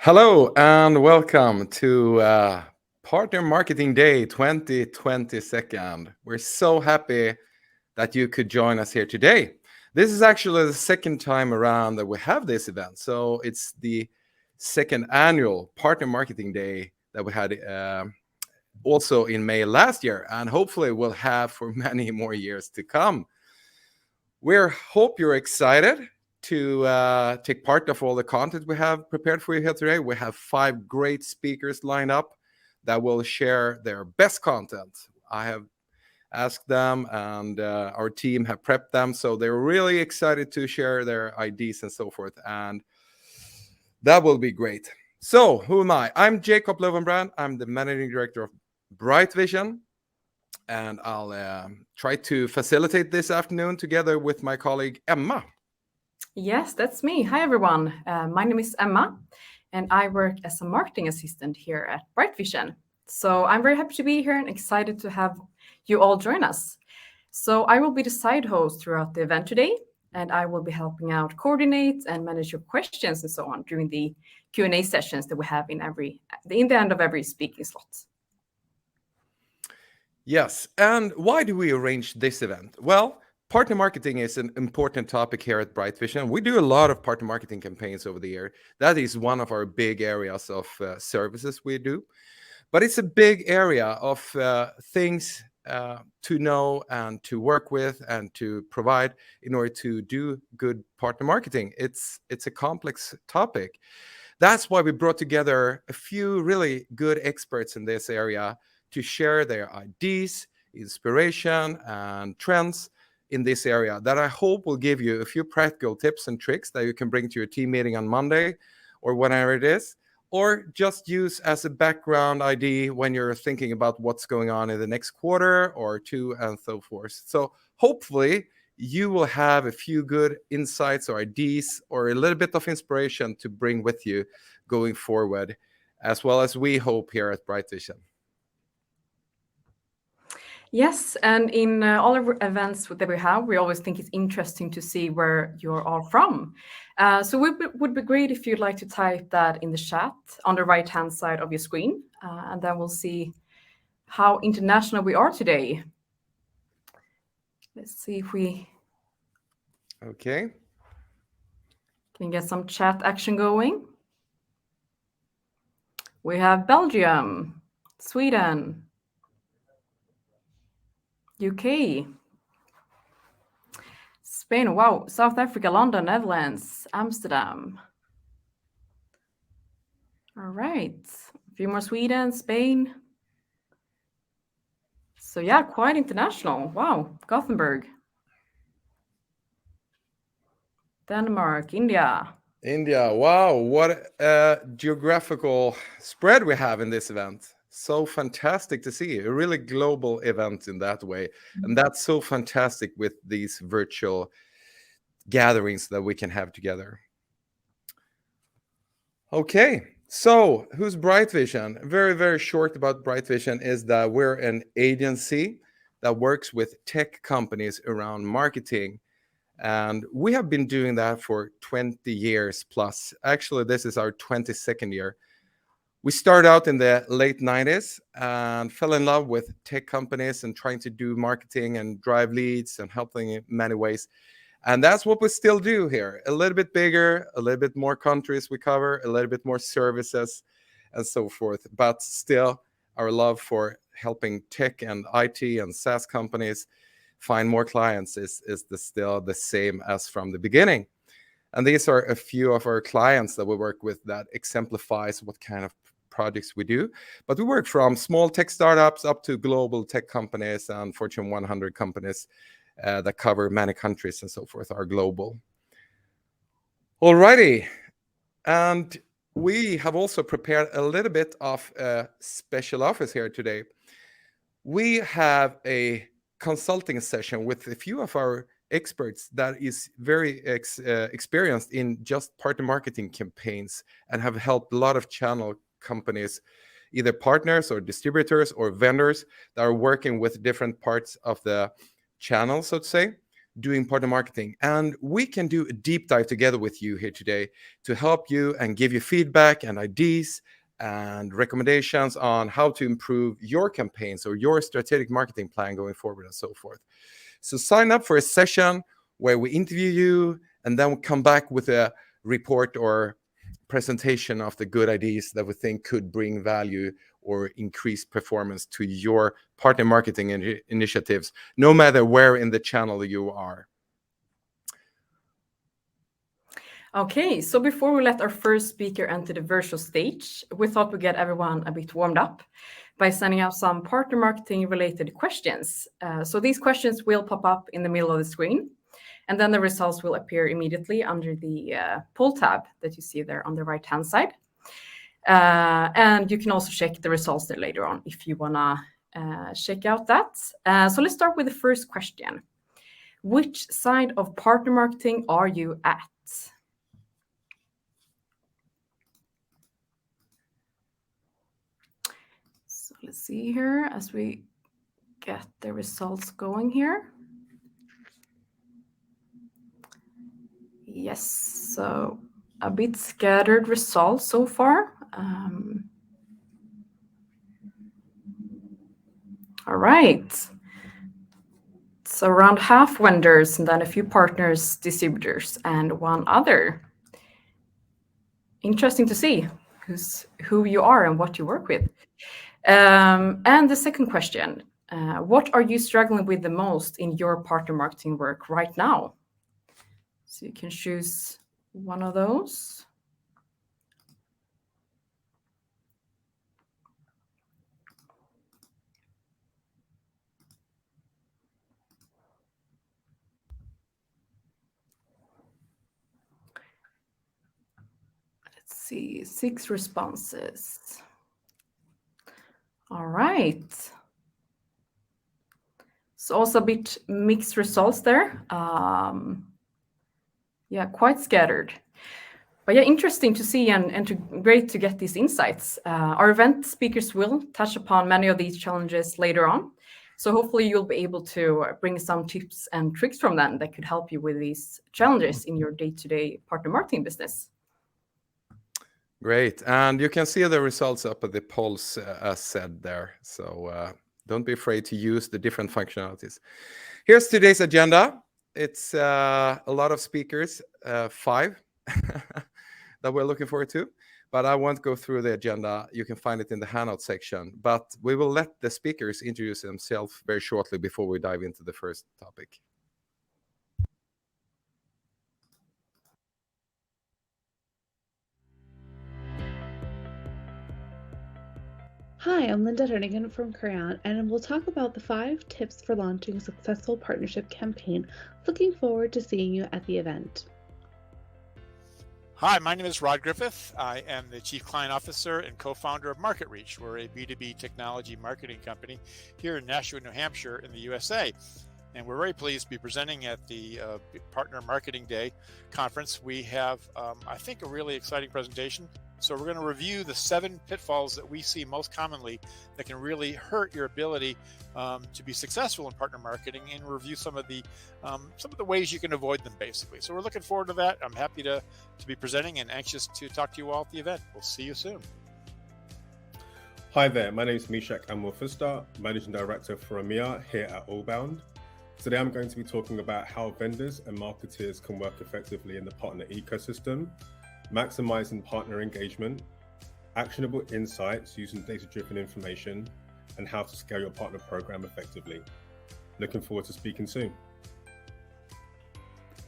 Hello and welcome to Partner Marketing Day 2022. We're so happy that you could join us here today. This is actually the second time around that we have this event. So it's the second annual Partner Marketing Day that we had also in May last year, and hopefully we'll have for many more years to come. We hope you're excited to take part of all the content we have prepared for you here today. We have 5 great speakers lined up that will share their best content. I have asked them, and our team have prepped them, so they're really excited to share their ideas and so forth, and that will be great. So who am I? I'm Jacob Löwenbrand. I'm the managing director of Bright Vision, and I'll try to facilitate this afternoon together with my colleague Emma. Yes, that's me. Hi, everyone. My name is Emma, and I work as a marketing assistant here at Bright Vision. So I'm very happy to be here and excited to have you all join us. So I will be the side host throughout the event today, and I will be helping out coordinate and manage your questions and so on during the Q&A sessions that we have in the end of every speaking slot. Yes, and why do we arrange this event? Well, partner marketing is an important topic here at Bright Vision. We do a lot of partner marketing campaigns over the year. That is one of our big areas of services we do. But it's a big area of things to know and to work with and to provide in order to do good partner marketing. It's a complex topic. That's why we brought together a few really good experts in this area to share their ideas, inspiration, and trends in this area that I hope will give you a few practical tips and tricks that you can bring to your team meeting on Monday or whenever it is, or just use as a background idea when you're thinking about what's going on in the next quarter or two and so forth. So hopefully you will have a few good insights or ideas or a little bit of inspiration to bring with you going forward, as well as we hope here at Bright Vision. Yes, and in all of our events that we have, we always think it's interesting to see where you're all from. So it would be great if you'd like to type that in the chat on the right-hand side of your screen, and then we'll see how international we are today. Let's see if we can get some chat action going. We have Belgium, Sweden, UK, Spain, wow, South Africa, London, Netherlands, Amsterdam. All right, a few more Sweden, Spain. So yeah, quite international. Wow, Gothenburg. Denmark, India. India, wow, what a geographical spread we have in this event. So fantastic to see a really global event in that way. And that's so fantastic with these virtual gatherings that we can have together. Okay, so who's Bright Vision? Very, very short about Bright Vision is that we're an agency that works with tech companies around marketing. And we have been doing that for 20 years plus. Actually, this is our 22nd year. We started out in the late 90s and fell in love with tech companies and trying to do marketing and drive leads and helping in many ways. And that's what we still do here. A little bit bigger, a little bit more countries we cover, a little bit more services and so forth. But still, our love for helping tech and IT and SaaS companies find more clients is still the same as from the beginning. And these are a few of our clients that we work with that exemplifies what kind of projects we do. But we work from small tech startups up to global tech companies and Fortune 100 companies that cover many countries and so forth, are global. Alrighty. And we have also prepared a little bit of a special office here today. We have a consulting session with a few of our experts that is very experienced in just partner marketing campaigns and have helped a lot of channel companies, either partners or distributors or vendors that are working with different parts of the channel, so to say, doing partner marketing. And we can do a deep dive together with you here today to help you and give you feedback and ideas and recommendations on how to improve your campaigns or your strategic marketing plan going forward and so forth. So sign up for a session where we interview you and then we'll come back with a report or presentation of the good ideas that we think could bring value or increase performance to your partner marketing initiatives, no matter where in the channel you are. Okay, so before we let our first speaker enter the virtual stage, we thought we'd get everyone a bit warmed up by sending out some partner marketing related questions. So these questions will pop up in the middle of the screen, and then the results will appear immediately under the poll tab that you see there on the right-hand side. And you can also check the results there later on if you wanna check out that. So let's start with the first question. Which side of partner marketing are you at? So let's see here as we get the results going here. Yes, so a bit scattered results so far. All right. So around half vendors and then a few partners, distributors, and one other. Interesting to see who you are and what you work with. And the second question, what are you struggling with the most in your partner marketing work right now? So you can choose one of those. Let's see, 6 responses. All right. So also a bit mixed results there. Yeah, quite scattered. But yeah, interesting to see and great to get these insights. Our event speakers will touch upon many of these challenges later on. So hopefully you'll be able to bring some tips and tricks from them that could help you with these challenges in your day-to-day partner marketing business. Great. And you can see the results up at the polls as said there. So don't be afraid to use the different functionalities. Here's today's agenda. It's a lot of speakers, 5 that we're looking forward to. But I won't go through the agenda. You can find it in the handout section. But we will let the speakers introduce themselves very shortly before we dive into the first topic. Hi, I'm Linda Durnigan from Crayon, and we'll talk about the 5 tips for launching a successful partnership campaign. Looking forward to seeing you at the event. Hi, my name is Rod Griffith. I am the Chief Client Officer and co-founder of Market Reach. We're a B2B technology marketing company here in Nashua, New Hampshire in the USA. And we're very pleased to be presenting at the Partner Marketing Day conference. We have, I think, a really exciting presentation. So we're going to review the 7 pitfalls that we see most commonly that can really hurt your ability to be successful in partner marketing, and review some of the ways you can avoid them, basically. So we're looking forward to that. I'm happy to be presenting and anxious to talk to you all at the event. We'll see you soon. Hi there, my name is Mishak Amorfusta, Managing Director for EMEA here at Allbound. Today I'm going to be talking about how vendors and marketers can work effectively in the partner ecosystem, maximizing partner engagement, actionable insights using data-driven information, and how to scale your partner program effectively. Looking forward to speaking soon.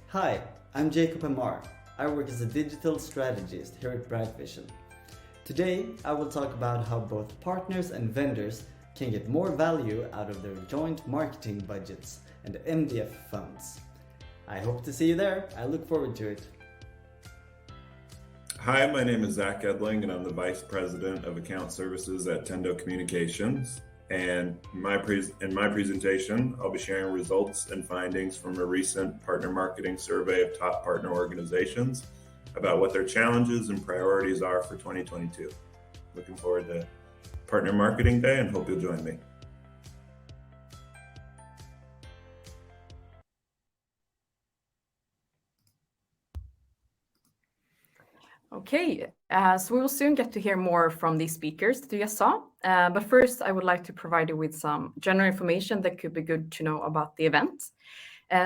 Hi, I'm Jacob Amar. I work as a digital strategist here at Bright Vision. Today, I will talk about how both partners and vendors can get more value out of their joint marketing budgets and MDF funds. I hope to see you there. I look forward to it. Hi, my name is Zach Edling, and I'm the Vice President of Account Services at Tendo Communications. And in my presentation, I'll be sharing results and findings from a recent partner marketing survey of top partner organizations about what their challenges and priorities are for 2022. Looking forward to Partner Marketing Day and hope you'll join me. Okay, so we will soon get to hear more from these speakers that you just saw. But first, I would like to provide you with some general information that could be good to know about the event.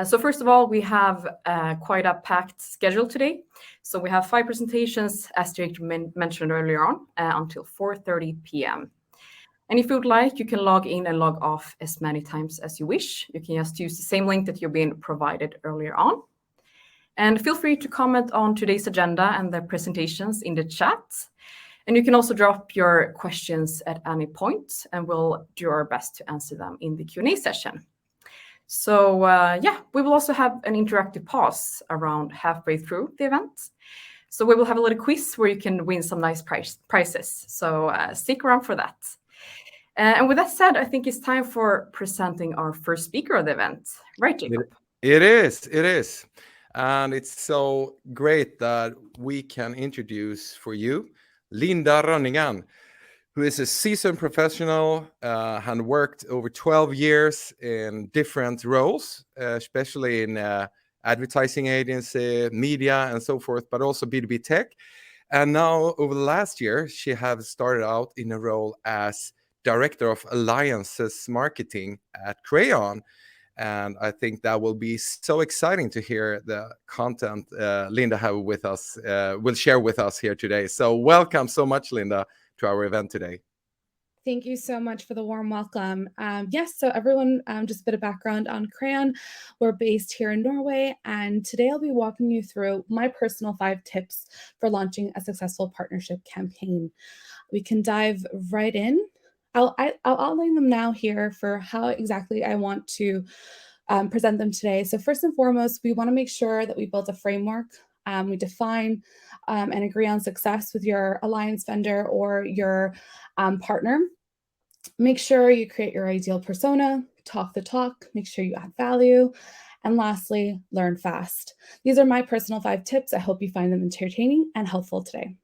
So first of all, we have quite a packed schedule today. So we have 5 presentations, as Jake mentioned earlier on, until 4:30 p.m. And if you would like, you can log in and log off as many times as you wish. You can just use the same link that you've been provided earlier on. And feel free to comment on today's agenda and the presentations in the chat. And you can also drop your questions at any point, and we'll do our best to answer them in the Q&A session. So yeah, we will also have an interactive pause around halfway through the event. So we will have a little quiz where you can win some nice prizes. So stick around for that. And with that said, I think it's time for presenting our first speaker of the event. Right, Jacob? It is. And it's so great that we can introduce for you Linda Rönningen, who is a seasoned professional and worked over 12 years in different roles, especially in advertising agency, media, and so forth, but also B2B tech. And now, over the last year, she has started out in a role as Director of Alliances Marketing at Crayon. And I think that will be so exciting to hear the content Linda will share with us here today. So welcome so much, Linda, to our event today. Thank you so much for the warm welcome. Yes, so everyone, just a bit of background on Crayon. We're based here in Norway, and today I'll be walking you through my personal 5 tips for launching a successful partnership campaign. We can dive right in. I'll outline them now here for how exactly I want to present them today. So first and foremost, we want to make sure that we build a framework. We define and agree on success with your alliance vendor or your partner. Make sure you create your ideal persona, talk the talk, make sure you add value. And lastly, learn fast. These are my personal 5 tips. I hope you find them entertaining and helpful today.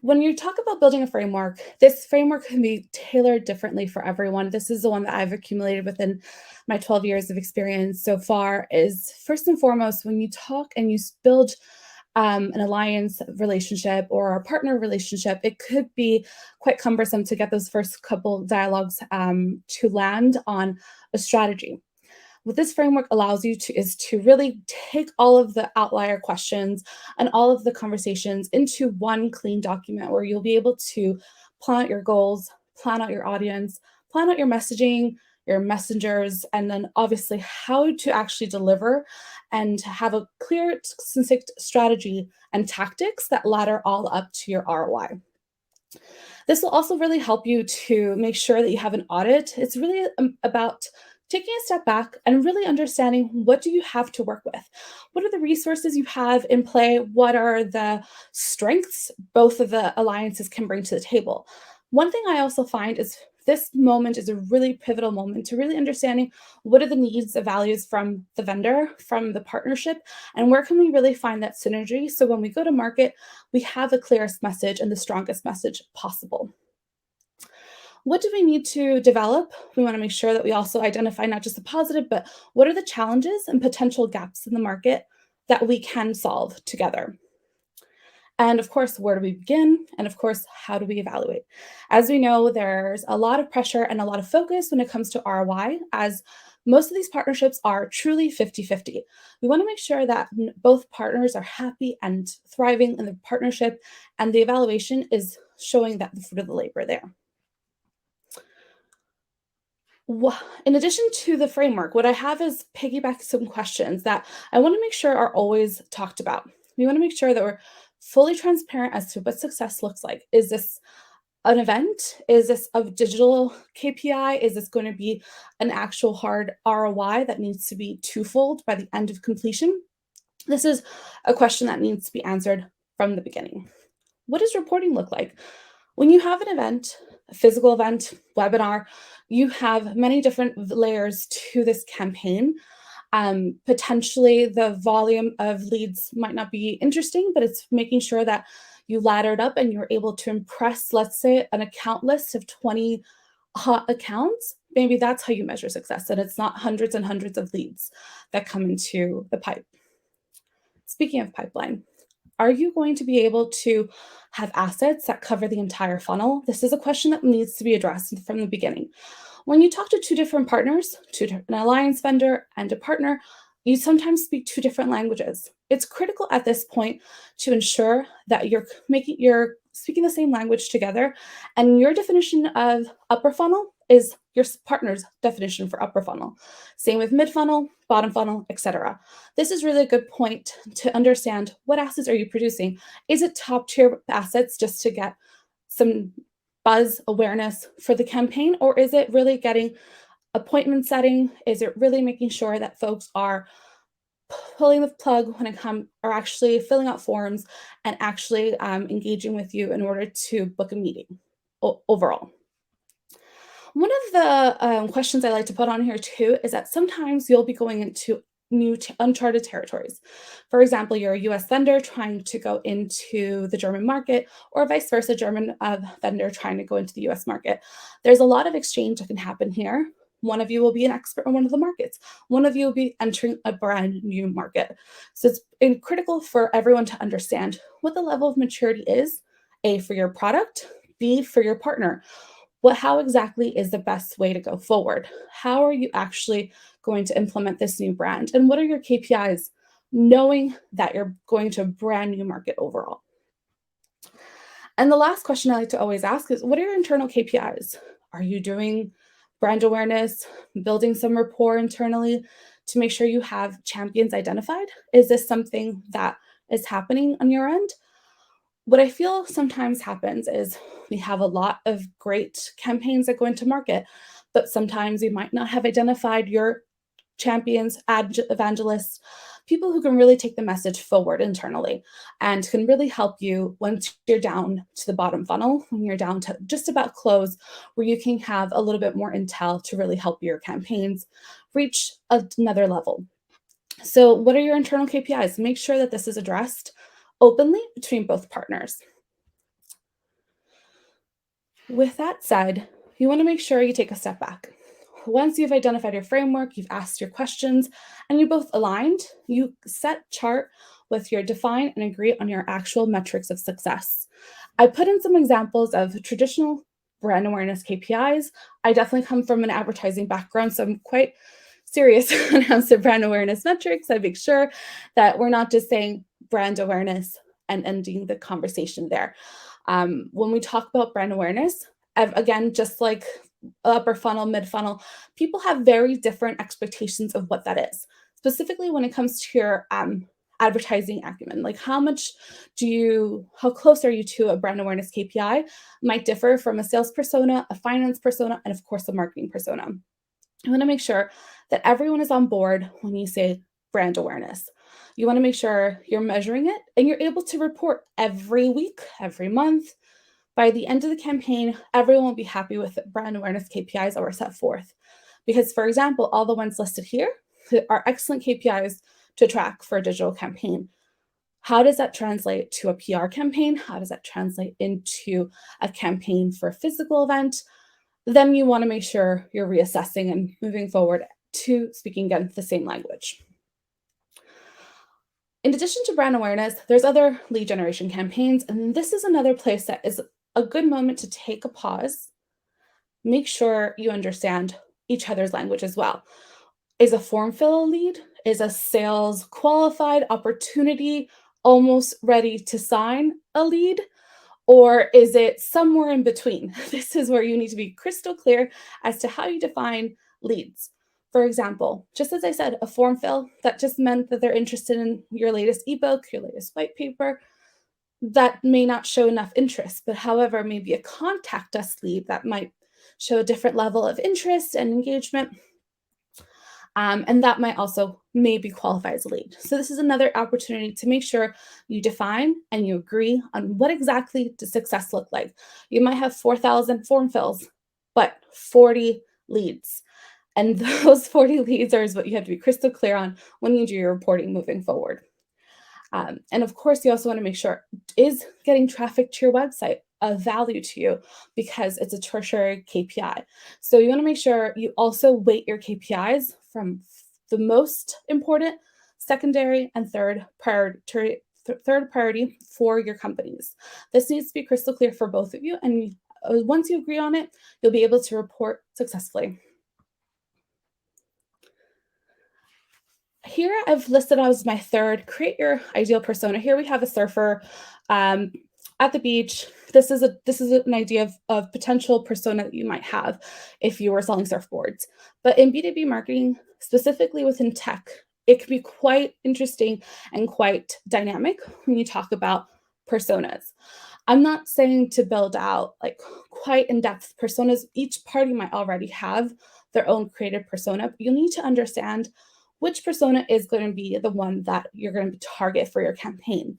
When you talk about building a framework, this framework can be tailored differently for everyone. This is the one that I've accumulated within my 12 years of experience so far. Is first and foremost, when you talk and you build an alliance relationship or a partner relationship, it could be quite cumbersome to get those first couple dialogues to land on a strategy. What this framework allows you to is to really take all of the outlier questions and all of the conversations into one clean document where you'll be able to plan out your goals, plan out your audience, plan out your messaging, your messengers, and then obviously how to actually deliver and have a clear, succinct strategy and tactics that ladder all up to your ROI. This will also really help you to make sure that you have an audit. It's really about taking a step back and really understanding, what do you have to work with? What are the resources you have in play? What are the strengths both of the alliances can bring to the table? One thing I also find is this moment is a really pivotal moment to really understanding, what are the needs and values from the vendor, from the partnership, and where can we really find that synergy? So when we go to market, we have the clearest message and the strongest message possible. What do we need to develop? We want to make sure that we also identify not just the positive, but what are the challenges and potential gaps in the market that we can solve together? And of course, where do we begin? And of course, how do we evaluate? As we know, there's a lot of pressure and a lot of focus when it comes to ROI, as most of these partnerships are truly 50-50. We want to make sure that both partners are happy and thriving in the partnership, and the evaluation is showing that the fruit of the labor there. In addition to the framework, what I have is piggyback some questions that I want to make sure are always talked about. We want to make sure that we're fully transparent as to what success looks like. Is this an event? Is this a digital KPI? Is this going to be an actual hard ROI that needs to be twofold by the end of completion? This is a question that needs to be answered from the beginning. What does reporting look like? When you have an event, a physical event, webinar, you have many different layers to this campaign. Potentially the volume of leads might not be interesting, but it's making sure that you laddered up and you're able to impress, let's say, an account list of 20 hot accounts. Maybe that's how you measure success, and it's not hundreds and hundreds of leads that come into the pipe. Speaking of pipeline, Are you going to be able to have assets that cover the entire funnel? This is a question that needs to be addressed from the beginning. When you talk to two different partners, an alliance vendor and a partner, you sometimes speak two different languages. It's critical at this point to ensure that you're speaking the same language together, and your definition of upper funnel is your partner's definition for upper funnel. Same with mid funnel, bottom funnel, etc. This is really a good point to understand what assets are you producing. Is it top tier assets just to get some buzz awareness for the campaign, or is it really getting appointment setting? Is it really making sure that folks are pulling the plug when it comes, or actually filling out forms and actually engaging with you in order to book a meeting overall? One of the questions I like to put on here too is that sometimes you'll be going into new uncharted territories. For example, you're a US vendor trying to go into the German market, or vice versa, German vendor trying to go into the US market. There's a lot of exchange that can happen here. One of you will be an expert in one of the markets. One of you will be entering a brand new market. So it's critical for everyone to understand what the level of maturity is, A, for your product, B, for your partner. How exactly is the best way to go forward? How are you actually going to implement this new brand? And what are your KPIs, knowing that you're going to a brand new market overall? And the last question I like to always ask is, what are your internal KPIs? Are you doing brand awareness, building some rapport internally to make sure you have champions identified? Is this something that is happening on your end? What I feel sometimes happens is we have a lot of great campaigns that go into market, but sometimes you might not have identified your champions, evangelists, people who can really take the message forward internally and can really help you once you're down to the bottom funnel, when you're down to just about close, where you can have a little bit more intel to really help your campaigns reach another level. So what are your internal KPIs? Make sure that this is addressed openly between both partners. With that said, you want to make sure you take a step back. Once you've identified your framework, you've asked your questions, and you're both aligned, you set chart with your define and agree on your actual metrics of success. I put in some examples of traditional brand awareness KPIs. I definitely come from an advertising background, so I'm quite serious when it comes to brand awareness metrics. I make sure that we're not just saying brand awareness and ending the conversation there. When we talk about brand awareness, again, just like upper funnel, mid funnel, people have very different expectations of what that is. Specifically when it comes to your advertising acumen, like how close are you to a brand awareness KPI might differ from a sales persona, a finance persona, and of course a marketing persona. You want to make sure that everyone is on board when you say brand awareness. You want to make sure you're measuring it and you're able to report every week, every month. By the end of the campaign, everyone will be happy with the brand awareness KPIs that were set forth. Because, for example, all the ones listed here are excellent KPIs to track for a digital campaign. How does that translate to a PR campaign? How does that translate into a campaign for a physical event? Then you want to make sure you're reassessing and moving forward to speaking again the same language. In addition to brand awareness, there's other lead generation campaigns, and this is another place that is a good moment to take a pause. Make sure you understand each other's language as well. Is a form fill a lead? Is a sales qualified opportunity almost ready to sign a lead? Or is it somewhere in between? This is where you need to be crystal clear as to how you define leads. For example, just as I said, a form fill, that just meant that they're interested in your latest ebook, your latest white paper. That may not show enough interest, but however, maybe a contact us lead that might show a different level of interest and engagement. And that might also maybe qualify as a lead. So this is another opportunity to make sure you define and you agree on what exactly does success look like. You might have 4,000 form fills, but 40 leads. And those 40 leads are what you have to be crystal clear on when you do your reporting moving forward. And of course, you also want to make sure, is getting traffic to your website of value to you, because it's a tertiary KPI. So you want to make sure you also weight your KPIs from the most important, secondary, and third third priority for your companies. This needs to be crystal clear for both of you, and once you agree on it, you'll be able to report successfully. Here I've listed as my third, create your ideal persona. Here we have a surfer at the beach. This is an idea of potential persona that you might have if you were selling surfboards. But in B2B marketing, specifically within tech, it can be quite interesting and quite dynamic when you talk about personas. I'm not saying to build out like quite in-depth personas. Each party might already have their own creative persona, but you'll need to understand which persona is going to be the one that you're going to target for your campaign.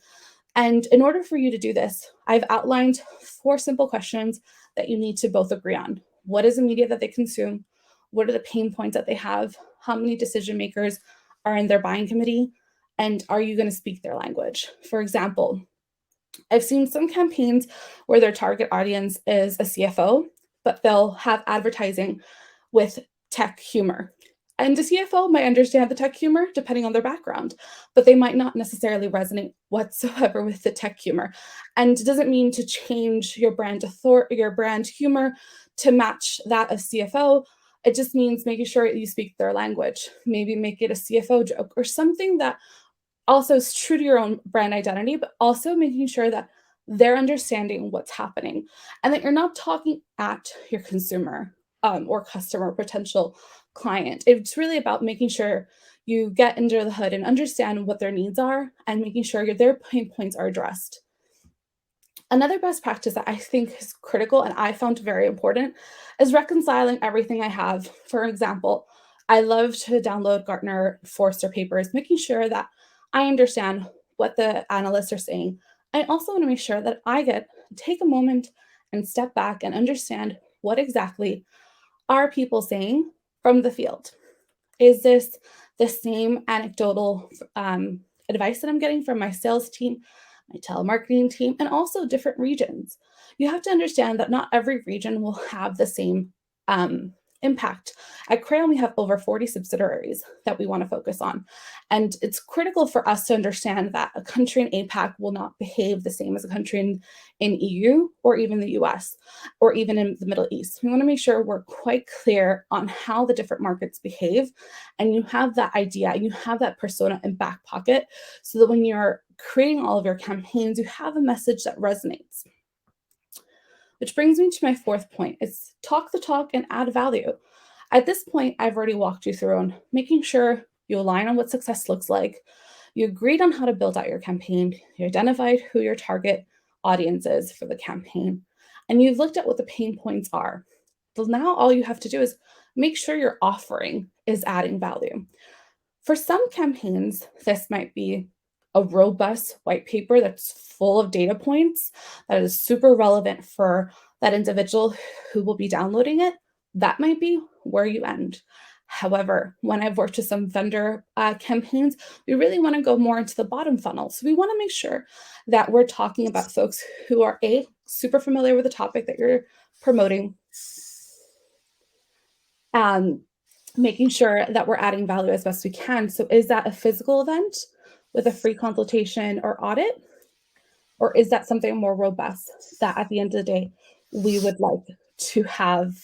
And in order for you to do this, I've outlined 4 simple questions that you need to both agree on. What is the media that they consume? What are the pain points that they have? How many decision makers are in their buying committee? And are you going to speak their language? For example, I've seen some campaigns where their target audience is a CFO, but they'll have advertising with tech humor. And the CFO might understand the tech humor depending on their background, but they might not necessarily resonate whatsoever with the tech humor. And it doesn't mean to change your brand humor to match that of CFO. It just means making sure you speak their language. Maybe make it a CFO joke or something that also is true to your own brand identity, but also making sure that they're understanding what's happening and that you're not talking at your consumer or customer potential client. It's really about making sure you get under the hood and understand what their needs are and making sure their pain points are addressed. Another best practice that I think is critical and I found very important is reconciling everything I have. For example, I love to download Gartner Forrester papers, making sure that I understand what the analysts are saying. I also want to make sure that I take a moment and step back and understand what exactly are people saying from the field. Is this the same anecdotal advice that I'm getting from my sales team, my telemarketing team, and also different regions? You have to understand that not every region will have the same impact. At Crayon, we have over 40 subsidiaries that we want to focus on. And it's critical for us to understand that a country in APAC will not behave the same as a country in EU or even the US or even in the Middle East. We want to make sure we're quite clear on how the different markets behave. And you have that idea, you have that persona in back pocket so that when you're creating all of your campaigns, you have a message that resonates. Which brings me to my 4th point. It's talk the talk and add value. At this point, I've already walked you through on making sure you align on what success looks like. You agreed on how to build out your campaign. You identified who your target audience is for the campaign. And you've looked at what the pain points are. So now all you have to do is make sure your offering is adding value. For some campaigns, this might be a robust white paper that's full of data points that is super relevant for that individual who will be downloading it. That might be where you end. However, when I've worked with some vendor campaigns, we really want to go more into the bottom funnel. So we want to make sure that we're talking about folks who are super familiar with the topic that you're promoting, making sure that we're adding value as best we can. So is that a physical event with a free consultation or audit? Or is that something more robust that at the end of the day, we would like to have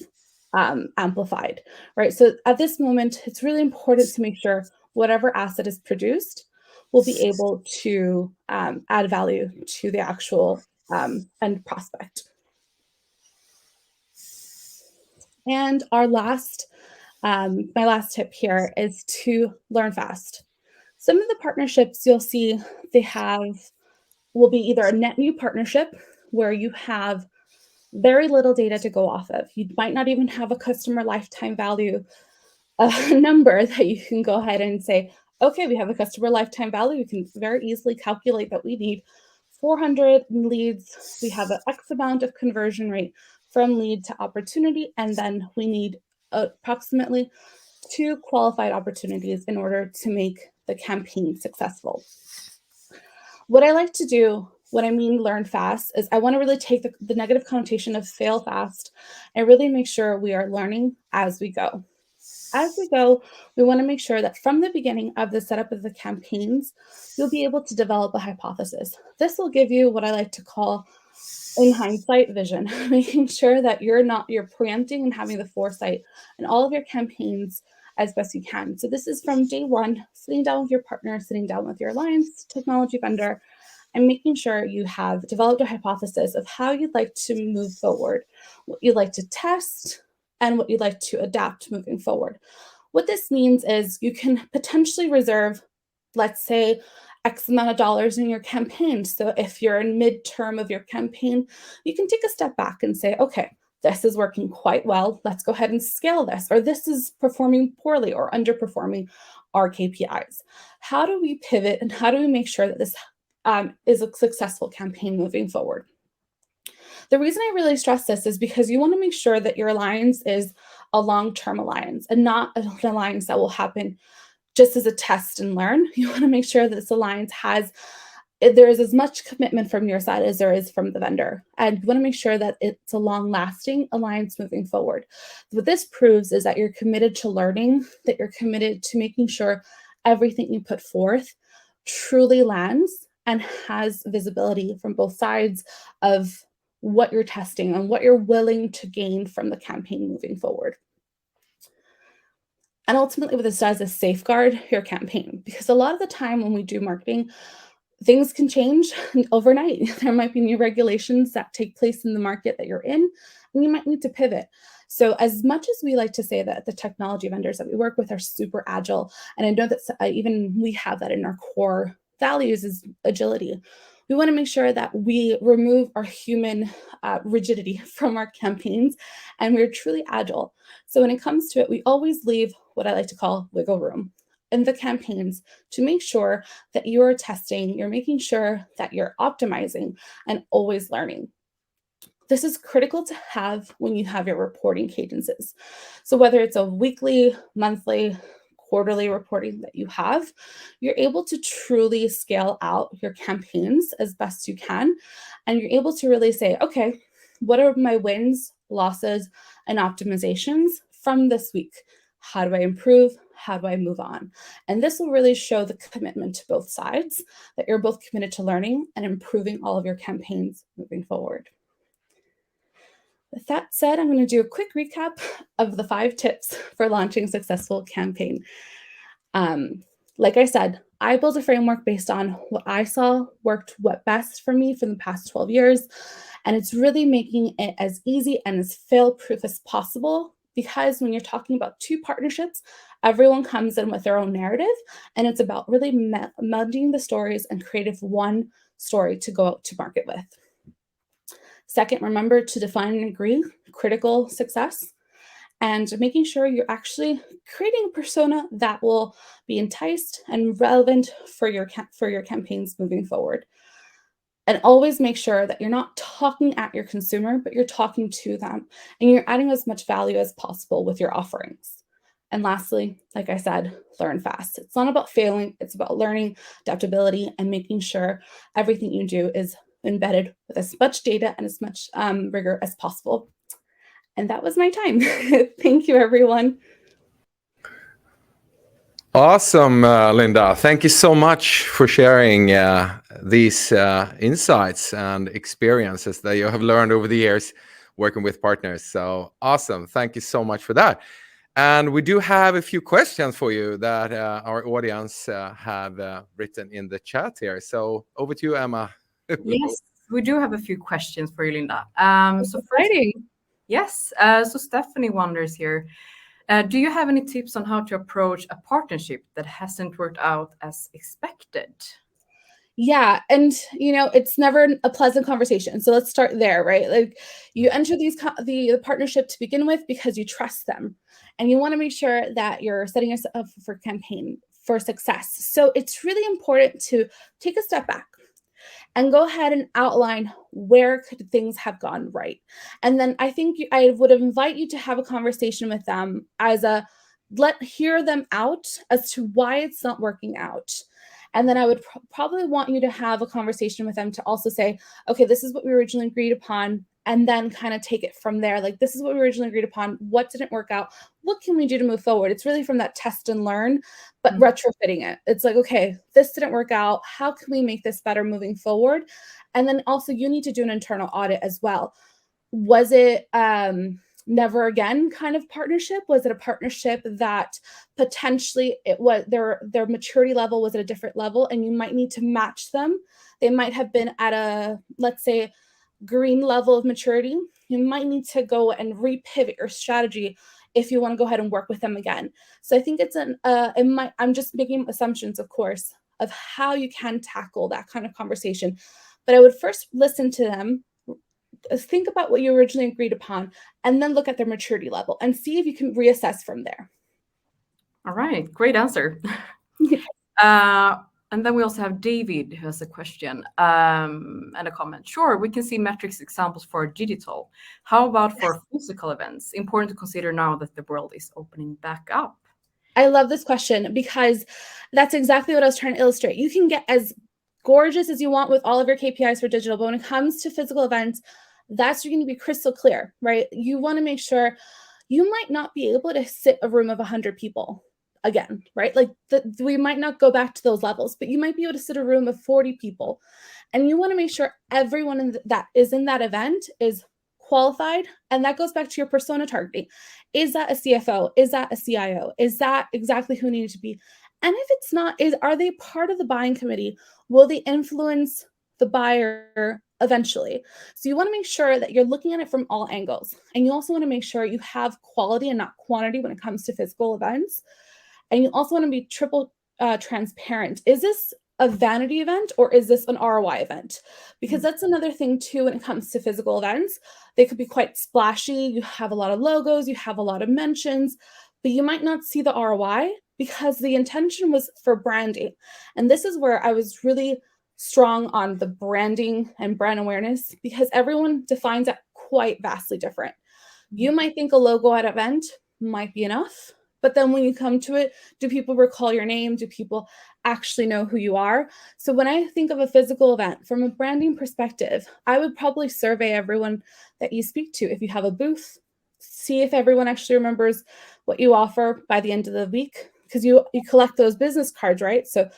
amplified, right? So at this moment, it's really important to make sure whatever asset is produced will be able to add value to the actual end prospect. And our last, my last tip here is to learn fast. Some of the partnerships you'll see will be either a net new partnership where you have very little data to go off of. You might not even have a customer lifetime value number that you can go ahead and say, okay, we have a customer lifetime value. We can very easily calculate that we need 400 leads. We have an X amount of conversion rate from lead to opportunity. And then we need approximately 2 qualified opportunities in order to make the campaign successful. What I like to do when I mean learn fast is I want to really take the negative connotation of fail fast and really make sure we are learning as we go. As we go, we want to make sure that from the beginning of the setup of the campaigns, you'll be able to develop a hypothesis. This will give you what I like to call, in hindsight, vision, making sure that you're preempting and having the foresight in all of your campaigns as best you can. So this is from day one, sitting down with your partner, sitting down with your alliance technology vendor, and making sure you have developed a hypothesis of how you'd like to move forward, what you'd like to test, and what you'd like to adapt moving forward. What this means is you can potentially reserve, let's say, X amount of dollars in your campaign. So if you're in midterm of your campaign, you can take a step back and say, okay, this is working quite well. Let's go ahead and scale this, or this is performing poorly or underperforming our KPIs. How do we pivot and how do we make sure that this is a successful campaign moving forward? The reason I really stress this is because you want to make sure that your alliance is a long-term alliance and not an alliance that will happen just as a test and learn. You want to make sure that this alliance there is as much commitment from your side as there is from the vendor. And you want to make sure that it's a long-lasting alliance moving forward. What this proves is that you're committed to learning, that you're committed to making sure everything you put forth truly lands and has visibility from both sides of what you're testing and what you're willing to gain from the campaign moving forward. And ultimately what this does is safeguard your campaign, because a lot of the time when we do marketing, things can change overnight. There might be new regulations that take place in the market that you're in, and you might need to pivot. So as much as we like to say that the technology vendors that we work with are super agile, and I know that even we have that in our core values is agility, we want to make sure that we remove our human rigidity from our campaigns and we're truly agile. So when it comes to it, we always leave what I like to call wiggle room in the campaigns to make sure that you're testing, you're making sure that you're optimizing and always learning. This is critical to have when you have your reporting cadences. So whether it's a weekly, monthly, quarterly reporting that you have, you're able to truly scale out your campaigns as best you can. And you're able to really say, okay, what are my wins, losses, and optimizations from this week? How do I improve? How do I move on? And this will really show the commitment to both sides, that you're both committed to learning and improving all of your campaigns moving forward. With that said, I'm going to do a quick recap of the 5 tips for launching a successful campaign. Like I said, I built a framework based on what I saw worked best for me for the past 12 years. And it's really making it as easy and as fail-proof as possible, because when you're talking about 2 partnerships, everyone comes in with their own narrative, and it's about really melding the stories and creating one story to go out to market with. Second, remember to define and agree critical success, and making sure you're actually creating a persona that will be enticed and relevant for your campaigns moving forward. And always make sure that you're not talking at your consumer, but you're talking to them, and you're adding as much value as possible with your offerings. And lastly, like I said, learn fast. It's not about failing, it's about learning, adaptability, and making sure everything you do is embedded with as much data and as much rigor as possible. And that was my time. Thank you, everyone. Awesome, Linda. Thank you so much for sharing these insights and experiences that you have learned over the years working with partners. So awesome. Thank you so much for that. And we do have a few questions for you that our audience have written in the chat here. So over to you, Emma. Yes, we do have a few questions for you, Linda. So Exciting. Yes. So Stephanie wonders here, do you have any tips on how to approach a partnership that hasn't worked out as expected? Yeah. And, it's never a pleasant conversation. So let's start there, right? Like, you enter the partnership to begin with because you trust them, and you want to make sure that you're setting yourself up for campaign for success. So it's really important to take a step back and go ahead and outline where could things have gone right. And then I think I would invite you to have a conversation with them hear them out as to why it's not working out. And then I would probably want you to have a conversation with them to also say, okay, this is what we originally agreed upon. and then kind of take it from there. Like, this is what we originally agreed upon. What didn't work out? What can we do to move forward? It's really from that test and learn, but retrofitting it. It's like, okay, this didn't work out. How can we make this better moving forward? And then also you need to do an internal audit as well. Was it never again kind of partnership? Was it a partnership that potentially it was their maturity level was at a different level and you might need to match them? They might have been at a, let's say, green level of maturity. You might need to go and repivot your strategy if you want to go ahead and work with them again. So I think it's I'm just making assumptions, of course, of how you can tackle that kind of conversation. But I would first listen to them, think about what you originally agreed upon, and then look at their maturity level and see if you can reassess from there. All right, great answer. And then we also have David who has a question and a comment. Sure, we can see metrics examples for digital. How about for physical events? Important to consider now that the world is opening back up. I love this question because that's exactly what I was trying to illustrate. You can get as gorgeous as you want with all of your KPIs for digital, but when it comes to physical events, that's going to be crystal clear, right? You want to make sure you might not be able to sit a room of 100 people again, right? Like we might not go back to those levels, but you might be able to sit a room of 40 people. And you want to make sure everyone that is in that event is qualified. And that goes back to your persona targeting. Is that a CFO? Is that a CIO? Is that exactly who needed to be? And if it's not, are they part of the buying committee? Will they influence the buyer eventually? So you want to make sure that you're looking at it from all angles. And you also want to make sure you have quality and not quantity when it comes to physical events. And you also want to be triple transparent. Is this a vanity event or is this an ROI event? Because that's another thing too when it comes to physical events. They could be quite splashy. You have a lot of logos, you have a lot of mentions, but you might not see the ROI because the intention was for branding. And this is where I was really strong on the branding and brand awareness because everyone defines it quite vastly different. You might think a logo at an event might be enough. But then when you come to it, do people recall your name? Do people actually know who you are? So when I think of a physical event from a branding perspective, I would probably survey everyone that you speak to. If you have a booth, see if everyone actually remembers what you offer by the end of the week, because you collect those business cards, right? So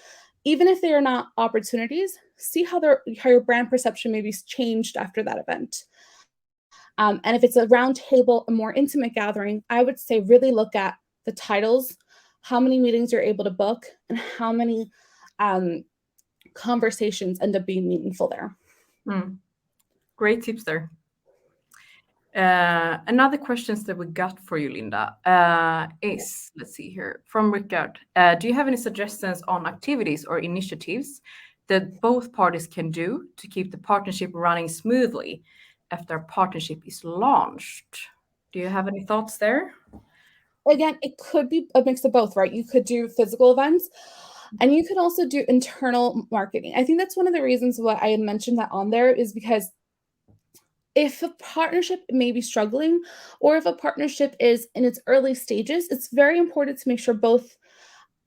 even if they are not opportunities, see how your brand perception maybe changed after that event. And if it's a round table, a more intimate gathering, I would say really look at the titles, how many meetings you're able to book, and how many conversations end up being meaningful there. Great tips there. Another questions that we got for you, Linda, is, let's see here, from Rickard. Do you have any suggestions on activities or initiatives that both parties can do to keep the partnership running smoothly after a partnership is launched? Do you have any thoughts there? Again, it could be a mix of both, right? You could do physical events and you could also do internal marketing. I think that's one of the reasons why I mentioned that on there is because if a partnership may be struggling or if a partnership is in its early stages, it's very important to make sure both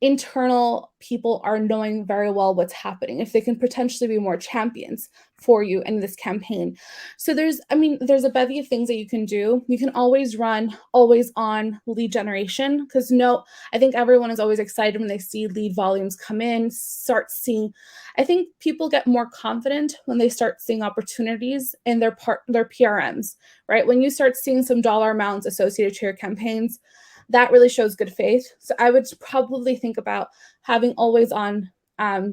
internal people are knowing very well what's happening, if they can potentially be more champions for you in this campaign. So there's a bevy of things that you can do. You can always run always on lead generation because I think everyone is always excited when they see lead volumes come in, I think people get more confident when they start seeing opportunities in their PRMs, right? When you start seeing some dollar amounts associated to your campaigns, that really shows good faith. So I would probably think about having always on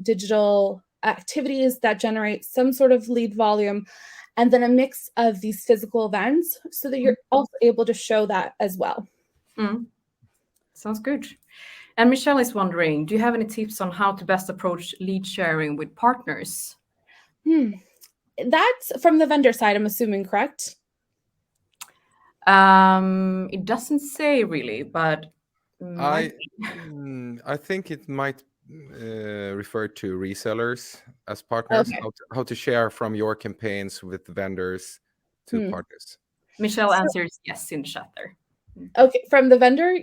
digital activities that generate some sort of lead volume and then a mix of these physical events so that you're also able to show that as well. Sounds good. And Michelle is wondering, do you have any tips on how to best approach lead sharing with partners? That's from the vendor side, I'm assuming, correct? It doesn't say really, but I think it might refer to resellers as partners. Okay. How to share from your campaigns with vendors to partners. Michelle answers yes in chat there. Okay, from the vendor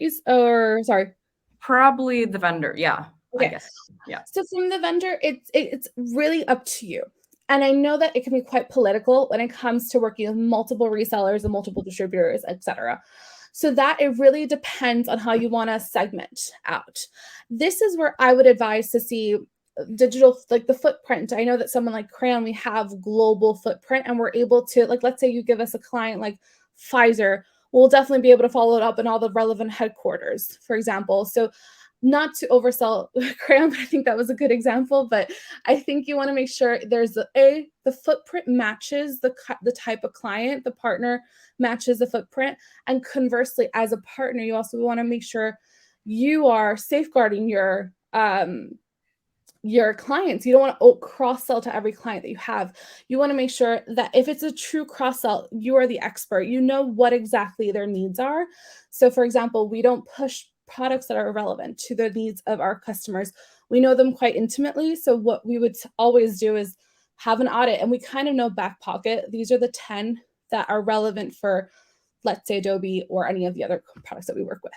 sorry. Probably the vendor, yeah. Okay. I guess. Yeah. So from the vendor, it's really up to you. And I know that it can be quite political when it comes to working with multiple resellers and multiple distributors, etc. So that it really depends on how you want to segment out. This is where I would advise to see digital, like the footprint. I know that someone like Crayon, we have global footprint, and we're able to, like, let's say you give us a client like Pfizer, we'll definitely be able to follow it up in all the relevant headquarters, for example. So not to oversell Crayon, but I think that was a good example. But I think you want to make sure there's the footprint matches the type of client, the partner matches the footprint. And conversely, as a partner, you also want to make sure you are safeguarding your clients. You don't want to cross-sell to every client that you have. You want to make sure that if it's a true cross-sell, you are the expert. You know what exactly their needs are. So for example, we don't push products that are irrelevant to the needs of our customers. We know them quite intimately. So what we would always do is have an audit, and we kind of know back pocket, these are the 10 that are relevant for, let's say, Adobe or any of the other products that we work with.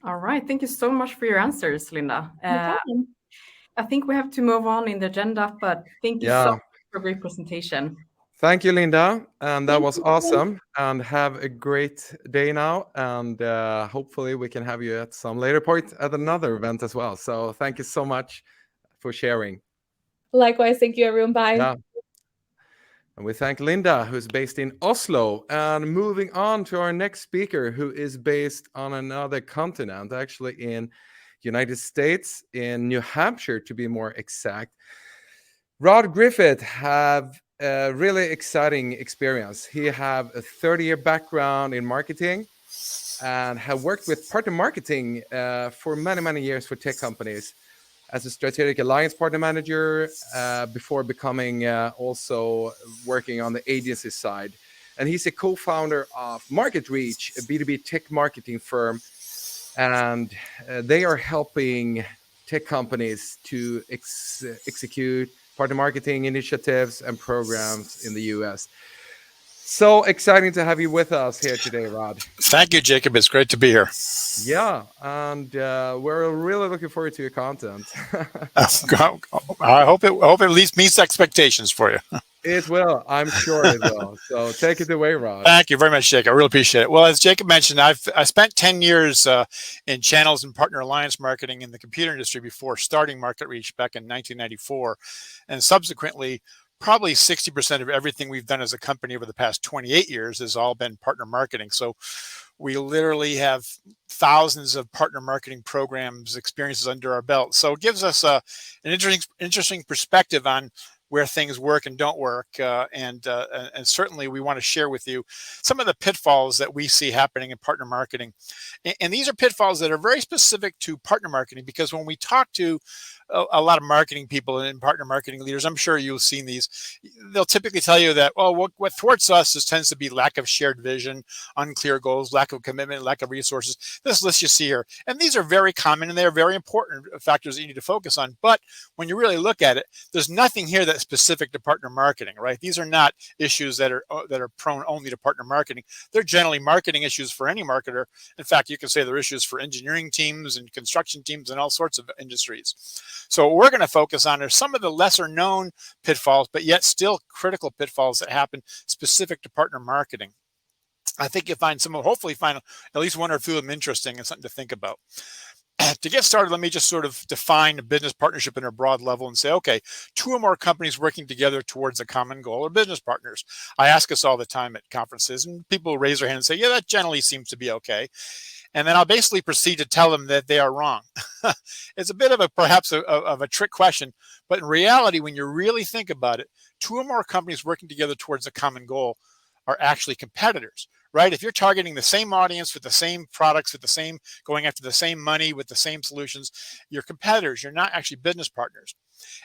All right. Thank you so much for your answers, Linda. No problem. I think we have to move on in the agenda, but thank you so much for a great presentation. Thank you, Linda. And that Thank was you. awesome. And have a great day now. And hopefully we can have you at some later point at another event as well. So thank you so much for sharing. Likewise. Thank you, everyone. Bye. Yeah. And we thank Linda, who's based in Oslo. And moving on to our next speaker, who is based on another continent, actually in United States, in New Hampshire, to be more exact. Rod Griffith have a really exciting experience. He have a 30-year background in marketing and have worked with partner marketing for many, many years for tech companies as a strategic alliance partner manager before becoming also working on the agency side. And he's a co-founder of Market Reach, a B2B tech marketing firm. And they are helping tech companies to execute partner marketing initiatives and programs in the US. So exciting to have you with us here today, Rod. Thank you, Jacob. It's great to be here. Yeah, and we're really looking forward to your content. I hope it at least meets expectations for you. It will. I'm sure it will. So take it away, Rod. Thank you very much, Jacob. I really appreciate it. Well, as Jacob mentioned, I spent 10 years in channels and partner alliance marketing in the computer industry before starting Market Reach back in 1994. And subsequently, probably 60% of everything we've done as a company over the past 28 years has all been partner marketing. So we literally have thousands of partner marketing programs, experiences under our belt. So it gives us an interesting perspective on where things work and don't work. And certainly we want to share with you some of the pitfalls that we see happening in partner marketing. And these are pitfalls that are very specific to partner marketing, because when we talk to a lot of marketing people and partner marketing leaders, I'm sure you've seen these, they'll typically tell you that, well, what thwarts us tends to be lack of shared vision, unclear goals, lack of commitment, lack of resources. This list you see here. And these are very common and they're very important factors that you need to focus on. But when you really look at it, there's nothing here that's specific to partner marketing, right? These are not issues that are prone only to partner marketing. They're generally marketing issues for any marketer. In fact, you can say they're issues for engineering teams and construction teams and all sorts of industries. So what we're going to focus on are some of the lesser known pitfalls, but yet still critical pitfalls that happen specific to partner marketing. I think you'll find hopefully find at least one or two of them interesting and something to think about. To get started, let me just sort of define a business partnership in a broad level and say, okay, two or more companies working together towards a common goal are business partners. I ask us all the time at conferences, and people raise their hand and say, yeah, that generally seems to be okay. And then I'll basically proceed to tell them that they are wrong. It's a bit of perhaps a trick question, but in reality, when you really think about it, two or more companies working together towards a common goal are actually competitors, right? If you're targeting the same audience with the same products, going after the same money with the same solutions, you're competitors. You're not actually business partners.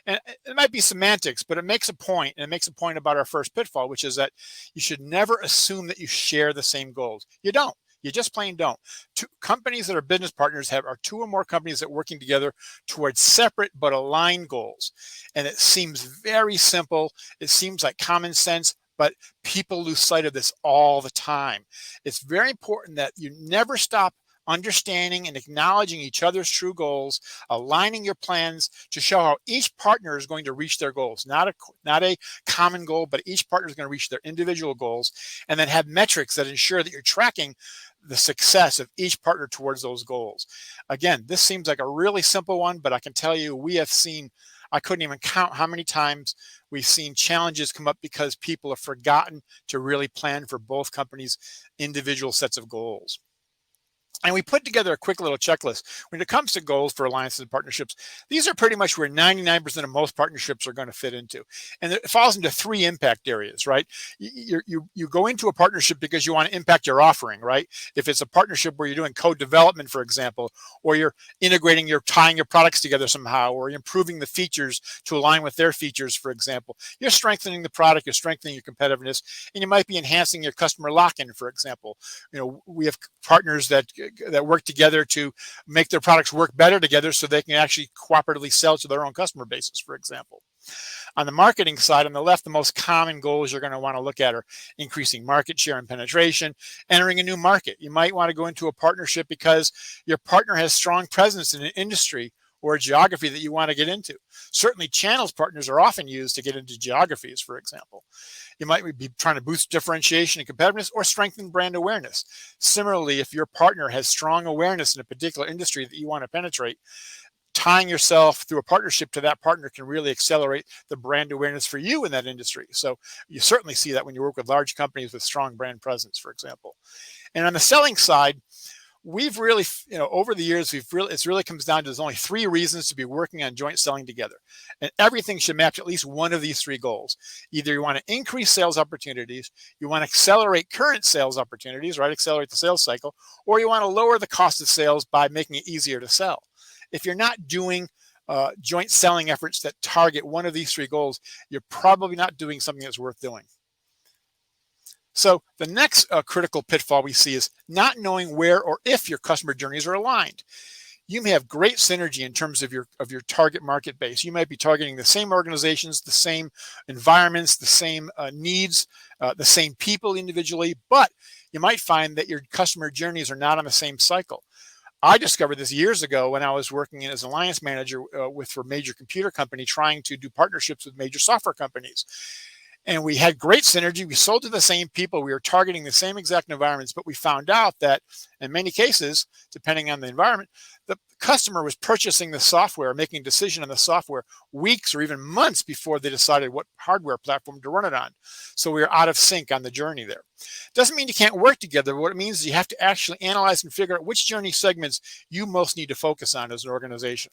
And it might be semantics, but it makes a point, and it makes a point about our first pitfall, which is that you should never assume that you share the same goals. You don't. You just plain don't. Two companies that are business partners are two or more companies that are working together towards separate but aligned goals. And it seems very simple. It seems like common sense, but people lose sight of this all the time. It's very important that you never stop understanding and acknowledging each other's true goals, aligning your plans to show how each partner is going to reach their goals, not a common goal, but each partner is going to reach their individual goals, and then have metrics that ensure that you're tracking the success of each partner towards those goals. Again, this seems like a really simple one, but I can tell you I couldn't even count how many times we've seen challenges come up because people have forgotten to really plan for both companies' individual sets of goals. And we put together a quick little checklist. When it comes to goals for alliances and partnerships, these are pretty much where 99% of most partnerships are going to fit into. And it falls into 3 impact areas, right? You go into a partnership because you want to impact your offering, right? If it's a partnership where you're doing code development, for example, or you're tying your products together somehow, or you're improving the features to align with their features, for example, you're strengthening the product, you're strengthening your competitiveness, and you might be enhancing your customer lock-in, for example. We have partners that work together to make their products work better together so they can actually cooperatively sell to their own customer bases, for example. On the marketing side, on the left, the most common goals you're going to want to look at are increasing market share and penetration, entering a new market. You might want to go into a partnership because your partner has strong presence in an industry or a geography that you want to get into. Certainly, channels partners are often used to get into geographies, for example. You might be trying to boost differentiation and competitiveness or strengthen brand awareness. Similarly, if your partner has strong awareness in a particular industry that you want to penetrate, tying yourself through a partnership to that partner can really accelerate the brand awareness for you in that industry. So you certainly see that when you work with large companies with strong brand presence, for example. And on the selling side, we've really, over the years, it really comes down to there's only 3 reasons to be working on joint selling together. And everything should match at least one of these 3 goals. Either you want to increase sales opportunities, you want to accelerate current sales opportunities, right? Accelerate the sales cycle, or you want to lower the cost of sales by making it easier to sell. If you're not doing joint selling efforts that target one of these 3 goals, you're probably not doing something that's worth doing. So the next critical pitfall we see is not knowing where or if your customer journeys are aligned. You may have great synergy in terms of your target market base. You might be targeting the same organizations, the same environments, the same needs, the same people individually, but you might find that your customer journeys are not on the same cycle. I discovered this years ago when I was working as an alliance manager for a major computer company, trying to do partnerships with major software companies. And we had great synergy. We sold to the same people. We were targeting the same exact environments, but we found out that in many cases, depending on the environment, the customer was purchasing the software, making a decision on the software weeks or even months before they decided what hardware platform to run it on. So we were out of sync on the journey there. Doesn't mean you can't work together. What it means is you have to actually analyze and figure out which journey segments you most need to focus on as an organization.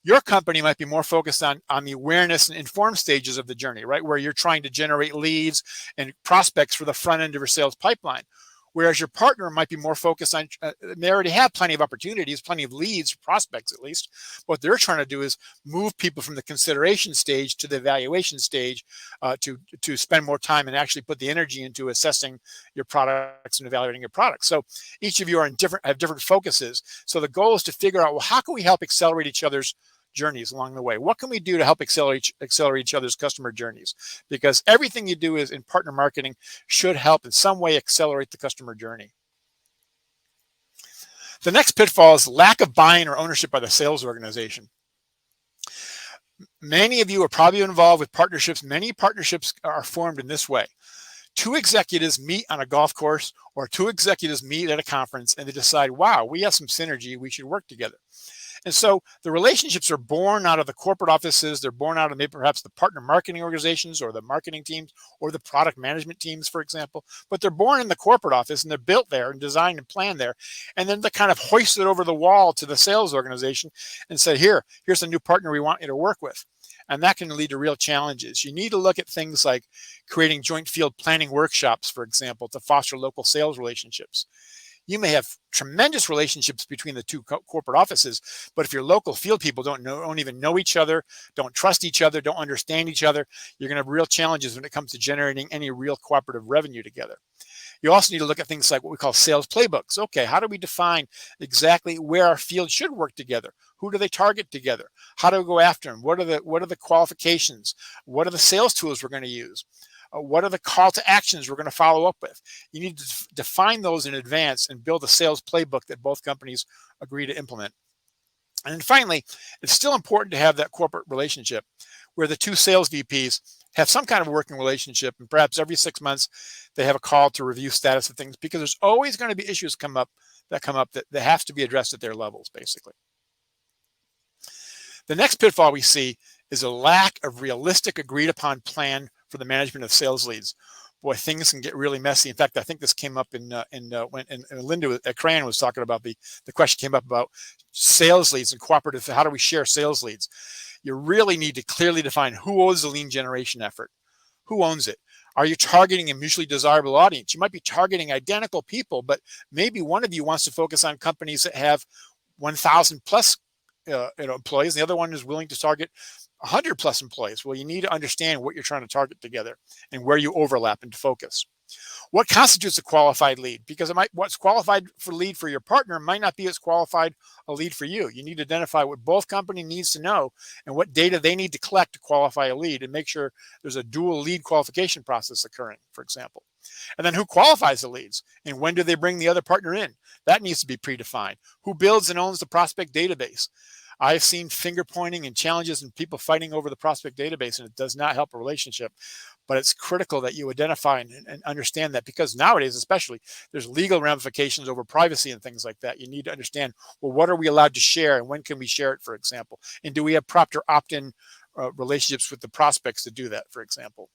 Your company might be more focused on the awareness and informed stages of the journey, right? Where you're trying to generate leads and prospects for the front end of your sales pipeline. Whereas your partner might be more focused on, they already have plenty of opportunities, plenty of leads, prospects at least. What they're trying to do is move people from the consideration stage to the evaluation stage to spend more time and actually put the energy into assessing your products and evaluating your products. So each of you have different focuses. So the goal is to figure out, well, how can we help accelerate each other's journeys along the way? What can we do to help accelerate each other's customer journeys? Because everything you do is in partner marketing should help in some way accelerate the customer journey. The next pitfall is lack of buy-in or ownership by the sales organization. Many of you are probably involved with partnerships. Many partnerships are formed in this way. 2 executives meet on a golf course, or 2 executives meet at a conference, and they decide, wow, we have some synergy, we should work together. And so the relationships are born out of the corporate offices. They're born out of maybe perhaps the partner marketing organizations or the marketing teams or the product management teams, for example. But they're born in the corporate office and they're built there and designed and planned there. And then they kind of hoist it over the wall to the sales organization and say, here's a new partner we want you to work with. And that can lead to real challenges. You need to look at things like creating joint field planning workshops, for example, to foster local sales relationships. You may have tremendous relationships between the 2 corporate offices, but if your local field people don't even know each other, don't trust each other, don't understand each other, you're going to have real challenges when it comes to generating any real cooperative revenue together. You also need to look at things like what we call sales playbooks. Okay, how do we define exactly where our field should work together? Who do they target together? How do we go after them? What are the qualifications? What are the sales tools we're going to use? What are the call to actions we're going to follow up with? You need to define those in advance and build a sales playbook that both companies agree to implement. And then finally, it's still important to have that corporate relationship where the two sales VPs have some kind of working relationship, and perhaps every 6 months they have a call to review status of things, because there's always going to be issues that have to be addressed at their levels, basically. The next pitfall we see is a lack of realistic agreed upon plan for the management of sales leads. Boy, things can get really messy. In fact, I think this came up when Linda at Crayon was talking about the question came up about sales leads and cooperative. How do we share sales leads? You really need to clearly define who owns the lead generation effort. Who owns it? Are you targeting a mutually desirable audience? You might be targeting identical people, but maybe one of you wants to focus on companies that have 1,000 plus employees. The other one is willing to target 100 plus employees. Well, you need to understand what you're trying to target together and where you overlap and focus. What constitutes a qualified lead? Because what's qualified for lead for your partner might not be as qualified a lead for you. You need to identify what both company needs to know and what data they need to collect to qualify a lead, and make sure there's a dual lead qualification process occurring, for example. And then who qualifies the leads and when do they bring the other partner in? That needs to be predefined. Who builds and owns the prospect database? I've seen finger pointing and challenges and people fighting over the prospect database, and it does not help a relationship. But it's critical that you identify and understand that, because nowadays, especially, there's legal ramifications over privacy and things like that. You need to understand, well, what are we allowed to share and when can we share it, for example? And do we have proper opt-in relationships with the prospects to do that, for example?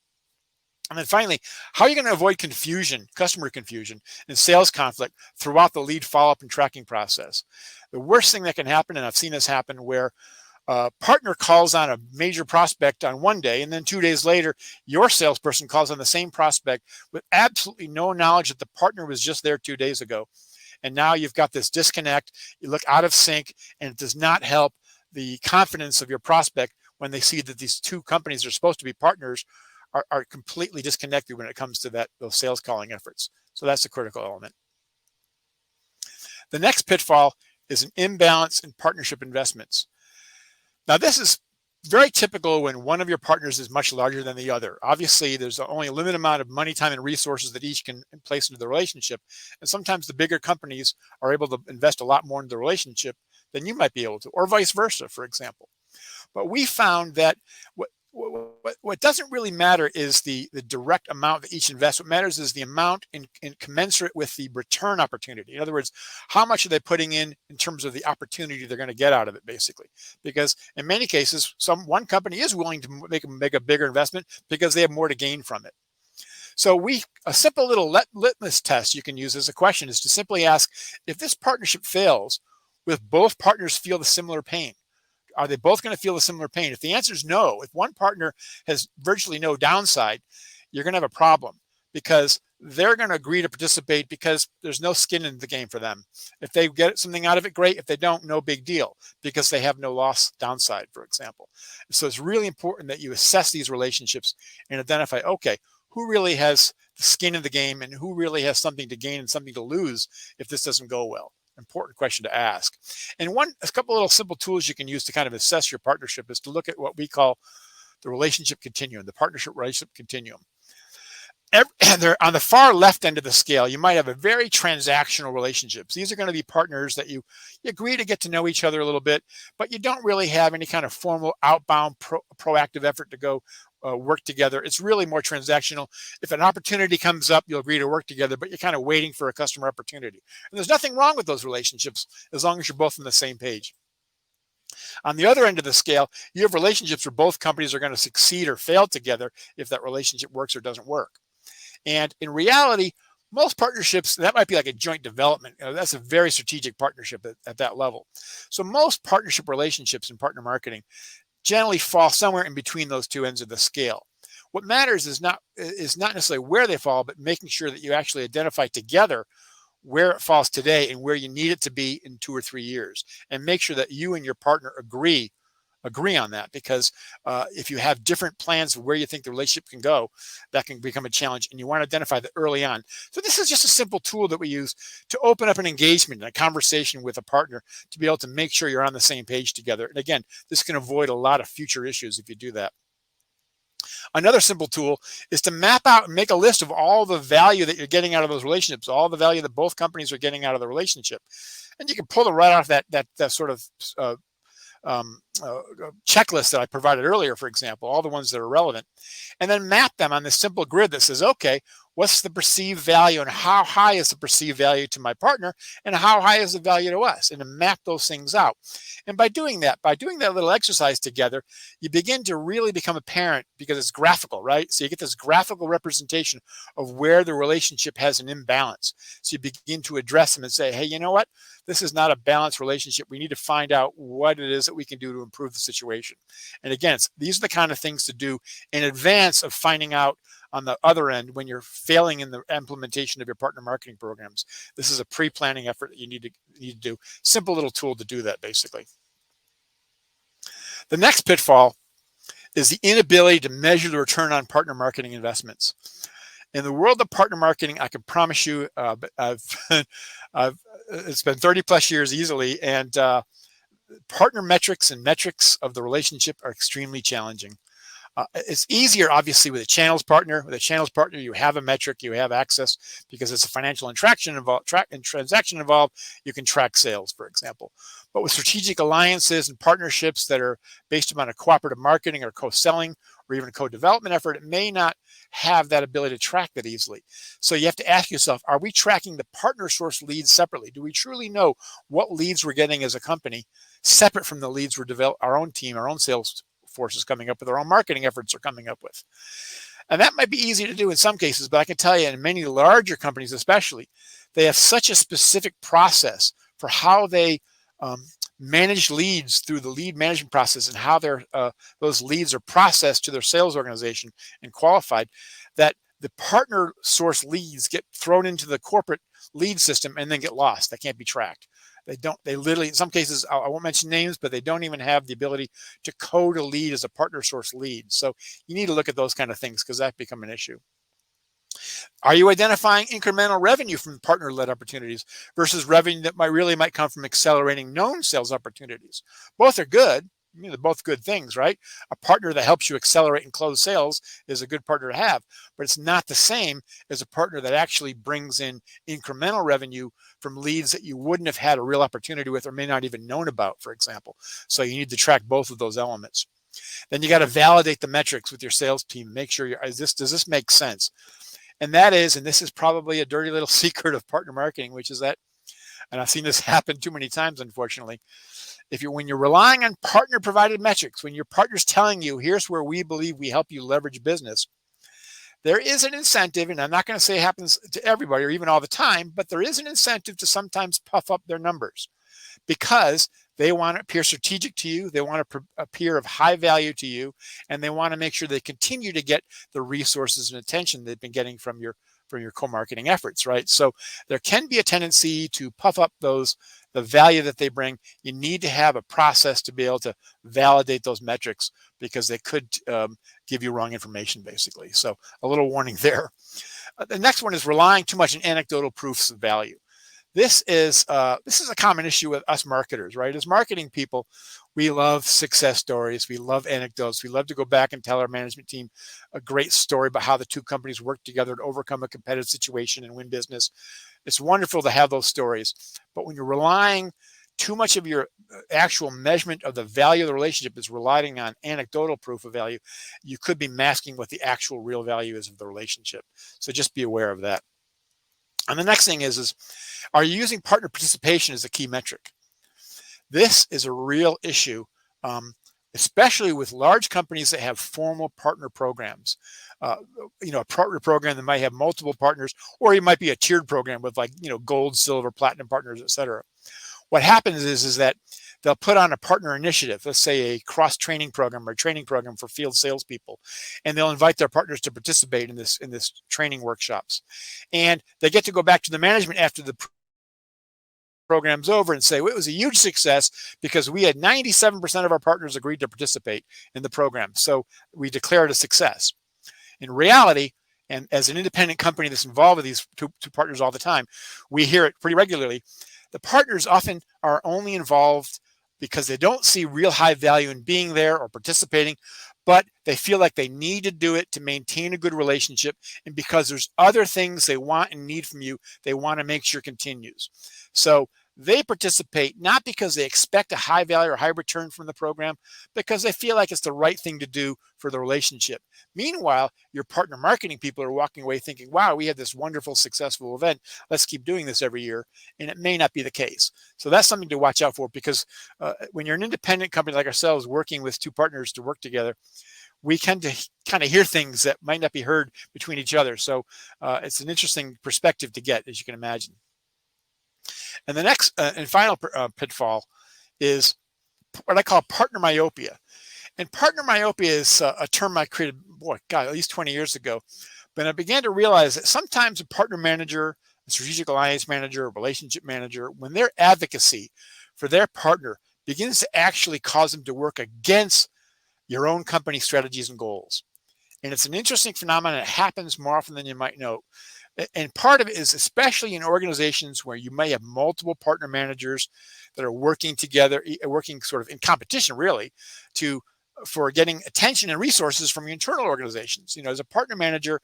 And then finally, how are you going to avoid confusion, customer confusion, and sales conflict throughout the lead follow-up and tracking process? The worst thing that can happen, and I've seen this happen, where a partner calls on a major prospect on one day, and then 2 days later, your salesperson calls on the same prospect with absolutely no knowledge that the partner was just there 2 days ago. And now you've got this disconnect, you look out of sync, and it does not help the confidence of your prospect when they see that these two companies are supposed to be partners are completely disconnected when it comes to those sales calling efforts. So that's a critical element. The next pitfall is an imbalance in partnership investments. Now, this is very typical when one of your partners is much larger than the other. Obviously, there's only a limited amount of money, time, and resources that each can place into the relationship. And sometimes the bigger companies are able to invest a lot more into the relationship than you might be able to, or vice versa, for example. But we found that what doesn't really matter is the direct amount that each invests. What matters is the amount in commensurate with the return opportunity. In other words, how much are they putting in terms of the opportunity they're going to get out of it, basically? Because in many cases, one company is willing to make a bigger investment because they have more to gain from it. So a simple little litmus test you can use as a question is to simply ask, if this partnership fails, will both partners feel the similar pain? Are they both going to feel a similar pain? If the answer is no, if one partner has virtually no downside, you're going to have a problem, because they're going to agree to participate because there's no skin in the game for them. If they get something out of it, great. If they don't, no big deal, because they have no loss downside, for example. So it's really important that you assess these relationships and identify, okay, who really has the skin in the game and who really has something to gain and something to lose if this doesn't go well. Important question to ask. And a couple little simple tools you can use to kind of assess your partnership is to look at what we call the relationship continuum, the partnership relationship continuum. On the far left end of the scale, you might have a very transactional relationships. These are going to be partners that you agree to get to know each other a little bit, but you don't really have any kind of formal outbound proactive effort to go work together. It's really more transactional. If an opportunity comes up, you'll agree to work together, but you're kind of waiting for a customer opportunity. And there's nothing wrong with those relationships as long as you're both on the same page. On the other end of the scale, you have relationships where both companies are going to succeed or fail together if that relationship works or doesn't work. And in reality, most partnerships, that might be like a joint development. That's a very strategic partnership at that level. So most partnership relationships in partner marketing generally fall somewhere in between those two ends of the scale. What matters is not necessarily where they fall, but making sure that you actually identify together where it falls today and where you need it to be in 2 or 3 years, and make sure that you and your partner agree on that, because if you have different plans of where you think the relationship can go, that can become a challenge, and you want to identify that early on. So this is just a simple tool that we use to open up an engagement and a conversation with a partner to be able to make sure you're on the same page together. And again, this can avoid a lot of future issues if you do that. Another simple tool is to map out and make a list of all the value that you're getting out of those relationships, all the value that both companies are getting out of the relationship. And you can pull it right off that sort of checklist that I provided earlier, for example, all the ones that are relevant, and then map them on this simple grid that says, okay, what's the perceived value and how high is the perceived value to my partner and how high is the value to us, and to map those things out. And by doing that little exercise together, you begin to really become apparent because it's graphical, right? So you get this graphical representation of where the relationship has an imbalance. So you begin to address them and say, hey, you know what? This is not a balanced relationship. We need to find out what it is that we can do to improve the situation. And again, these are the kind of things to do in advance of finding out on the other end when you're failing in the implementation of your partner marketing programs. This is a pre-planning effort that you need to do. Simple little tool to do that, basically. The next pitfall is the inability to measure the return on partner marketing investments. In the world of partner marketing, I can promise you, it's been 30 plus years easily, and partner metrics and metrics of the relationship are extremely challenging. It's easier, obviously, with a channels partner. With a channels partner, you have a metric, you have access because it's a financial transaction involved. You can track sales, for example. But with strategic alliances and partnerships that are based upon a cooperative marketing or co-selling or even a co-development effort, it may not have that ability to track that easily. So you have to ask yourself, are we tracking the partner source leads separately? Do we truly know what leads we're getting as a company separate from the leads we're developing, our own team, our own sales forces coming up with, our own marketing efforts are coming up with? And that might be easy to do in some cases, but I can tell you in many larger companies especially, they have such a specific process for how they manage leads through the lead management process and how those leads are processed to their sales organization and qualified, that the partner source leads get thrown into the corporate lead system and then get lost. They can't be tracked. They literally, in some cases, I won't mention names, but they don't even have the ability to code a lead as a partner source lead. So you need to look at those kind of things because that become an issue. Are you identifying incremental revenue from partner-led opportunities versus revenue that might come from accelerating known sales opportunities? Both are good. I mean, they're both good things, right? A partner that helps you accelerate and close sales is a good partner to have, but it's not the same as a partner that actually brings in incremental revenue from leads that you wouldn't have had a real opportunity with or may not even known about, for example. So you need to track both of those elements. Then you got to validate the metrics with your sales team. Make sure does this make sense? And this is probably a dirty little secret of partner marketing, which is that, and I've seen this happen too many times, unfortunately. When you're relying on partner provided metrics, when your partner's telling you, here's where we believe we help you leverage business, there is an incentive, and I'm not going to say it happens to everybody or even all the time, but there is an incentive to sometimes puff up their numbers because they want to appear strategic to you. They want to appear of high value to you, and they want to make sure they continue to get the resources and attention they've been getting from your co-marketing efforts, right? So there can be a tendency to puff up the value that they bring. You need to have a process to be able to validate those metrics because they could give you wrong information, basically. So a little warning there. The next one is relying too much on anecdotal proofs of value. This is a common issue with us marketers, right? As marketing people, we love success stories. We love anecdotes. We love to go back and tell our management team a great story about how the two companies work together to overcome a competitive situation and win business. It's wonderful to have those stories. But when you're relying too much of your actual measurement of the value of the relationship is relying on anecdotal proof of value, you could be masking what the actual real value is of the relationship. So just be aware of that. And the next thing is are you using partner participation as a key metric? This is a real issue, especially with large companies that have formal partner programs. A partner program that might have multiple partners, or it might be a tiered program with gold, silver, platinum partners, et cetera. What happens is that they'll put on a partner initiative, let's say a cross-training program or a training program for field salespeople, and they'll invite their partners to participate in this training workshops. And they get to go back to the management after the program's over and say, well, it was a huge success because we had 97% of our partners agreed to participate in the program. So we declared a success. In reality, and as an independent company that's involved with these two partners all the time, we hear it pretty regularly. The partners often are only involved because they don't see real high value in being there or participating, but they feel like they need to do it to maintain a good relationship. And because there's other things they want and need from you, they want to make sure continues. So they participate not because they expect a high value or high return from the program, because they feel like it's the right thing to do for the relationship. Meanwhile, your partner marketing people are walking away thinking, wow, we had this wonderful, successful event. Let's keep doing this every year. And it may not be the case. So that's something to watch out for, because when you're an independent company like ourselves working with two partners to work together, we tend to kind of hear things that might not be heard between each other. So it's an interesting perspective to get, as you can imagine. And the next and final pitfall is what I call partner myopia. And partner myopia is a term I created, at least 20 years ago. But I began to realize that sometimes a partner manager, a strategic alliance manager, a relationship manager, when their advocacy for their partner begins to actually cause them to work against your own company strategies and goals. And it's an interesting phenomenon. It happens more often than you might know. And part of it is, especially in organizations where you may have multiple partner managers that are working together, working sort of in competition, really, for getting attention and resources from your internal organizations. As a partner manager,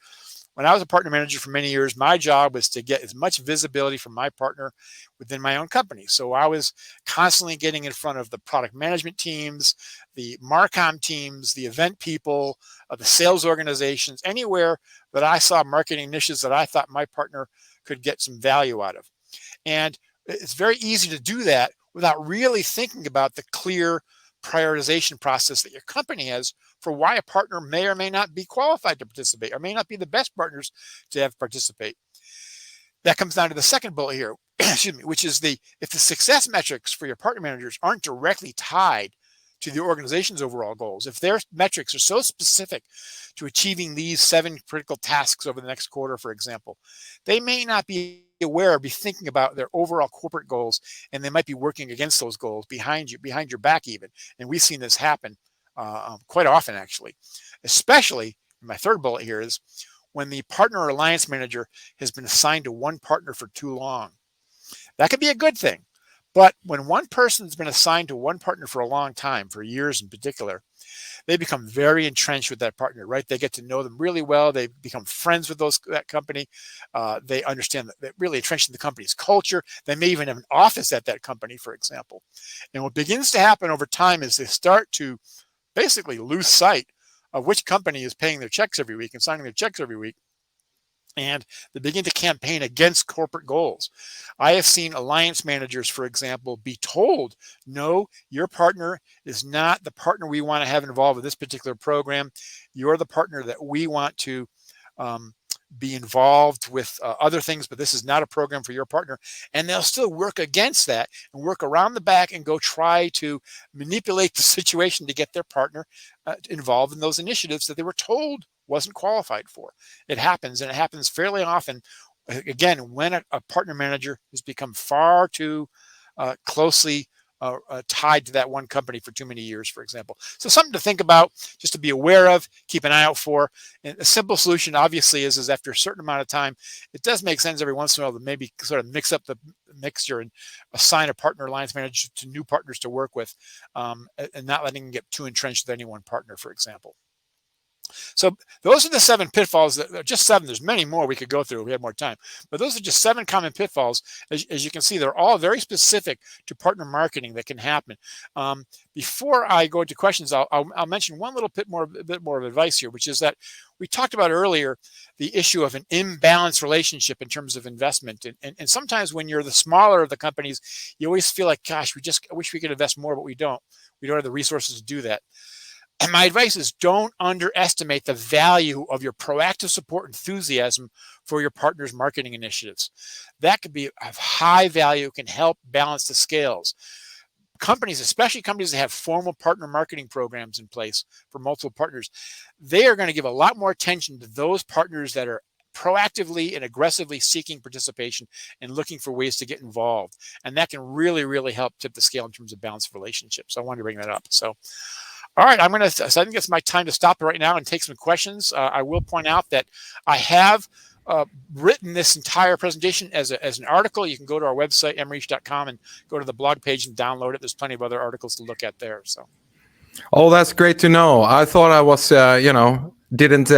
when I was a partner manager for many years, my job was to get as much visibility from my partner within my own company. So I was constantly getting in front of the product management teams, the Marcom teams, the event people, the sales organizations, anywhere that I saw marketing niches that I thought my partner could get some value out of. And it's very easy to do that without really thinking about the clear prioritization process that your company has for why a partner may or may not be qualified to participate, or may not be the best partners to have participate. That comes down to the second bullet here, excuse me, which is if the success metrics for your partner managers aren't directly tied to the organization's overall goals, if their metrics are so specific to achieving these 7 critical tasks over the next quarter, for example, they may not be aware or be thinking about their overall corporate goals, and they might be working against those goals behind your back even. And we've seen this happen quite often, actually. Especially, my third bullet here is when the partner or alliance manager has been assigned to one partner for too long. That could be a good thing. But when one person's been assigned to one partner for a long time, for years in particular, they become very entrenched with that partner, right? They get to know them really well. They become friends with that company. They understand that they're really entrenched in the company's culture. They may even have an office at that company, for example. And what begins to happen over time is they start to basically lose sight of which company is paying their checks every week and signing their checks every week. And they begin to campaign against corporate goals. I have seen alliance managers, for example, be told, no, your partner is not the partner we want to have involved with this particular program. You're the partner that we want to be involved with other things, but this is not a program for your partner. And they'll still work against that and work around the back and go try to manipulate the situation to get their partner involved in those initiatives that they were told wasn't qualified for. It happens, and it happens fairly often. Again, when a partner manager has become far too closely tied to that one company for too many years, for example. So something to think about, just to be aware of, keep an eye out for. And a simple solution, obviously, is after a certain amount of time, it does make sense every once in a while to maybe sort of mix up the mixture and assign a partner alliance manager to new partners to work with, and not letting them get too entrenched with any one partner, for example. So those are the 7 pitfalls. That just 7. There's many more we could go through if we had more time. But those are just 7 common pitfalls. As you can see, they're all very specific to partner marketing that can happen. Before I go into questions, I'll mention one bit more of advice here, which is that we talked about earlier the issue of an imbalanced relationship in terms of investment. And sometimes when you're the smaller of the companies, you always feel like, gosh, I wish we could invest more, but we don't. We don't have the resources to do that. And my advice is don't underestimate the value of your proactive support enthusiasm for your partner's marketing initiatives. That could be of high value, can help balance the scales. Companies, especially companies that have formal partner marketing programs in place for multiple partners, they are going to give a lot more attention to those partners that are proactively and aggressively seeking participation and looking for ways to get involved. And that can really, really help tip the scale in terms of balanced relationships. So I wanted to bring that up. So all right, so I think it's my time to stop right now and take some questions. I will point out that I have written this entire presentation as an article. You can go to our website, mreach.com, and go to the blog page and download it. There's plenty of other articles to look at there. So, Oh, that's great to know. I thought I was, didn't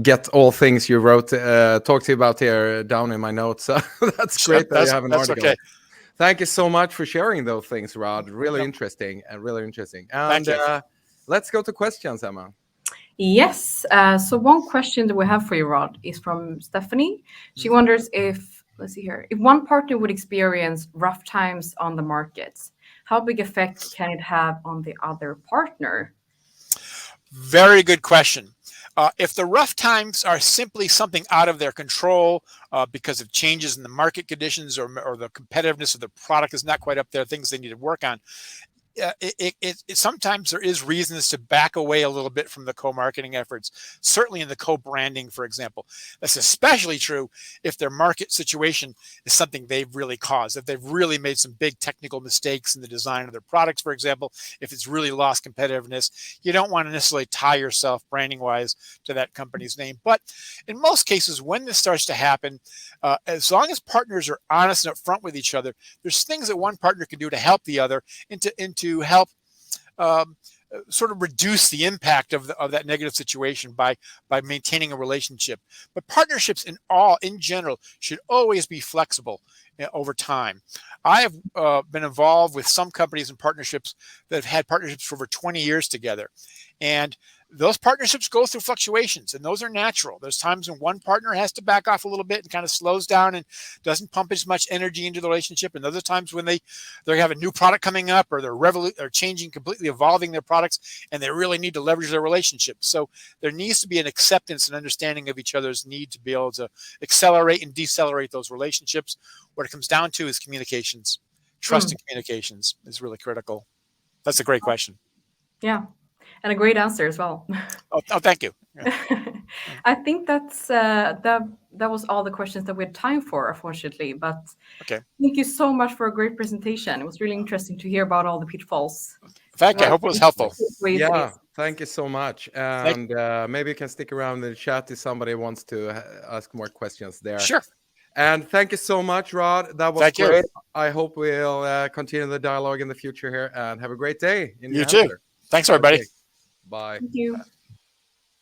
get all things you wrote, talked to you about here down in my notes. So that's great that you have an That's article. okay. Thank you so much for sharing those things, Rod. Really Yep. interesting and really interesting. Thank And you. let's go to questions, Emma. Yes. So one question that we have for you, Rod, is from Stephanie. She wonders if, let's see here, if one partner would experience rough times on the markets, how big effect can it have on the other partner? Very good question. If the rough times are simply something out of their control because of changes in the market conditions or the competitiveness of the product is not quite up there, things they need to work on, sometimes there is reasons to back away a little bit from the co-marketing efforts, certainly in the co-branding, for example. That's especially true if their market situation is something they've really caused, if they've really made some big technical mistakes in the design of their products, for example. If it's really lost competitiveness, you don't want to necessarily tie yourself branding wise to that company's name. But in most cases, when this starts to happen, as long as partners are honest and upfront with each other, there's things that one partner can do to help the other and to help sort of reduce the impact of that negative situation by maintaining a relationship. But partnerships in general should always be flexible over time. I have been involved with some companies and partnerships that have had partnerships for over 20 years together, and those partnerships go through fluctuations, and those are natural. There's times when one partner has to back off a little bit and kind of slows down and doesn't pump as much energy into the relationship, and other times when they have a new product coming up, or they're changing, completely evolving their products, and they really need to leverage their relationship. So there needs to be an acceptance and understanding of each other's need to be able to accelerate and decelerate those relationships. What it comes down to is communications. Trust and communications is really critical. That's a great question. Yeah, and a great answer as well. Oh, thank you. I think that was all the questions that we had time for, unfortunately. But Okay. thank you so much for a great presentation. It was really interesting to hear about all the pitfalls. Thank you. I hope it was helpful. Yeah, thank you so much. And maybe you can stick around in the chat if somebody wants to ask more questions there. Sure. And thank you so much, Rod. That was Thank great. you. I hope we'll continue the dialogue in the future here, and have a great day. You too. Thanks, everybody. Okay. Bye. Thank you.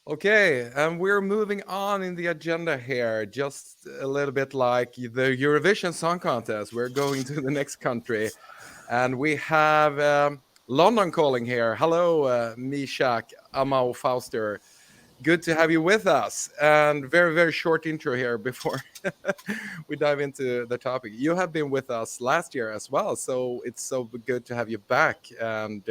Okay, and we're moving on in the agenda here, just a little bit like the Eurovision Song Contest. We're going to the next country, and we have London calling here. Hello, Mishak, Amau, Fauster. Good to have you with us. And very, very short intro here before we dive into the topic. You have been with us last year as well, so it's so good to have you back. And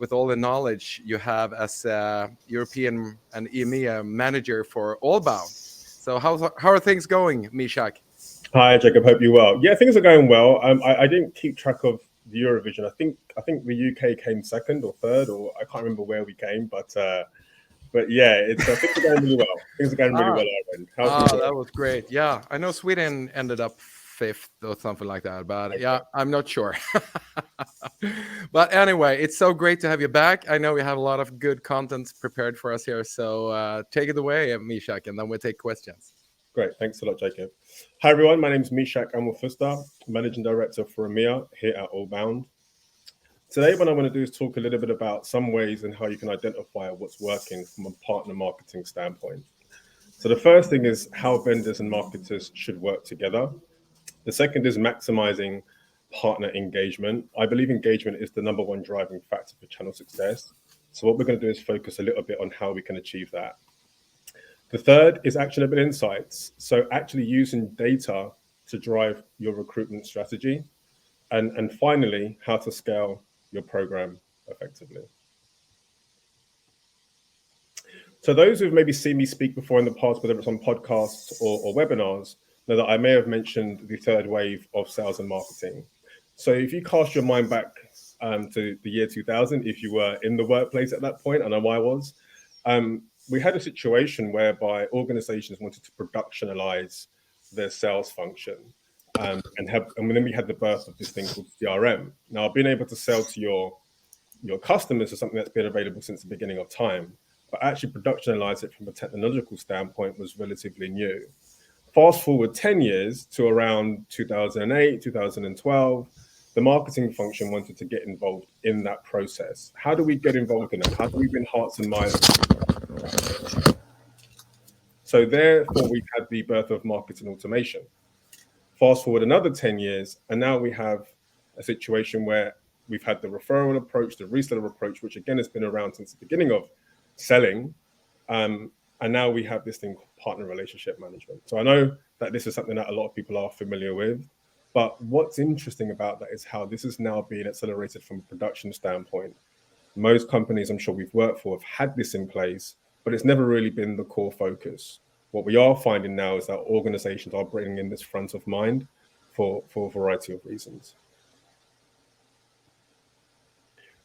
with all the knowledge you have as a European and EMEA manager for Allbound. So how are things going, Mishak? Hi, Jacob. Hope you're well. Yeah, things are going well. I didn't keep track of the Eurovision. I think the UK came second or third, or I can't remember where we came, but yeah, things are going really well. Things are going really well. That was great. Yeah, I know Sweden ended up fifth or something like that, but yeah, I'm not sure. But anyway, it's so great to have you back. I know we have a lot of good content prepared for us here, so take it away, Mishak, and then we'll take questions. Great, thanks a lot, Jacob. Hi everyone, my name is Mishak Amelfusta, Managing Director for EMEA here at Allbound. Today, what I want to do is talk a little bit about some ways and how you can identify what's working from a partner marketing standpoint. So the first thing is how vendors and marketers should work together. The second is maximizing partner engagement. I believe engagement is the number one driving factor for channel success. So what we're going to do is focus a little bit on how we can achieve that. The third is actionable insights. So actually using data to drive your recruitment strategy. And finally, how to scale your program effectively. So those who've maybe seen me speak before in the past, whether it's on podcasts or webinars, know that I may have mentioned the third wave of sales and marketing. So if you cast your mind back to the year 2000, if you were in the workplace at that point, I know I was, we had a situation whereby organizations wanted to productionalize their sales function. And then we had the birth of this thing called CRM. Now, being able to sell to your customers is something that's been available since the beginning of time, but actually productionalize it from a technological standpoint was relatively new. Fast forward 10 years to around 2008, 2012, the marketing function wanted to get involved in that process. How do we get involved in it? How do we win hearts and minds? So therefore, we've had the birth of marketing automation. Fast forward another 10 years, and now we have a situation where we've had the referral approach, the reseller approach, which again has been around since the beginning of selling. And now we have this thing called partner relationship management. So I know that this is something that a lot of people are familiar with, but what's interesting about that is how this is now being accelerated from a production standpoint. Most companies I'm sure we've worked for have had this in place, but it's never really been the core focus. What we are finding now is that organizations are bringing in this front of mind for a variety of reasons.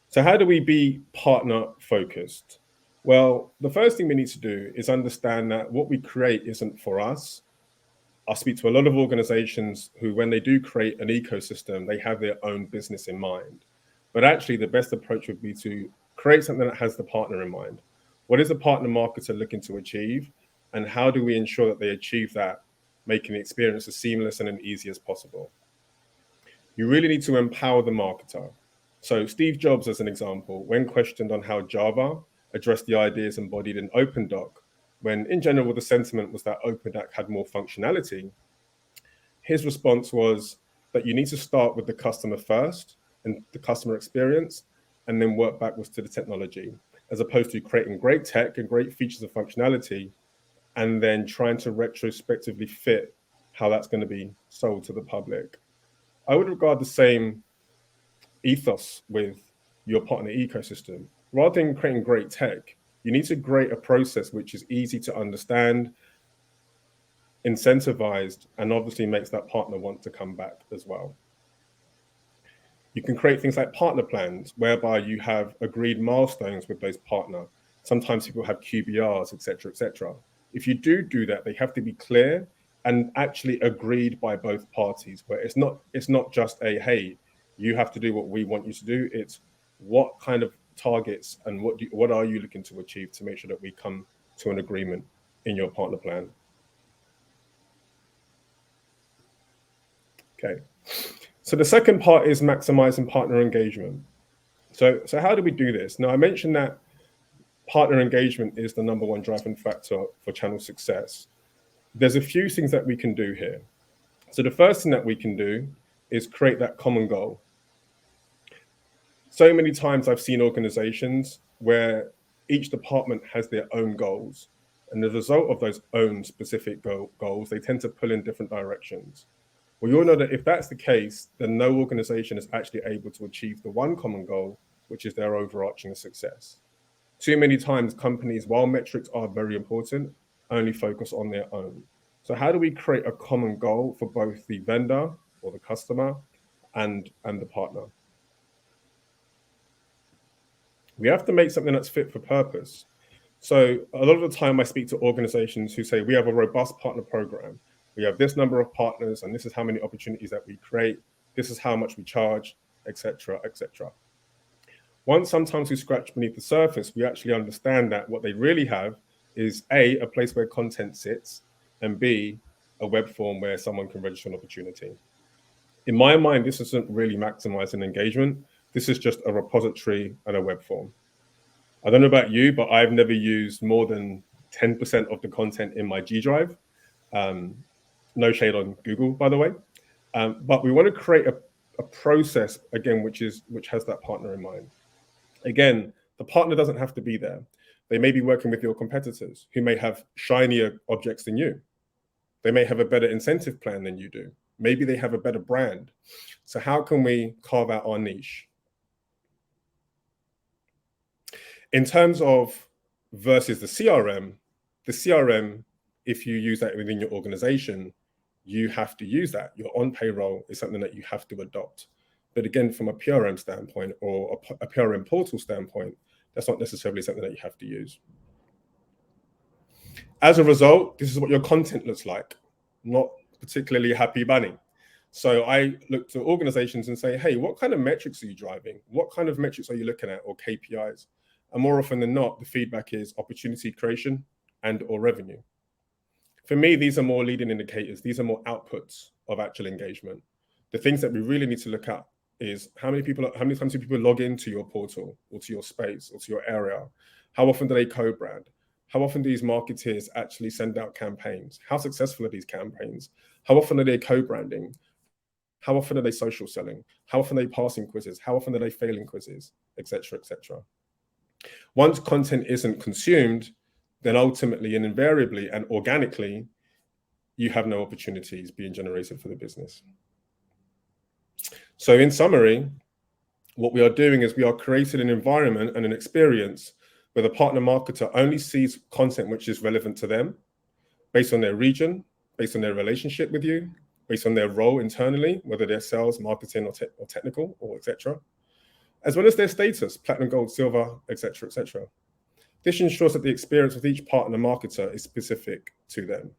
So how do we be partner focused? Well, the first thing we need to do is understand that what we create isn't for us. I speak to a lot of organizations who, when they do create an ecosystem, they have their own business in mind. But actually, the best approach would be to create something that has the partner in mind. What is the partner marketer looking to achieve? And how do we ensure that they achieve that, making the experience as seamless and as easy as possible? You really need to empower the marketer. So Steve Jobs, as an example, when questioned on how Java addressed the ideas embodied in OpenDoc, when in general the sentiment was that OpenDoc had more functionality, his response was that you need to start with the customer first and the customer experience, and then work backwards to the technology, as opposed to creating great tech and great features and functionality, and then trying to retrospectively fit how that's going to be sold to the public. I would regard the same ethos with your partner ecosystem. Rather than creating great tech, you need to create a process which is easy to understand, incentivized, and obviously makes that partner want to come back as well. You can create things like partner plans, whereby you have agreed milestones with those partners. Sometimes people have QBRs, etc., etc. If you do that, they have to be clear and actually agreed by both parties, where it's not just a, hey, you have to do what we want you to do. It's what kind of targets and what are you looking to achieve to make sure that we come to an agreement in your partner plan. Okay, so the second part is maximizing partner engagement. So how do we do this? Now, I mentioned that partner engagement is the number one driving factor for channel success. There's a few things that we can do here. So the first thing that we can do is create that common goal. So many times I've seen organizations where each department has their own goals, and as a result of those own specific goals, they tend to pull in different directions. Well, you all know that if that's the case, then no organization is actually able to achieve the one common goal, which is their overarching success. Too many times companies, while metrics are very important, only focus on their own. So how do we create a common goal for both the vendor or the customer and the partner? We have to make something that's fit for purpose. So a lot of the time I speak to organizations who say, we have a robust partner program. We have this number of partners, and this is how many opportunities that we create. This is how much we charge, etc., etc. Once sometimes we scratch beneath the surface, we actually understand that what they really have is A, a place where content sits, and B, a web form where someone can register an opportunity. In my mind, this isn't really maximizing engagement. This is just a repository and a web form. I don't know about you, but I've never used more than 10% of the content in my G Drive. No shade on Google, by the way. But we want to create a process, again, which has that partner in mind. Again, the partner doesn't have to be there. They may be working with your competitors who may have shinier objects than you. They may have a better incentive plan than you do. Maybe they have a better brand. So how can we carve out our niche? In terms of versus the CRM, if you use that within your organization, you have to use that. Your on payroll is something that you have to adopt. But again, from a PRM standpoint or a PRM portal standpoint, that's not necessarily something that you have to use. As a result, this is what your content looks like, not particularly happy bunny. So I look to organizations and say, hey, what kind of metrics are you driving? What kind of metrics are you looking at, or KPIs? And more often than not, the feedback is opportunity creation and or revenue. For me, these are more leading indicators. These are more outputs of actual engagement. The things that we really need to look at is how many times do people log into your portal or to your space or to your area? How often do they co-brand? How often do these marketeers actually send out campaigns? How successful are these campaigns? How often are they co-branding? How often are they social selling? How often are they passing quizzes? How often are they failing quizzes, etc., etc. Once content isn't consumed, then ultimately and invariably and organically, you have no opportunities being generated for the business. So in summary, what we are doing is we are creating an environment and an experience where the partner marketer only sees content which is relevant to them based on their region, based on their relationship with you, based on their role internally, whether they're sales, marketing, or technical, or etc., as well as their status, platinum, gold, silver, etc., etc. This ensures that the experience with each partner marketer is specific to them.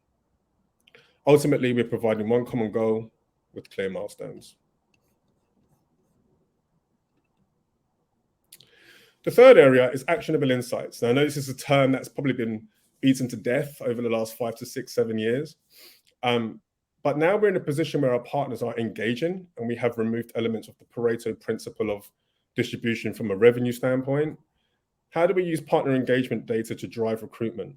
Ultimately, we're providing one common goal with clear milestones. The third area is actionable insights. Now, I know this is a term that's probably been beaten to death over the last 5 to 6, 7 years. But now we're in a position where our partners are engaging, and we have removed elements of the Pareto principle of distribution from a revenue standpoint. How do we use partner engagement data to drive recruitment?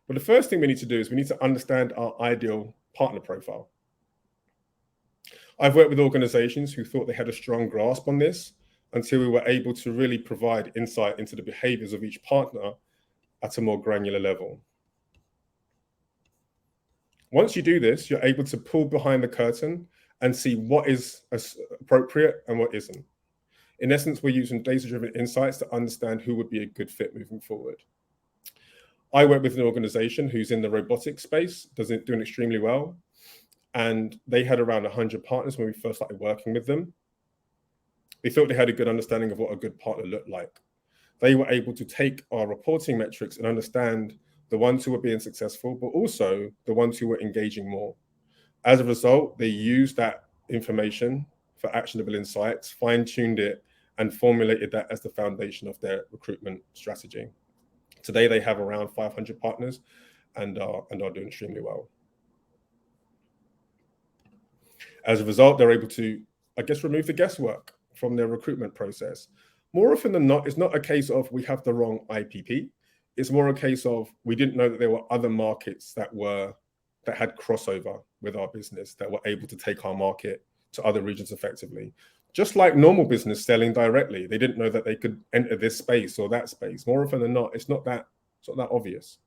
Well, the first thing we need to do is we need to understand our ideal partner profile. I've worked with organizations who thought they had a strong grasp on this until we were able to really provide insight into the behaviors of each partner at a more granular level. Once you do this, you're able to pull behind the curtain and see what is appropriate and what isn't. In essence, we're using data-driven insights to understand who would be a good fit moving forward. I work with an organization who's in the robotics space, doing extremely well. And they had around 100 partners when we first started working with them. They thought they had a good understanding of what a good partner looked like. They were able to take our reporting metrics and understand the ones who were being successful, but also the ones who were engaging more. As a result, they used that information for actionable insights, fine-tuned it, and formulated that as the foundation of their recruitment strategy. Today, they have around 500 partners and are doing extremely well. As a result, they're able to, remove the guesswork from their recruitment process. More often than not, it's not a case of we have the wrong IPP. It's more a case of we didn't know that there were other markets that had crossover with our business, that were able to take our market to other regions effectively. Just like normal business selling directly, they didn't know that they could enter this space or that space. More often than not, it's not that obvious.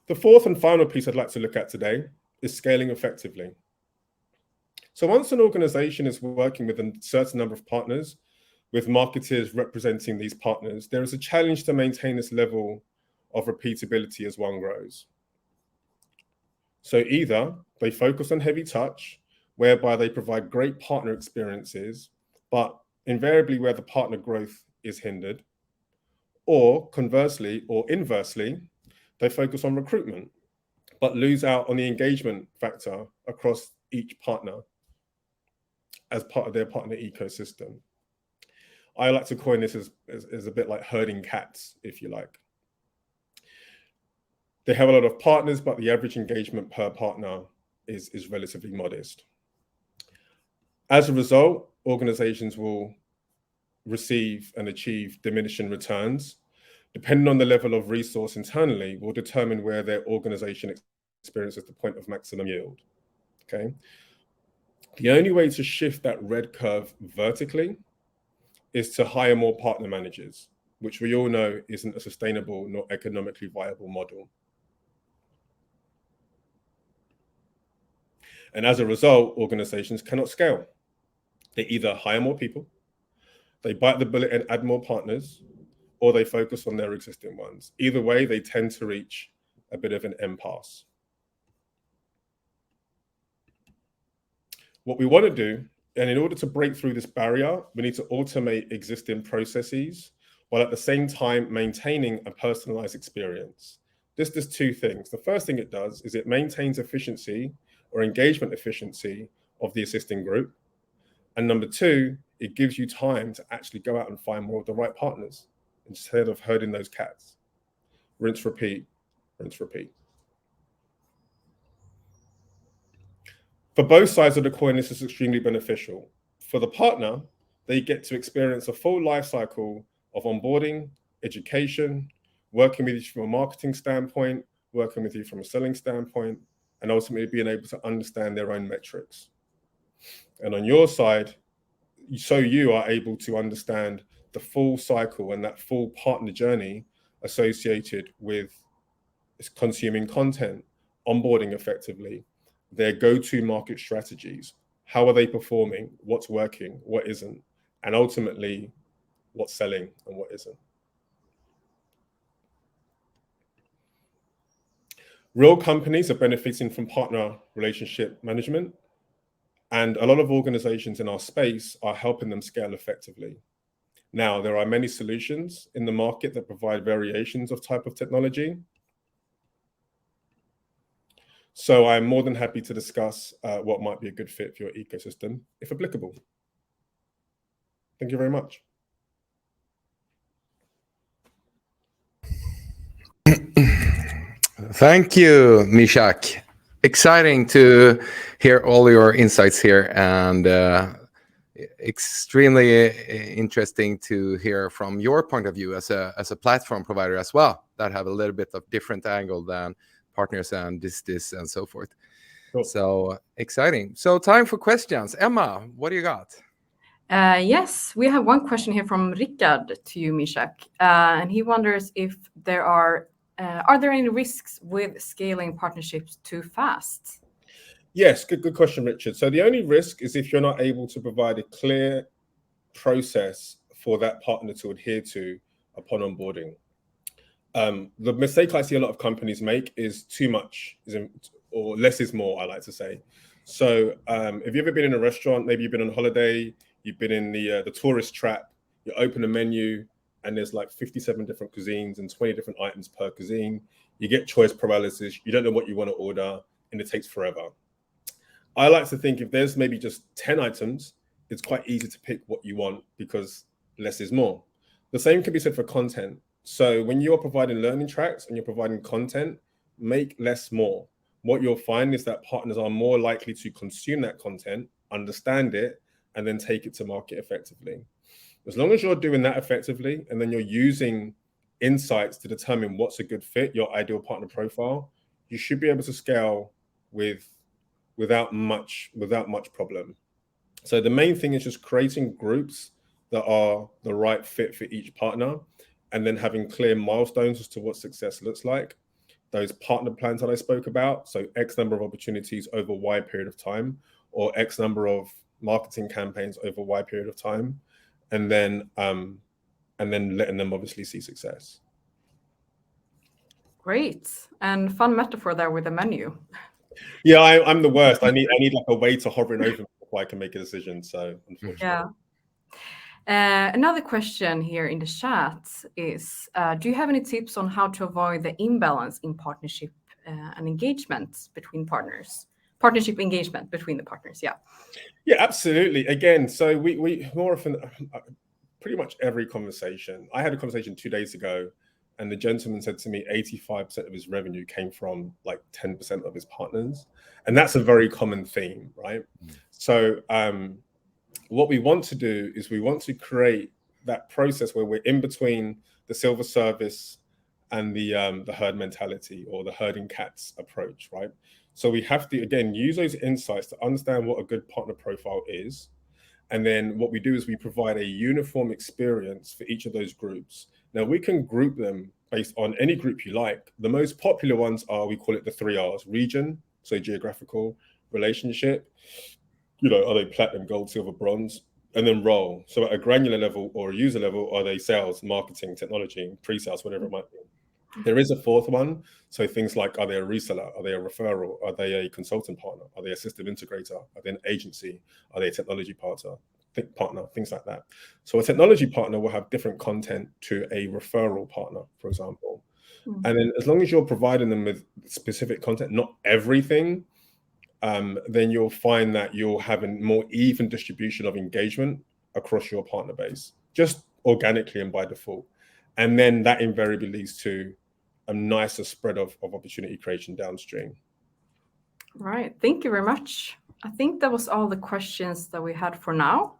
The fourth and final piece I'd like to look at today is scaling effectively. So once an organization is working with a certain number of partners, with marketers representing these partners, there is a challenge to maintain this level of repeatability as one grows. So either they focus on heavy touch, whereby they provide great partner experiences, but invariably where the partner growth is hindered, or conversely or inversely, they focus on recruitment, but lose out on the engagement factor across each partner as part of their partner ecosystem. I like to coin this as a bit like herding cats, if you like. They have a lot of partners, but the average engagement per partner is relatively modest. As a result, organizations will receive and achieve diminishing returns. Depending on the level of resource internally, will determine where their organization experiences the point of maximum yield. Okay. The only way to shift that red curve vertically is to hire more partner managers, which we all know isn't a sustainable nor economically viable model. And as a result, organizations cannot scale. They either hire more people, they bite the bullet and add more partners, or they focus on their existing ones. Either way, they tend to reach a bit of an impasse. What we want to do, and in order to break through this barrier, we need to automate existing processes while at the same time maintaining a personalized experience. This does two things. The first thing it does is it maintains efficiency or engagement efficiency of the assisting group. And number two, it gives you time to actually go out and find more of the right partners instead of herding those cats. Rinse, repeat, rinse, repeat. For both sides of the coin, this is extremely beneficial. For the partner, they get to experience a full life cycle of onboarding, education, working with you from a marketing standpoint, working with you from a selling standpoint, and ultimately being able to understand their own metrics. And on your side, so you are able to understand the full cycle and that full partner journey associated with consuming content, onboarding effectively, their go-to market strategies, how are they performing, what's working, what isn't, and ultimately what's selling and what isn't. Real companies are benefiting from partner relationship management, and a lot of organizations in our space are helping them scale effectively. Now, there are many solutions in the market that provide variations of type of technology. So I'm more than happy to discuss what might be a good fit for your ecosystem, if applicable. Thank you very much. Thank you, Mishak. Exciting to hear all your insights here, and extremely interesting to hear from your point of view as a platform provider as well, that have a little bit of different angle than partners and this and so forth. Cool. So exciting. So time for questions. Emma, what do you got? Yes, we have one question here from Rickard to you, Mishak, and he wonders if there are there any risks with scaling partnerships too fast? Yes, good question, Richard. So the only risk is if you're not able to provide a clear process for that partner to adhere to upon onboarding. The mistake I see a lot of companies make is too much, or less is more, I like to say. So if you've ever been in a restaurant, maybe you've been on holiday, you've been in the tourist trap, you open a menu and there's like 57 different cuisines and 20 different items per cuisine. You get choice paralysis, you don't know what you want to order, and it takes forever. I like to think if there's maybe just 10 items, it's quite easy to pick what you want because less is more. The same can be said for content. So when you're providing learning tracks and you're providing content, make less more. What you'll find is that partners are more likely to consume that content, understand it, and then take it to market effectively. As long as you're doing that effectively, and then you're using insights to determine what's a good fit, your ideal partner profile, you should be able to scale without much problem. So the main thing is just creating groups that are the right fit for each partner, and then having clear milestones as to what success looks like. Those partner plans that I spoke about, so X number of opportunities over Y period of time, or X number of marketing campaigns over Y period of time, and then letting them obviously see success. Great, and fun metaphor there with the menu. Yeah, I'm the worst. I need like a waiter hovering over me before I can make a decision. So unfortunately. Yeah. Another question here in the chat is, do you have any tips on how to avoid the imbalance in partnership and engagement between partners? Partnership engagement between the partners, yeah. Yeah, absolutely. Again, so we more often, pretty much every conversation. I had a conversation 2 days ago, and the gentleman said to me 85% of his revenue came from like 10% of his partners. And that's a very common theme, right? So what we want to do is we want to create that process where we're in between the silver service and the herd mentality, or the herding cats approach, right? So we have to, again, use those insights to understand what a good partner profile is. And then what we do is we provide a uniform experience for each of those groups. Now we can group them based on any group you like. The most popular ones are, we call it the 3 R's: region, so geographical, relationship, are they platinum, gold, silver, bronze, and then role. So at a granular level or a user level, are they sales, marketing, technology, pre-sales, whatever it might be. There is a fourth one. So things like, are they a reseller? Are they a referral? Are they a consultant partner? Are they a system integrator? Are they an agency? Are they a technology partner? Things like that. So a technology partner will have different content to a referral partner, for example. And then as long as you're providing them with specific content, not everything, then you'll find that you'll have a more even distribution of engagement across your partner base, just organically and by default. And then that invariably leads to a nicer spread of opportunity creation downstream. Right. Thank you very much. I think that was all the questions that we had for now.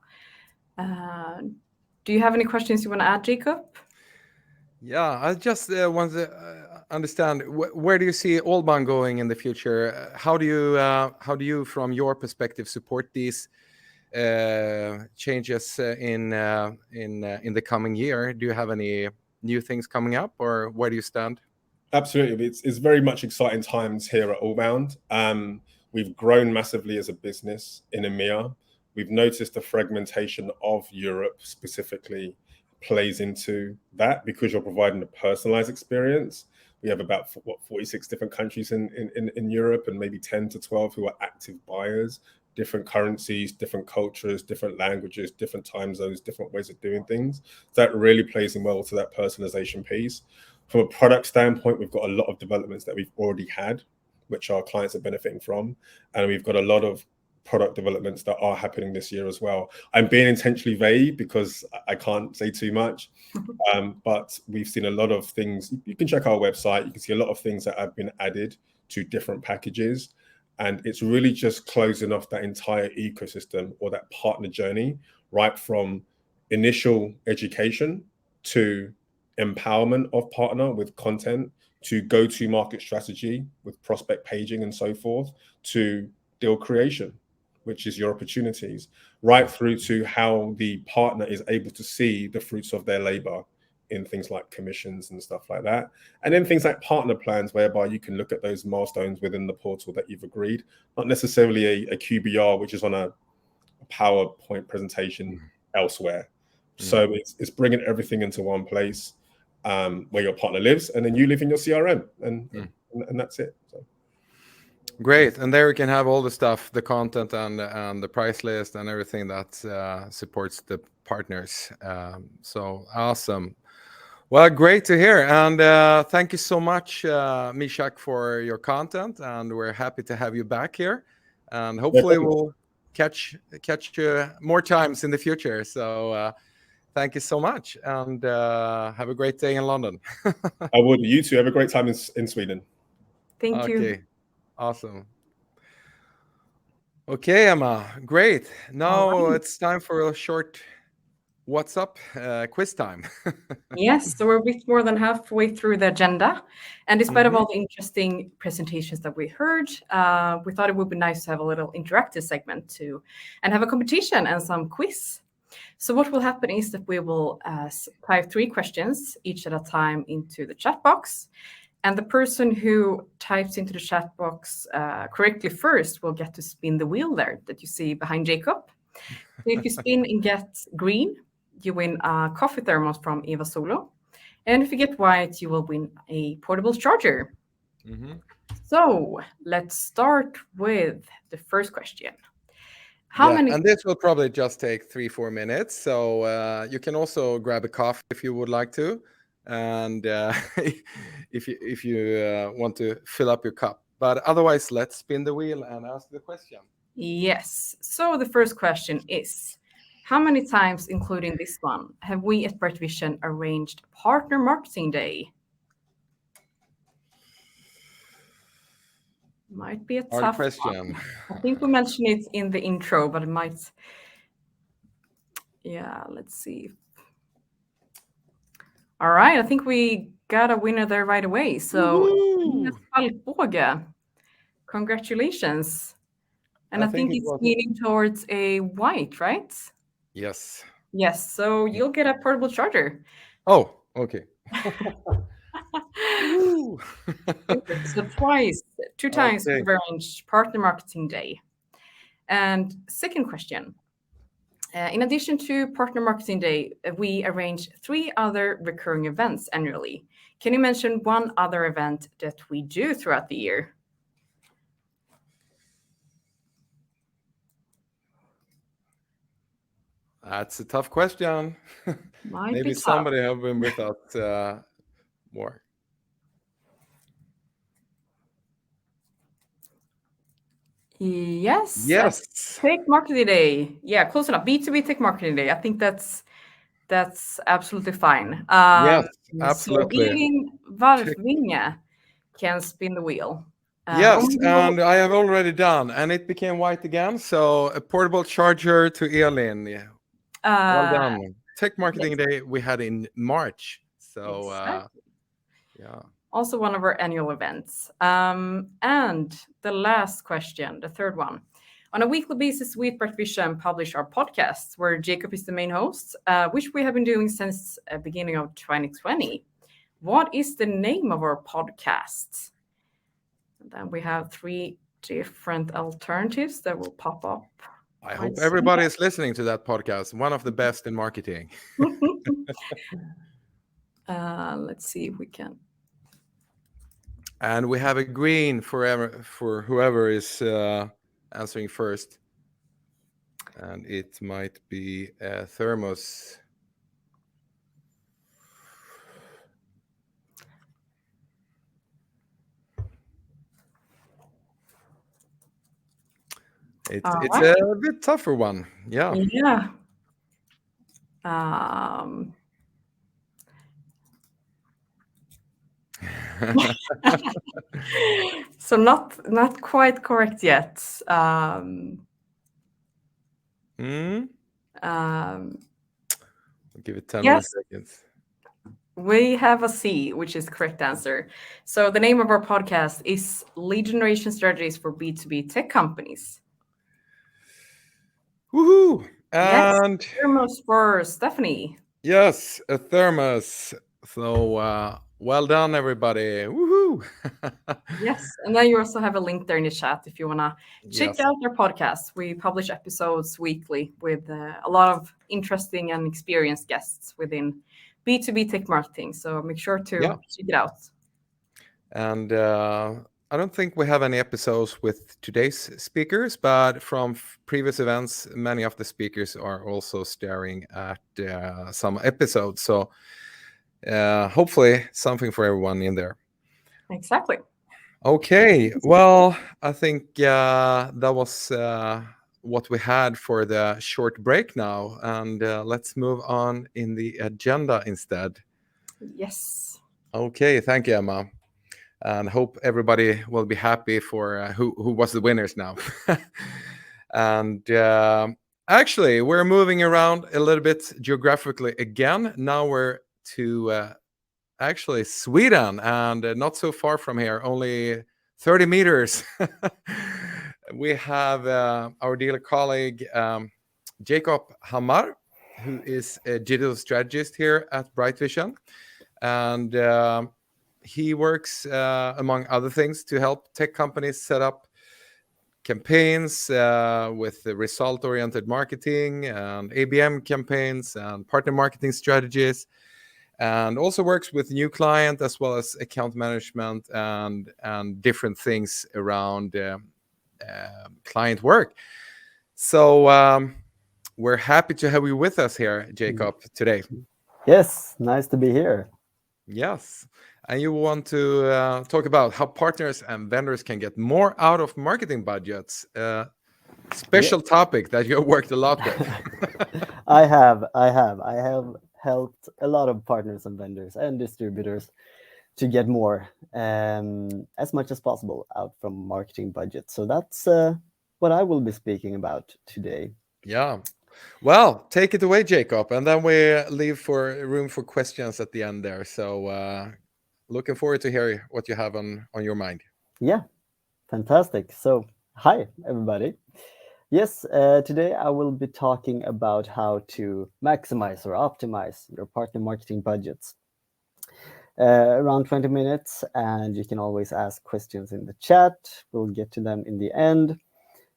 Do you have any questions you want to add, Jacob? Yeah, I just want to understand where do you see Allbound going in the future? How do you, from your perspective, support these changes in the coming year? Do you have any new things coming up, or where do you stand? Absolutely, it's very much exciting times here at Allbound. We've grown massively as a business in EMEA. We've noticed the fragmentation of Europe specifically plays into that because you're providing a personalized experience. We have about 46 different countries in Europe, and maybe 10 to 12 who are active buyers, different currencies, different cultures, different languages, different time zones, different ways of doing things. So that really plays in well to that personalization piece. From a product standpoint, we've got a lot of developments that we've already had, which our clients are benefiting from. And we've got a lot of product developments that are happening this year as well. I'm being intentionally vague because I can't say too much, but we've seen a lot of things. You can check our website. You can see a lot of things that have been added to different packages. And it's really just closing off that entire ecosystem or that partner journey, right from initial education to empowerment of partner with content, to go-to-market strategy with prospect paging and so forth, to deal creation, which is your opportunities, right through to how the partner is able to see the fruits of their labor in things like commissions and stuff like that. And then things like partner plans, whereby you can look at those milestones within the portal that you've agreed, not necessarily a QBR, which is on a PowerPoint presentation elsewhere. So it's bringing everything into one place, where your partner lives, and then you live in your CRM, and that's it. So. Great, and there we can have all the stuff, the content and the price list and everything that supports the partners. So awesome. Well, great to hear, and thank you so much, Mishak, for your content, and we're happy to have you back here, and hopefully we'll catch you more times in the future. So thank you so much, and have a great day in London. I would. You too. Have a great time in Sweden. Thank you. Okay, awesome. Okay, Emma, great. Now it's time for a short what's up quiz time. Yes, so we're a bit more than halfway through the agenda. And despite of all the interesting presentations that we heard, we thought it would be nice to have a little interactive segment too, and have a competition and some quiz. So what will happen is that we will type 3 questions each at a time into the chat box. And the person who types into the chat box correctly first will get to spin the wheel there that you see behind Jacob. So if you spin and get green, you win a coffee thermos from Eva Solo. And if you get white, you will win a portable charger. So let's start with the first question. How many? And this will probably just take 3-4 minutes. So you can also grab a coffee if you would like to. And if you want to fill up your cup. But otherwise, let's spin the wheel and ask the question. Yes. So the first question is, how many times, including this one, have we at Bright Vision arranged Partner Marketing Day? Might be a tough question. I think we mentioned it in the intro, but it might. Yeah, let's see. All right, I think we got a winner there right away. So, congratulations. And I think it's leaning towards a white, right? Yes. Yes, so you'll get a portable charger. Oh, okay. So 2 times we've arranged Partner Marketing Day. And second question. In addition to Partner Marketing Day, we arrange 3 other recurring events annually. Can you mention one other event that we do throughout the year? That's a tough question. Maybe somebody have been with us more. Yes. Yes. Tech Marketing Day. Yeah, close enough. B2B Tech Marketing Day. I think that's absolutely fine. Yes, absolutely. So Elin Varfvinge can spin the wheel. Yes, only and I have already done, and it became white again. So a portable charger to Elin. Yeah. Well done. Tech Marketing yes, Day we had in March. So exactly. yeah. Also one of our annual events. And the last question, the third one. On a weekly basis, we at Bright Vision publish our podcasts, where Jacob is the main host, which we have been doing since beginning of 2020. What is the name of our podcast? And then we have 3 different alternatives that will pop up. I quite hope soon. everybody is listening to that podcast. One of the best in marketing. Let's see if we can. And we have a green for whoever is answering first. And it might be a thermos. It's right. a bit tougher one. Yeah. Yeah. So not quite correct yet. Hmm? I'll give it 10 more Yes, seconds. we have a C, which is correct answer. So the name of our podcast is Lead Generation Strategies for B2B Tech Companies. Woohoo! Yes, And thermos for Stephanie. yes, a thermos. So well done, everybody. Woohoo! Yes, and then you also have a link there in the chat if you want to check Yes. out our podcast. We publish episodes weekly with a lot of interesting and experienced guests within B2B tech marketing. So make sure to Yeah. check it out. And I don't think we have any episodes with today's speakers, but from previous events, many of the speakers are also staring at some episodes. So hopefully something for everyone in there. Exactly. Okay, well, I think that was what we had for the short break now. And let's move on in the agenda instead. Yes. Okay, thank you, Emma. And hope everybody will be happy for who was the winners now. And actually, we're moving around a little bit geographically again. Now we're to actually Sweden, and not so far from here, only 30 meters. We have our dear colleague Jacob Hammar, who is a digital strategist here at Bright Vision. And he works, among other things, to help tech companies set up campaigns with result-oriented marketing and ABM campaigns and partner marketing strategies, and also works with new client as well as account management and different things around client work. So we're happy to have you with us here, Jacob, today. Yes, nice to be here. Yes. And you want to talk about how partners and vendors can get more out of marketing budgets. Special topic that you worked a lot with. I have helped a lot of partners and vendors and distributors to get more, as much as possible out from marketing budgets. So that's what I will be speaking about today. Yeah. Well, take it away, Jacob, and then we leave for room for questions at the end there. So looking forward to hear what you have on your mind. Yeah, fantastic. So hi, everybody. Yes, today I will be talking about how to maximize or optimize your partner marketing budgets. Around 20 minutes, and you can always ask questions in the chat. We'll get to them in the end.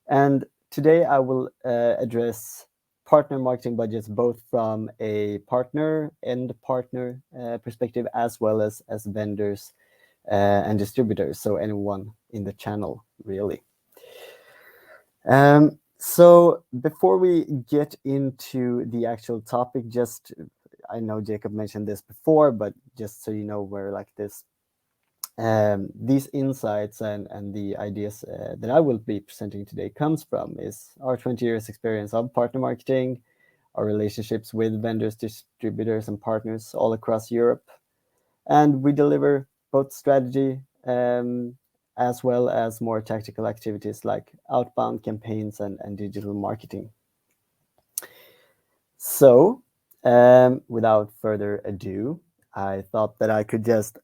And today I will address partner marketing budgets both from a partner and partner perspective, as well as vendors and distributors, so anyone in the channel, really. So before we get into the actual topic, I know Jacob mentioned this before, but just so you know where like these insights and the ideas that I will be presenting today comes from is our 20 years experience of partner marketing, our relationships with vendors, distributors, and partners all across Europe. And we deliver both strategy as well as more tactical activities like outbound campaigns and digital marketing. So, without further ado, I thought that I could just,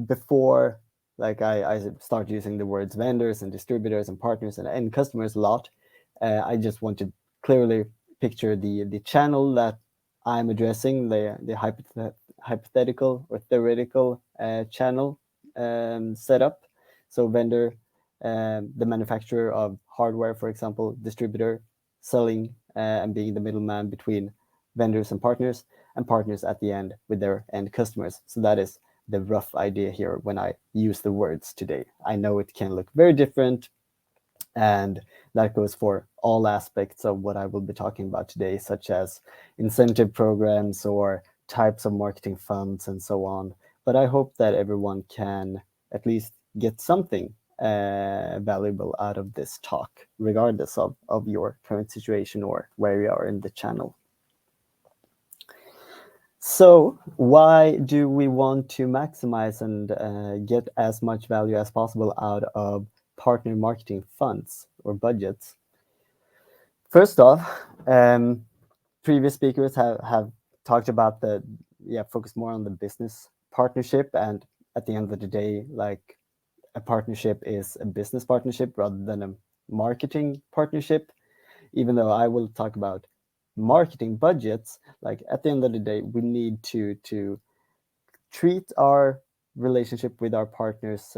before I start using the words vendors and distributors and partners and customers a lot, I just want to clearly picture the channel that I'm addressing, the hypothetical or theoretical channel setup. So vendor, the manufacturer of hardware, for example, distributor, selling and being the middleman between vendors and partners at the end with their end customers. So that is the rough idea here when I use the words today. I know it can look very different, and that goes for all aspects of what I will be talking about today, such as incentive programs or types of marketing funds and so on. But I hope that everyone can at least get something valuable out of this talk, regardless of your current situation or where you are in the channel. So why do we want to maximize and get as much value as possible out of partner marketing funds or budgets? First off, previous speakers have talked about focus more on the business partnership, and at the end of the day, like, a partnership is a business partnership rather than a marketing partnership. Even though I will talk about marketing budgets, like, at the end of the day, we need to treat our relationship with our partners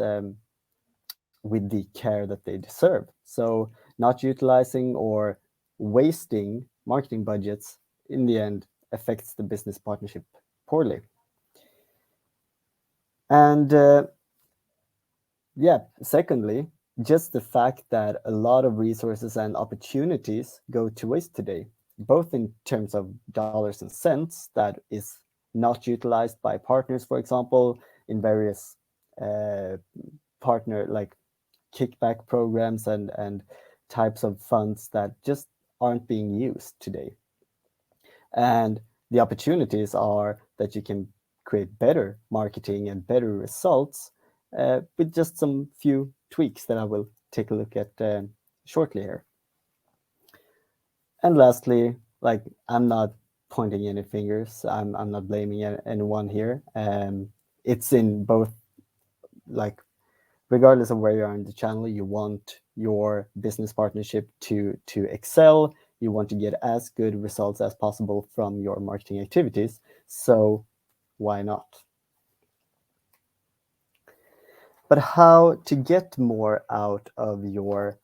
with the care that they deserve. So not utilizing or wasting marketing budgets in the end affects the business partnership poorly. And secondly, just the fact that a lot of resources and opportunities go to waste today, both in terms of dollars and cents that is not utilized by partners, for example, in various partner like kickback programs and types of funds that just aren't being used today. And the opportunities are that you can create better marketing and better results with just some few tweaks that I will take a look at shortly here. And lastly, like, I'm not pointing any fingers. I'm not blaming anyone here. It's in both, like, regardless of where you are in the channel, you want your business partnership to excel. You want to get as good results as possible from your marketing activities. So why not? But how to get more out of your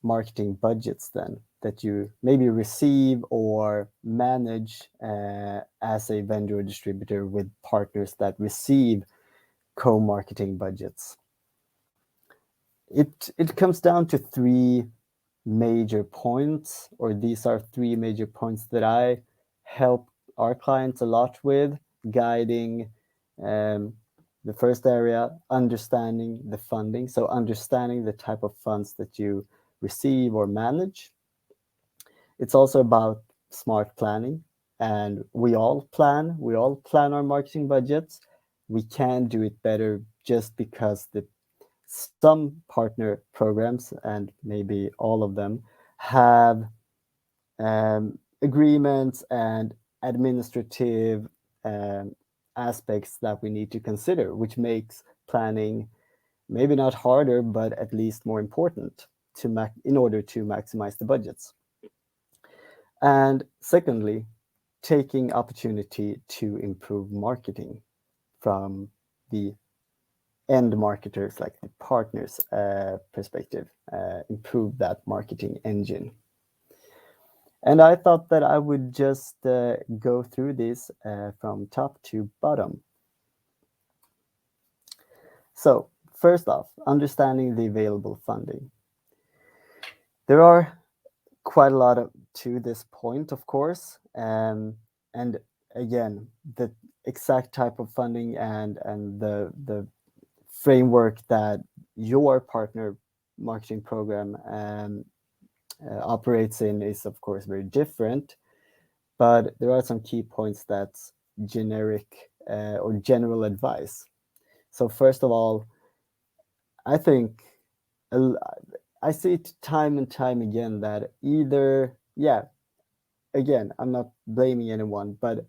marketing budgets then that you maybe receive or manage as a vendor or distributor with partners that receive co-marketing budgets? It comes down to three major points, or these are three major points that I help our clients a lot with, guiding the first area, understanding the funding. So understanding the type of funds that you receive or manage. It's also about smart planning, and we all plan our marketing budgets. We can do it better just because some partner programs, and maybe all of them, have agreements and administrative aspects that we need to consider, which makes planning maybe not harder, but at least more important in order to maximize the budgets. And secondly, taking opportunity to improve marketing from the end marketers, like the partners perspective, improve that marketing engine. And I thought that I would just go through this from top to bottom. So first off, understanding the available funding. There are quite a lot to this point, of course, and again, the exact type of funding and the framework that your partner marketing program operates in is, of course, very different. But there are some key points that's generic or general advice. So first of all, I think a l- I see it time and time again that either, yeah, again, I'm not blaming anyone, but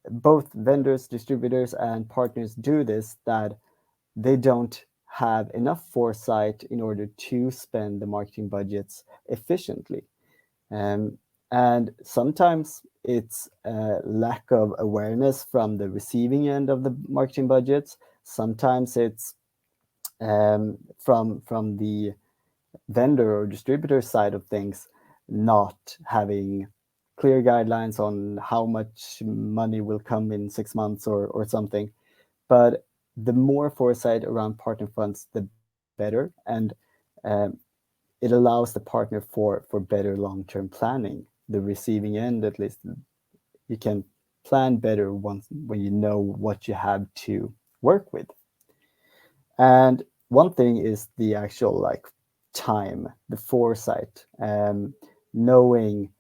both vendors, distributors, and partners do this, that they don't have enough foresight in order to spend the marketing budgets efficiently. Um, and sometimes it's a lack of awareness from the receiving end of the marketing budgets. Sometimes it's from the vendor or distributor side of things, not having clear guidelines on how much money will come in 6 months or something. But the more foresight around partner funds, the better. And um, it allows the partner for better long-term planning. The receiving end, at least, you can plan better once when you know what you have to work with. And one thing is the actual like time, the foresight, knowing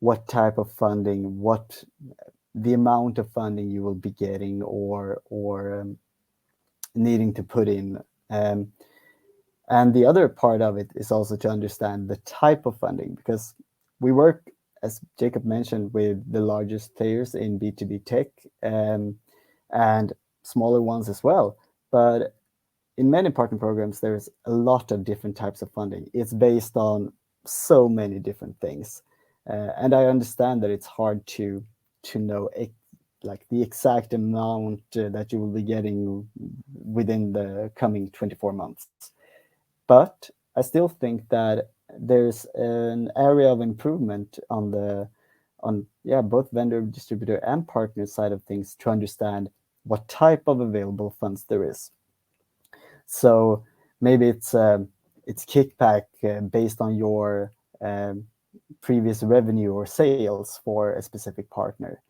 what type of funding, what the amount of funding you will be getting or needing to put in. Um, and the other part of it is also to understand the type of funding, because we work, as Jacob mentioned, with the largest players in B2B tech, and smaller ones as well. But in many partner programs, there's a lot of different types of funding. It's based on so many different things, and I understand that it's hard to know like the exact amount that you will be getting within the coming 24 months. But I still think that there's an area of improvement on the on yeah both vendor, distributor, and partner side of things to understand what type of available funds there is. So maybe it's kickback based on your um, previous revenue or sales for a specific partner.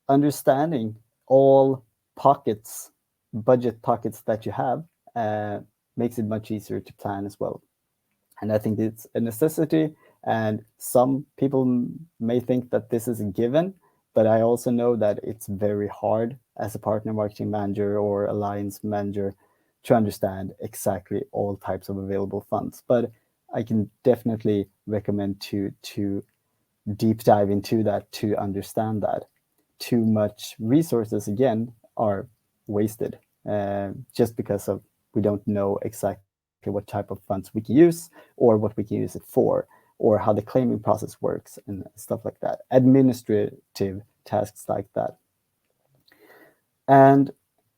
Understanding all pockets, budget pockets that you have, uh, makes it much easier to plan as well. And I think it's a necessity. And some people may think that this is a given, but I also know that it's very hard as a partner marketing manager or alliance manager to understand exactly all types of available funds. But I can definitely recommend to deep dive into that to understand that. Too much resources again are wasted, just because of we don't know exactly what type of funds we can use or what we can use it for, or how the claiming process works and stuff like that, administrative tasks like that. And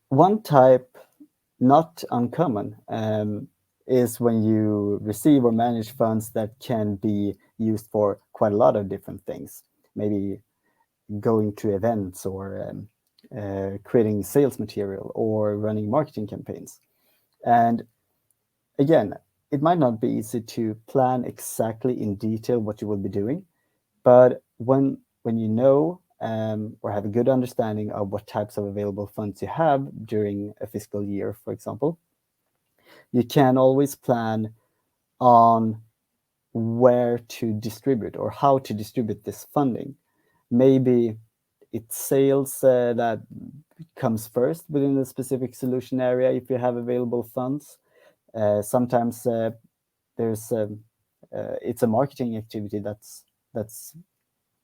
one type, not uncommon, is when you receive or manage funds that can be used for quite a lot of different things. Maybe going to events or creating sales material or running marketing campaigns. And again, it might not be easy to plan exactly in detail what you will be doing, but when you know or have a good understanding of what types of available funds you have during a fiscal year, for example, you can always plan on where to distribute or how to distribute this funding. Maybe it's sales that comes first within a specific solution area if you have available funds. Sometimes there's it's a marketing activity that's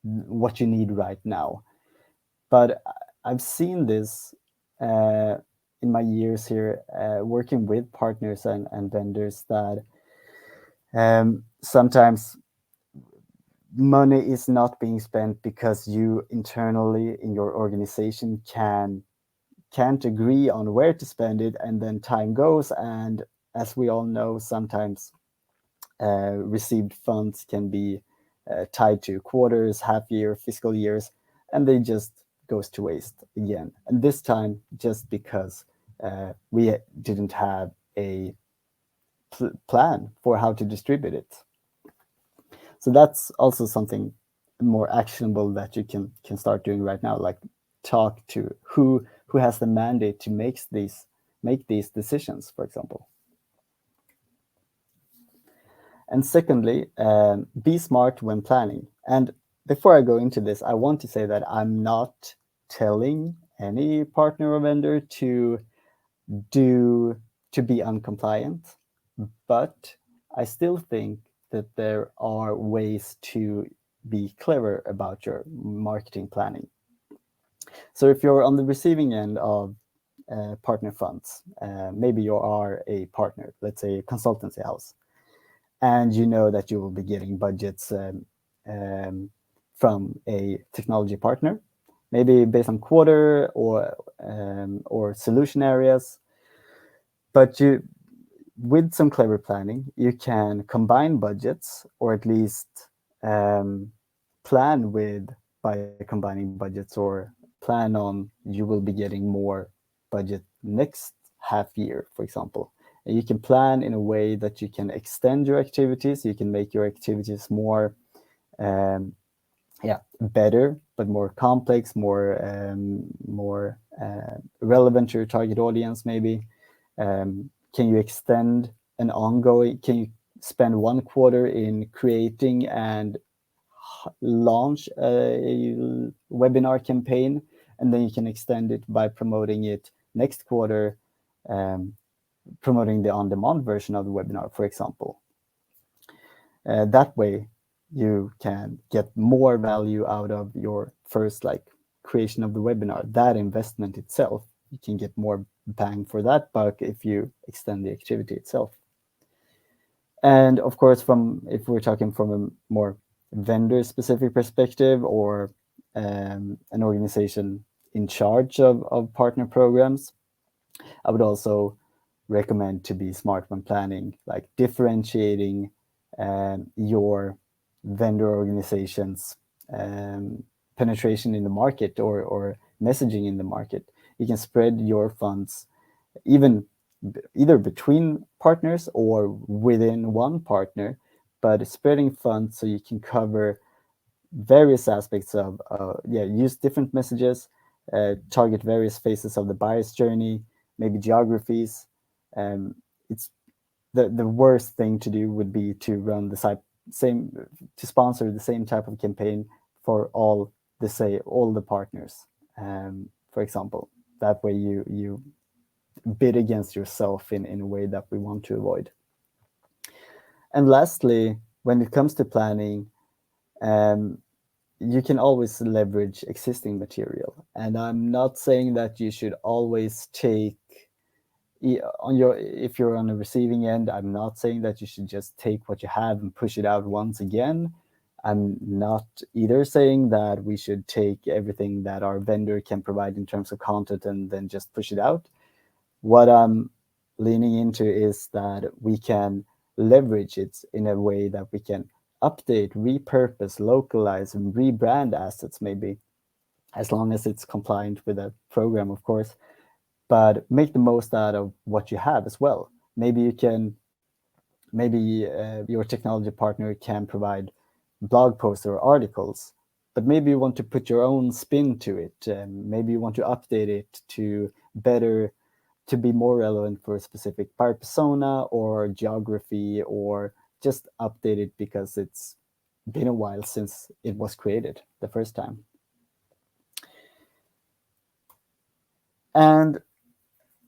what you need right now. But I've seen this uh, in my years here working with partners and vendors that sometimes money is not being spent because you internally in your organization can't agree on where to spend it, and then time goes, and as we all know, sometimes received funds can be tied to quarters, half year, fiscal years, and they just goes to waste again. And this time, just because we didn't have a plan for how to distribute it. So that's also something more actionable that you can start doing right now, like talk to who has the mandate to make these decisions, for example. And secondly, be smart when planning. And before I go into this, I want to say that I'm not telling any partner or vendor do to be uncompliant, but I still think that there are ways to be clever about your marketing planning. So if you're on the receiving end of partner funds, maybe you are a partner, let's say a consultancy house, and you know that you will be getting budgets from a technology partner, maybe based on quarter or solution areas. But with some clever planning, you can combine budgets, or at least plan with by combining budgets, or plan on you will be getting more budget next half year, for example. And you can plan in a way that you can extend your activities. You can make your activities more, better, but more complex, more relevant to your target audience. Maybe can you extend an ongoing? Can you spend one quarter in creating and launch a webinar campaign, and then you can extend it by promoting it next quarter, promoting the on-demand version of the webinar, for example. That way, you can get more value out of your first creation of the webinar. That investment itself, you can get more bang for that buck if you extend the activity itself. And of course, if we're talking from a more vendor-specific perspective, or an organization in charge of partner programs, I would also recommend to be smart when planning, like differentiating your vendor organization's penetration in the market, or messaging in the market. You can spread your funds either between partners or within one partner, but spreading funds so you can cover various aspects of use different messages, target various phases of the buyer's journey, maybe geographies. It's the worst thing to do would be to run to sponsor the same type of campaign for all the partners, for example. That way you bid against yourself in a way that we want to avoid. And lastly, when it comes to planning, you can always leverage existing material. And I'm not saying that you should always take if you're on the receiving end, I'm not saying that you should just take what you have and push it out once again. I'm not either saying that we should take everything that our vendor can provide in terms of content and then just push it out. What I'm leaning into is that we can leverage it in a way that we can update, repurpose, localize, and rebrand assets, maybe, as long as it's compliant with a program, of course, but make the most out of what you have as well. Maybe your technology partner can provide blog posts or articles, but maybe you want to put your own spin to it. Maybe you want to update it to be more relevant for a specific buyer persona or geography, or just update it because it's been a while since it was created the first time. And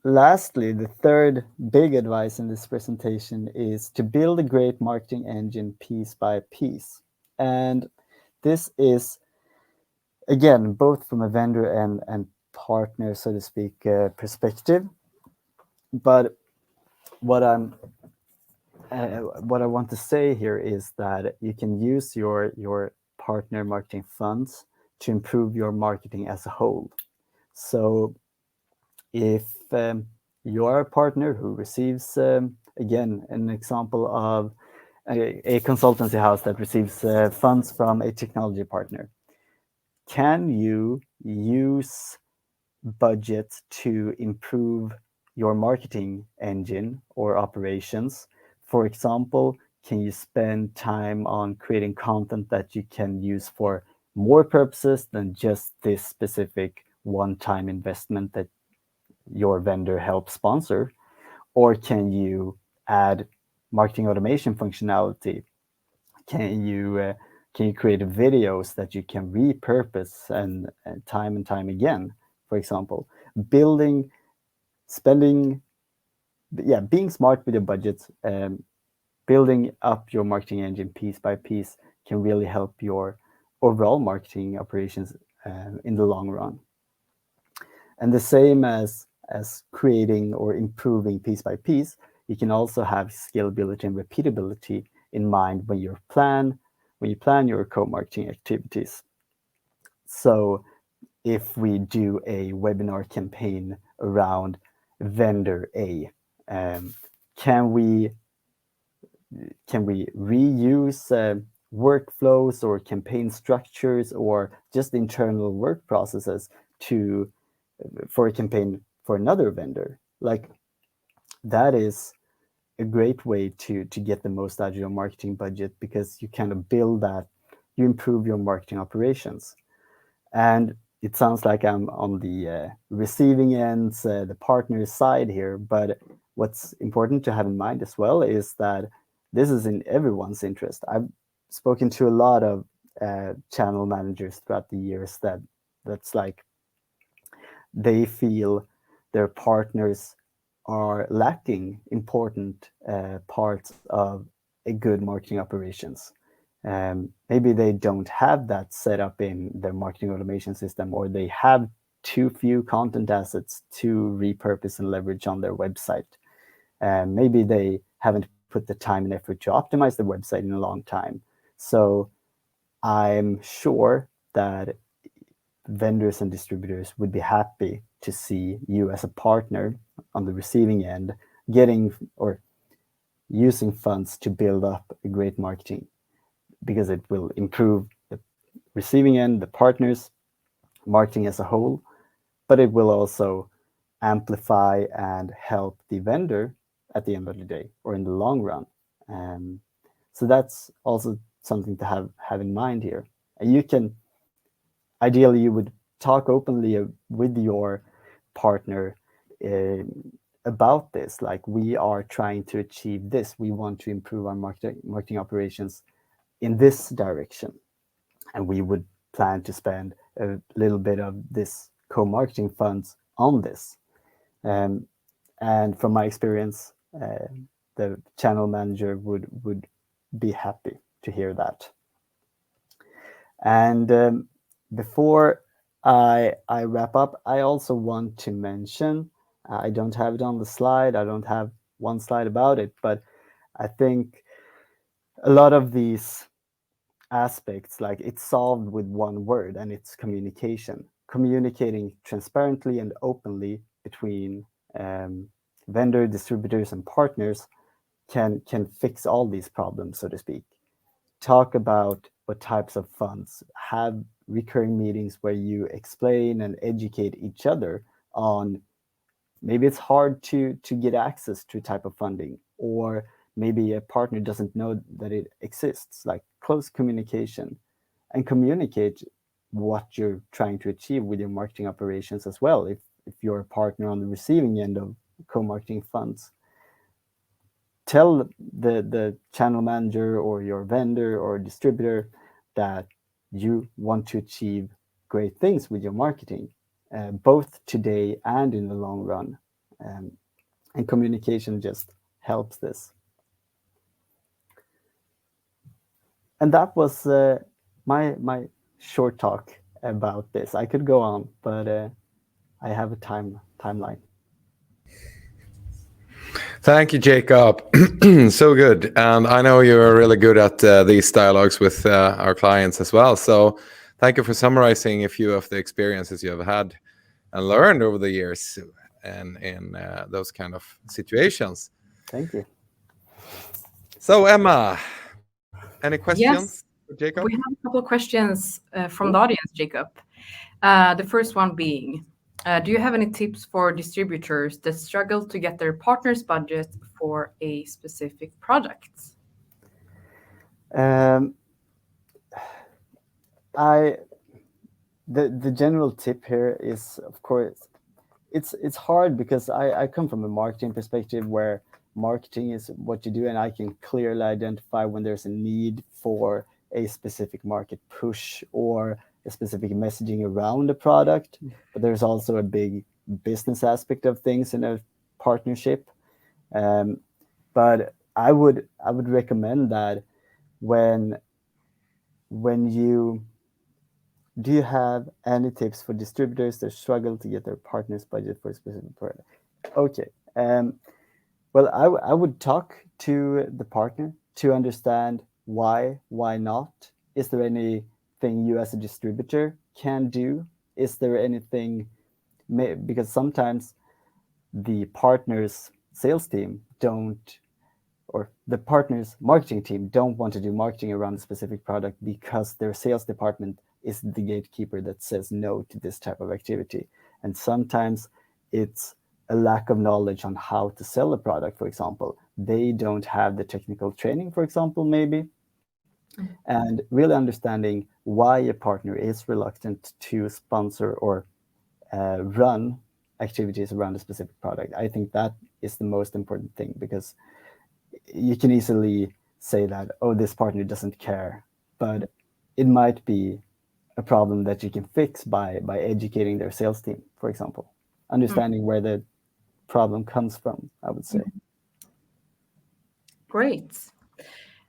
lastly, the third big advice in this presentation is to build a great marketing engine piece by piece. And this is, again, both from a vendor and partner, so to speak, perspective. But what I want to say here is that you can use your partner marketing funds to improve your marketing as a whole. So if you are a partner who receives, again, an example of a consultancy house that receives funds from a technology partner, can you use budget to improve your marketing engine or operations? For example, can you spend time on creating content that you can use for more purposes than just this specific one-time investment that your vendor helps sponsor? Or can you add marketing automation functionality? Can you create videos that you can repurpose and time again, for example? Spending yeah, being smart with your budgets, building up your marketing engine piece by piece can really help your overall marketing operations in the long run. And the same as creating or improving piece by piece, you can also have scalability and repeatability in mind when you plan your co-marketing activities. So if we do a webinar campaign around vendor A, can we reuse workflows or campaign structures or just internal work processes to for a campaign for another vendor? Like, that is a great way to get the most out of your marketing budget, because you kind of build that, you improve your marketing operations. And it sounds like I'm on the receiving end, the partner side here, but what's important to have in mind as well is that this is in everyone's interest. I've spoken to a lot of channel managers throughout the years that's like they feel their partners are lacking important parts of a good marketing operations. Maybe they don't have that set up in their marketing automation system, or they have too few content assets to repurpose and leverage on their website. Maybe they haven't put the time and effort to optimize the website in a long time. So I'm sure that vendors and distributors would be happy to see you as a partner on the receiving end getting or using funds to build up a great marketing, because it will improve the receiving end, the partners, marketing as a whole, but it will also amplify and help the vendor at the end of the day or in the long run. So that's also something to have in mind here. And you can, ideally, you would talk openly with your partner about this. Like, we are trying to achieve this. We want to improve our marketing operations in this direction, and we would plan to spend a little bit of this co-marketing funds on this. And from my experience, the channel manager would be happy to hear that. And before I wrap up, I also want to mention, I don't have it on the slide, I don't have one slide about it, but I think a lot of these aspects, like, it's solved with one word, and it's communication. Communicating transparently and openly between vendor, distributors, and partners can fix all these problems, so to speak. Talk about what types of funds, have recurring meetings where you explain and educate each other on, maybe it's hard to get access to a type of funding, or maybe a partner doesn't know that it exists. Like, close communication, and communicate what you're trying to achieve with your marketing operations as well. If you're a partner on the receiving end of co-marketing funds, tell the channel manager or your vendor or distributor that you want to achieve great things with your marketing, both today and in the long run. And communication just helps this. And that was my short talk about this. I could go on, but I have a timeline. Thank you, Jacob. So good. And I know you're really good at these dialogues with our clients as well. So thank you for summarizing a few of the experiences you have had and learned over the years in those kind of situations. Thank you. So, Emma, any questions Yes, for Jacob? we have a couple of questions from the audience, Jacob. The first one being, do you have any tips for distributors that struggle to get their partner's budget for a specific project? The general tip here is, of course, it's hard, because I come from a marketing perspective where marketing is what you do, and I can clearly identify when there's a need for a specific market push or a specific messaging around a product. But there's also a big business aspect of things in a partnership. But I would recommend that when you do you have any tips for distributors that struggle to get their partner's budget for a specific product? Okay. Well, I would talk to the partner to understand why not? Is there anything you as a distributor can do? Is there anything, because sometimes the partner's sales team don't, or the partner's marketing team don't want to do marketing around a specific product because their sales department is the gatekeeper that says no to this type of activity. And sometimes it's a lack of knowledge on how to sell a product, for example. They don't have the technical training, for example, maybe. And really understanding why a partner is reluctant to sponsor or run activities around a specific product. I think that is the most important thing, because you can easily say that, oh, this partner doesn't care, but it might be a problem that you can fix by educating their sales team, for example, understanding where the problem comes from, I would say. Great.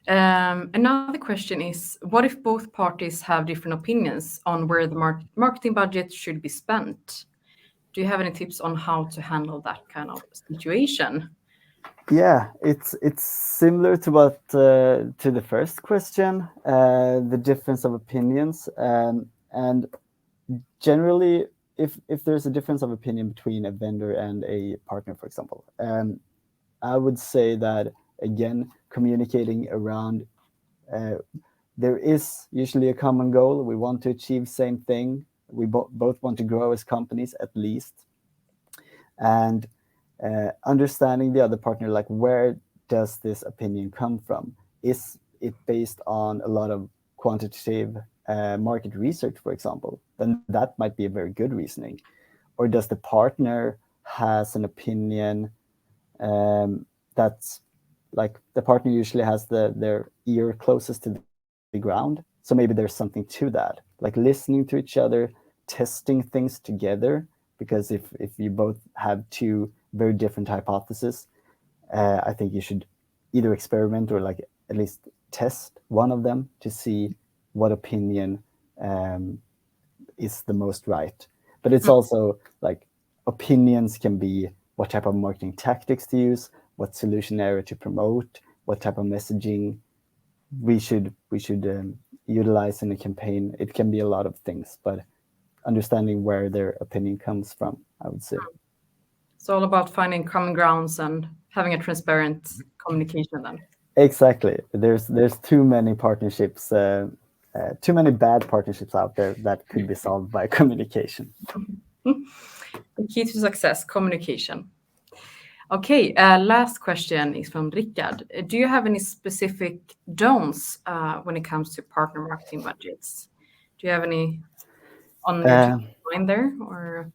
Another question is, what if both parties have different opinions on where the marketing budget should be spent? Do you have any tips on how to handle that kind of situation? Yeah, it's similar to what to the first question, the difference of opinions, and generally, if there's a difference of opinion between a vendor and a partner, for example, I would say that again, communicating around, there is usually a common goal. We want to achieve same thing. We both want to grow as companies, at least, and understanding the other partner, like, where does this opinion come from? Is it based on a lot of quantitative market research, for example? Then that might be a very good reasoning. Or does the partner has an opinion that's like, the partner usually has their ear closest to the ground, so maybe there's something to that, like listening to each other, testing things together, because if you both have two very different hypotheses, I think you should either experiment or like at least test one of them to see what opinion is the most right. But it's also like, opinions can be what type of marketing tactics to use, what solution area to promote, what type of messaging we should utilize in a campaign. It can be a lot of things, but understanding where their opinion comes from, I would say. It's all about finding common grounds and having a transparent communication then. Exactly. There's too many partnerships, too many bad partnerships out there that could be solved by communication. The key to success, communication. Okay, last question is from Rickard. Do you have any specific don'ts when it comes to partner marketing budgets? Do you have any on your mind there, or?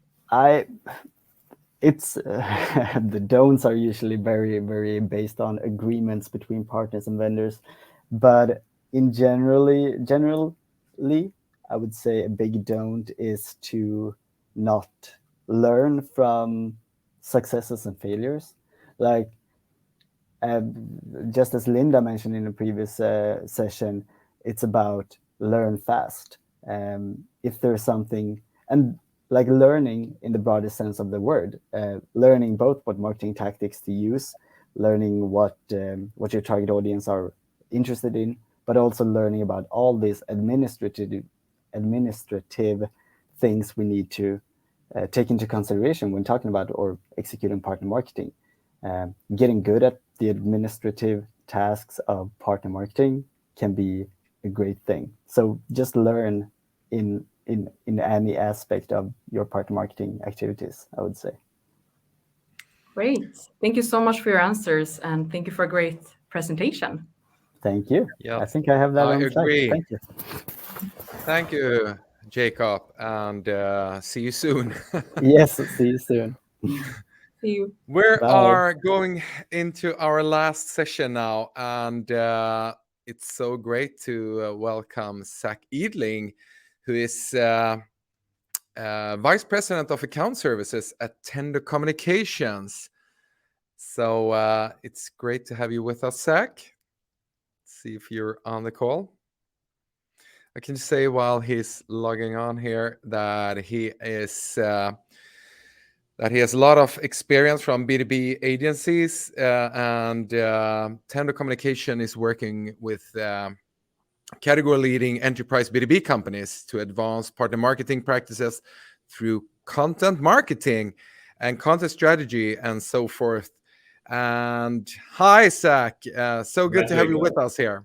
It's the don'ts are usually very, very based on agreements between partners and vendors, but in generally, I would say a big don't is to not learn from successes and failures. Like, just as Linda mentioned in a previous session, it's about learn fast. If there's something, and like learning in the broadest sense of the word, learning both what marketing tactics to use, learning what your target audience are interested in, but also learning about all these administrative things we need to take into consideration when talking about or executing partner marketing. Getting good at the administrative tasks of partner marketing can be a great thing. So just learn in any aspect of your partner marketing activities, I would say. Great. Thank you so much for your answers, and thank you for a great presentation. Thank you. Yes, I think I have that I on track. agree. Thank you. Thank you, Jacob, and see you soon. Yes, see you soon. See you. We Bye. are going into our last session now, and it's so great to welcome Zach Edling, who is Vice President of Account Services at Tendo Communications. So it's great to have you with us, Zach. See if you're on the call. I can say while he's logging on here that he has a lot of experience from B2B agencies, and Tendo Communication is working with category leading enterprise B2B companies to advance partner marketing practices through content marketing and content strategy and so forth. And hi, Zach. So good to have you with us here.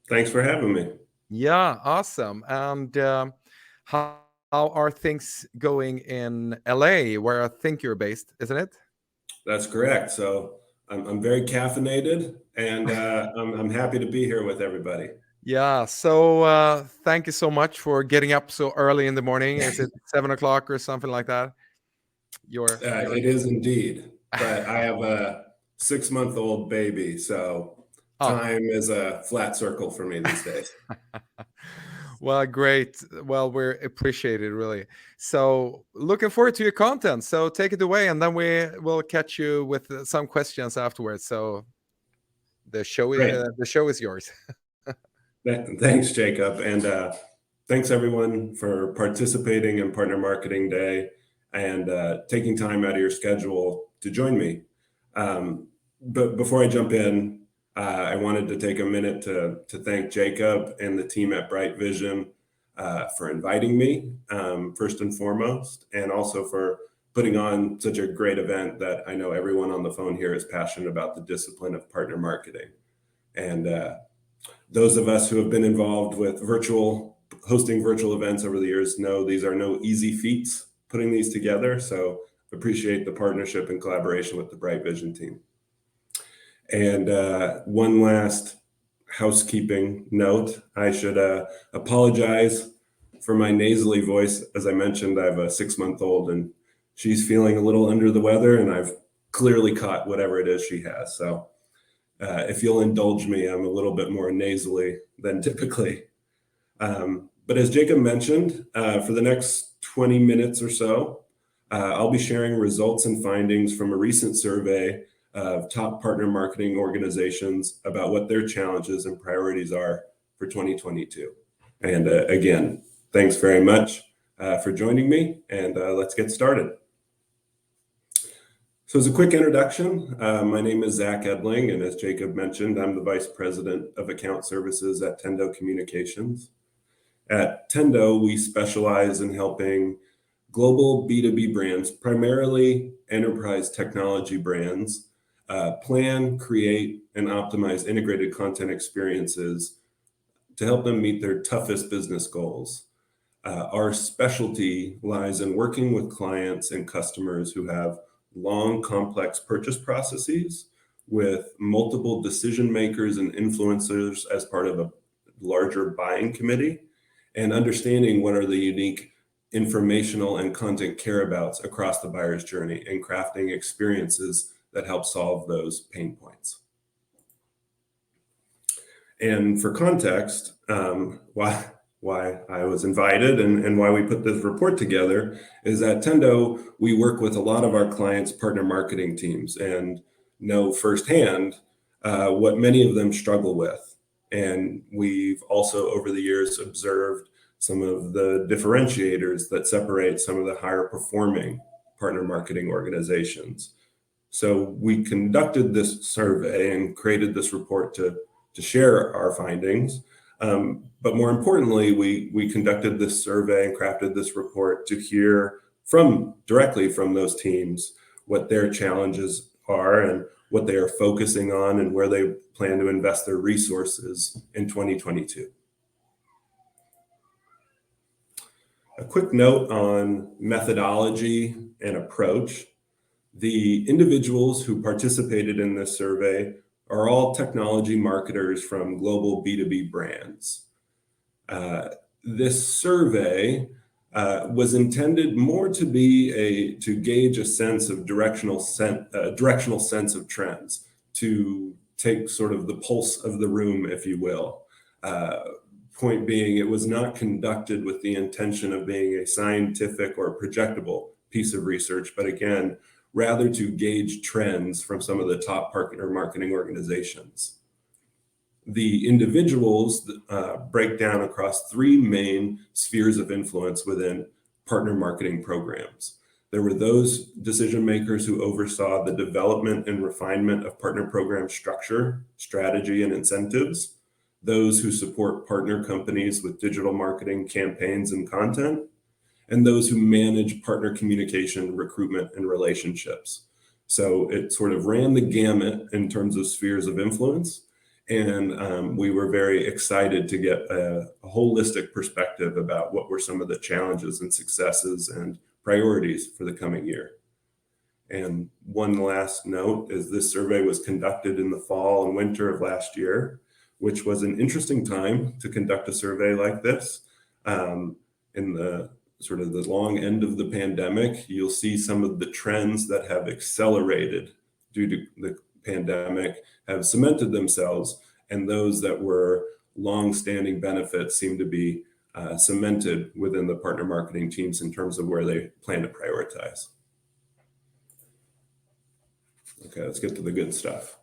Thanks for having me. Yeah, awesome. And how are things going in LA, where I think you're based, isn't it? That's correct. So I'm very caffeinated, and I'm happy to be here with everybody. Yeah. So thank you so much for getting up so early in the morning. Is it 7 o'clock or something like that? It is indeed, but I have a 6-month-old baby, so time is a flat circle for me these days. Well, great. Well, we're appreciated, really. So looking forward to your content. So take it away, and then we will catch you with some questions afterwards. So the show is yours. Thanks, Jacob, and thanks everyone for participating in Partner Marketing Day and taking time out of your schedule to join me. But before I jump in, I wanted to take a minute to thank Jacob and the team at Bright Vision for inviting me, first and foremost, and also for putting on such a great event that I know everyone on the phone here is passionate about the discipline of partner marketing. And those of us who have been involved with hosting virtual events over the years know these are no easy feats putting these together. So appreciate the partnership and collaboration with the Bright Vision team. And one last housekeeping note, I should apologize for my nasally voice. As I mentioned, I have a 6-month-old and she's feeling a little under the weather, and I've clearly caught whatever it is she has. So if you'll indulge me, I'm a little bit more nasally than typically. But as Jacob mentioned, for the next 20 minutes or so, I'll be sharing results and findings from a recent survey of top partner marketing organizations about what their challenges and priorities are for 2022. And again, thanks very much for joining me, and let's get started. So as a quick introduction, my name is Zach Edling, and as Jacob mentioned, I'm the Vice President of Account Services at Tendo Communications. At Tendo, we specialize in helping global B2B brands, primarily enterprise technology brands, plan, create, and optimize integrated content experiences to help them meet their toughest business goals. Our specialty lies in working with clients and customers who have long, complex purchase processes with multiple decision makers and influencers as part of a larger buying committee, and understanding what are the unique informational and content careabouts across the buyer's journey and crafting experiences that help solve those pain points. And for context, why I was invited and why we put this report together is at Tendo, we work with a lot of our clients' partner marketing teams and know firsthand what many of them struggle with. And we've also over the years observed some of the differentiators that separate some of the higher performing partner marketing organizations. So we conducted this survey and created this report to share our findings. But more importantly, we conducted this survey and crafted this report to hear directly from those teams what their challenges are and what they are focusing on and where they plan to invest their resources in 2022. A quick note on methodology and approach. The individuals who participated in this survey are all technology marketers from global B2B brands. This survey was intended more to gauge a sense of directional sense of trends, to take sort of the pulse of the room, if you will. Point being, it was not conducted with the intention of being a scientific or projectable piece of research, but again, rather to gauge trends from some of the top partner marketing organizations. The individuals break down across three main spheres of influence within partner marketing programs. There were those decision makers who oversaw the development and refinement of partner program structure, strategy, and incentives, those who support partner companies with digital marketing campaigns and content, and those who manage partner communication, recruitment, and relationships. So it sort of ran the gamut in terms of spheres of influence. And we were very excited to get a holistic perspective about what were some of the challenges and successes and priorities for the coming year. And one last note is this survey was conducted in the fall and winter of last year, which was an interesting time to conduct a survey like this. In the sort of the long end of the pandemic, you'll see some of the trends that have accelerated due to the pandemic have cemented themselves, and those that were long-standing benefits seem to be cemented within the partner marketing teams in terms of where they plan to prioritize. Okay, let's get to the good stuff.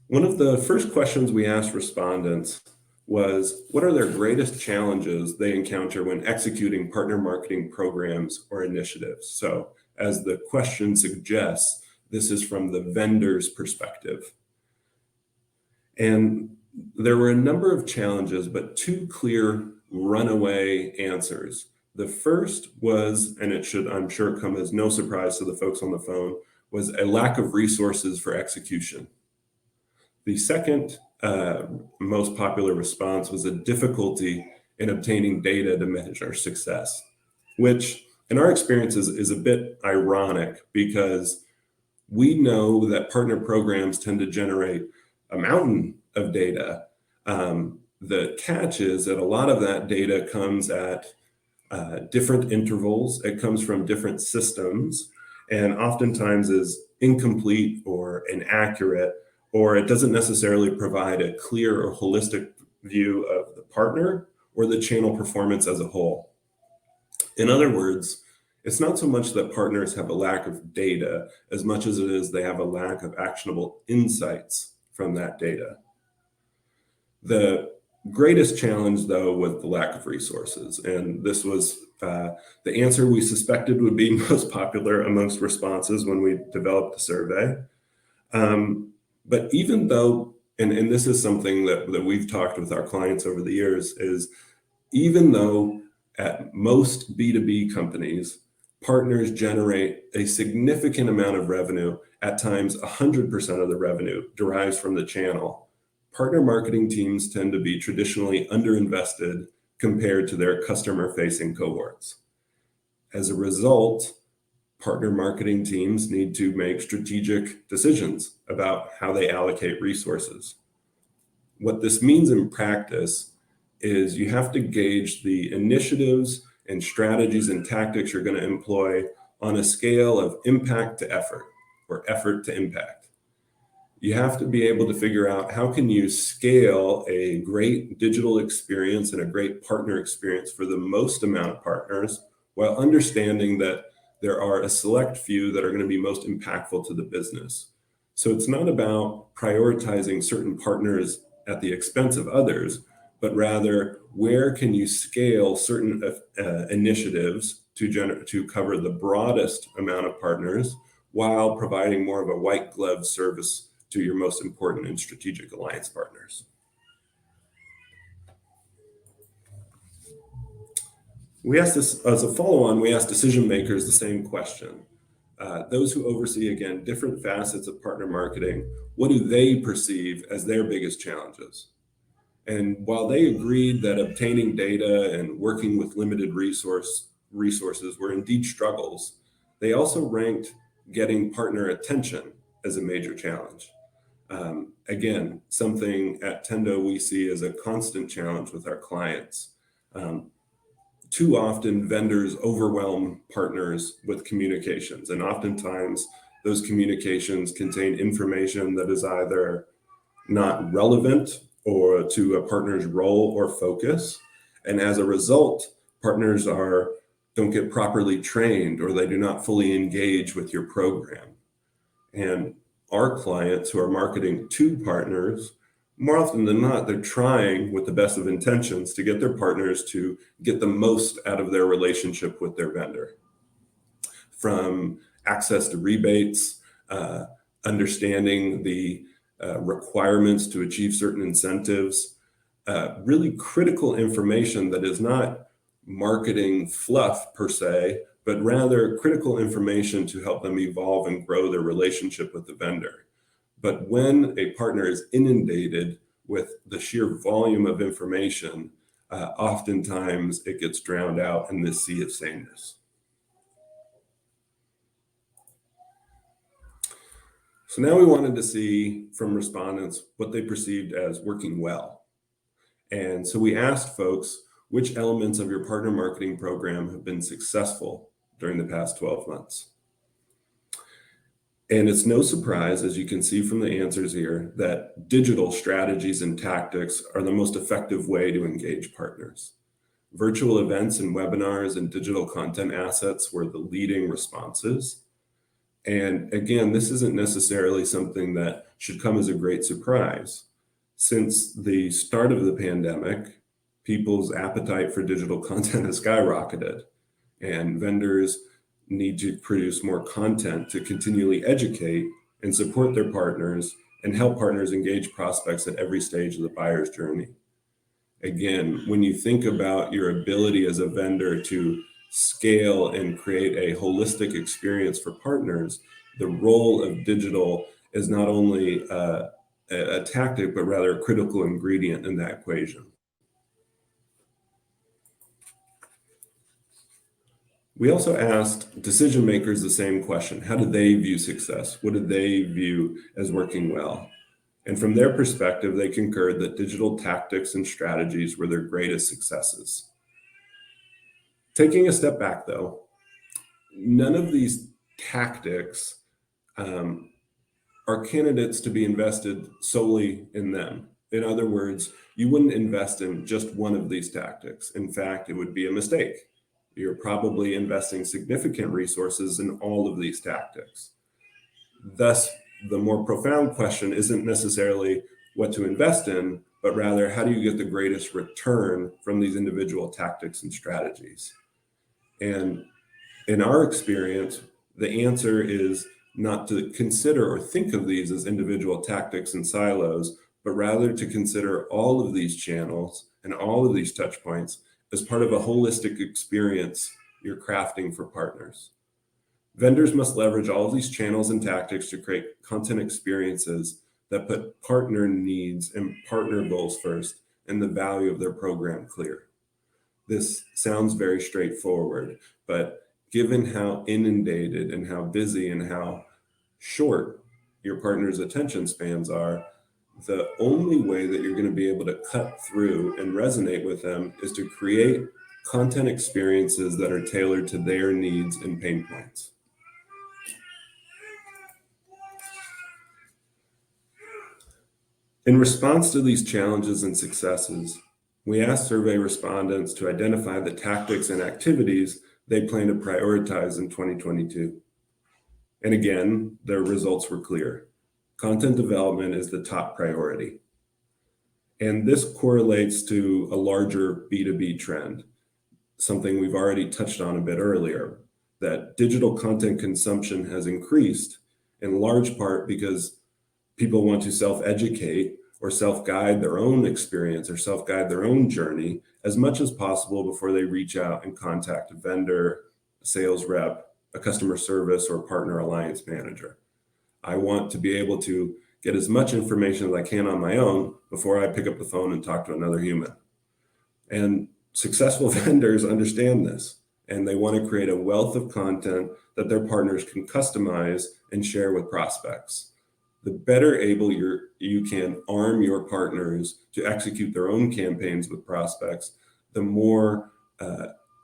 One of the first questions we asked respondents was, what are their greatest challenges they encounter when executing partner marketing programs or initiatives? So as the question suggests, this is from the vendor's perspective. And there were a number of challenges, but two clear runaway answers. The first was, and it should, I'm sure, come as no surprise to the folks on the phone, was a lack of resources for execution. The second most popular response was a difficulty in obtaining data to measure success, which in our experience is a bit ironic because we know that partner programs tend to generate a mountain of data. The catch is that a lot of that data comes at different intervals. It comes from different systems and oftentimes is incomplete or inaccurate, or it doesn't necessarily provide a clear or holistic view of the partner or the channel performance as a whole. In other words, it's not so much that partners have a lack of data as much as it is they have a lack of actionable insights from that data. The greatest challenge, though, was the lack of resources. And this was the answer we suspected would be most popular amongst responses when we developed the survey. But even though, and this is something that we've talked with our clients over the years, is even though at most B2B companies, partners generate a significant amount of revenue, at times 100% of the revenue derives from the channel, partner marketing teams tend to be traditionally underinvested compared to their customer-facing cohorts. As a result, partner marketing teams need to make strategic decisions about how they allocate resources. What this means in practice is you have to gauge the initiatives and strategies and tactics you're going to employ on a scale of impact to effort or effort to impact. You have to be able to figure out how can you scale a great digital experience and a great partner experience for the most amount of partners while understanding that there are a select few that are going to be most impactful to the business. So it's not about prioritizing certain partners at the expense of others, but rather where can you scale certain initiatives to cover the broadest amount of partners while providing more of a white glove service to your most important and strategic alliance partners. We asked this as a follow-on, we asked decision makers the same question. Those who oversee, again, different facets of partner marketing, what do they perceive as their biggest challenges? And while they agreed that obtaining data and working with limited resources were indeed struggles, they also ranked getting partner attention as a major challenge. Again, something at Tendo we see as a constant challenge with our clients. Too often vendors overwhelm partners with communications, and oftentimes those communications contain information that is either not relevant or to a partner's role or focus. And as a result, partners are don't get properly trained, or they do not fully engage with your program. And our clients who are marketing to partners, more often than not, they're trying with the best of intentions to get their partners to get the most out of their relationship with their vendor. From access to rebates, understanding the requirements to achieve certain incentives, really critical information that is not marketing fluff per se, but rather critical information to help them evolve and grow their relationship with the vendor. But when a partner is inundated with the sheer volume of information, oftentimes it gets drowned out in this sea of sameness. So now we wanted to see from respondents what they perceived as working well. And so we asked folks, which elements of your partner marketing program have been successful during the past 12 months? And it's no surprise, as you can see from the answers here, that digital strategies and tactics are the most effective way to engage partners. Virtual events and webinars and digital content assets were the leading responses. And again, this isn't necessarily something that should come as a great surprise. Since the start of the pandemic, people's appetite for digital content has skyrocketed, and vendors need to produce more content to continually educate and support their partners and help partners engage prospects at every stage of the buyer's journey. Again, when you think about your ability as a vendor to scale and create a holistic experience for partners, the role of digital is not only a tactic, but rather a critical ingredient in that equation. We also asked decision makers the same question. How do they view success? What do they view as working well? And from their perspective, they concurred that digital tactics and strategies were their greatest successes. Taking a step back though, none of these tactics are candidates to be invested solely in them. In other words, you wouldn't invest in just one of these tactics. In fact, it would be a mistake. You're probably investing significant resources in all of these tactics. Thus, the more profound question isn't necessarily what to invest in, but rather how do you get the greatest return from these individual tactics and strategies? And in our experience, the answer is not to consider or think of these as individual tactics and silos, but rather to consider all of these channels and all of these touch points as part of a holistic experience you're crafting for partners. Vendors must leverage all of these channels and tactics to create content experiences that put partner needs and partner goals first and the value of their program clear. This sounds very straightforward, but given how inundated and how busy and how short your partner's attention spans are, the only way that you're going to be able to cut through and resonate with them is to create content experiences that are tailored to their needs and pain points. In response to these challenges and successes, we asked survey respondents to identify the tactics and activities they plan to prioritize in 2022. And again, their results were clear. Content development is the top priority. And this correlates to a larger B2B trend, something we've already touched on a bit earlier, that digital content consumption has increased in large part because people want to self-educate or self-guide their own experience or self-guide their own journey as much as possible before they reach out and contact a vendor, a sales rep, a customer service, or partner alliance manager. I want to be able to get as much information as I can on my own before I pick up the phone and talk to another human. And successful vendors understand this, and they want to create a wealth of content that their partners can customize and share with prospects. The better able you can arm your partners to execute their own campaigns with prospects, the more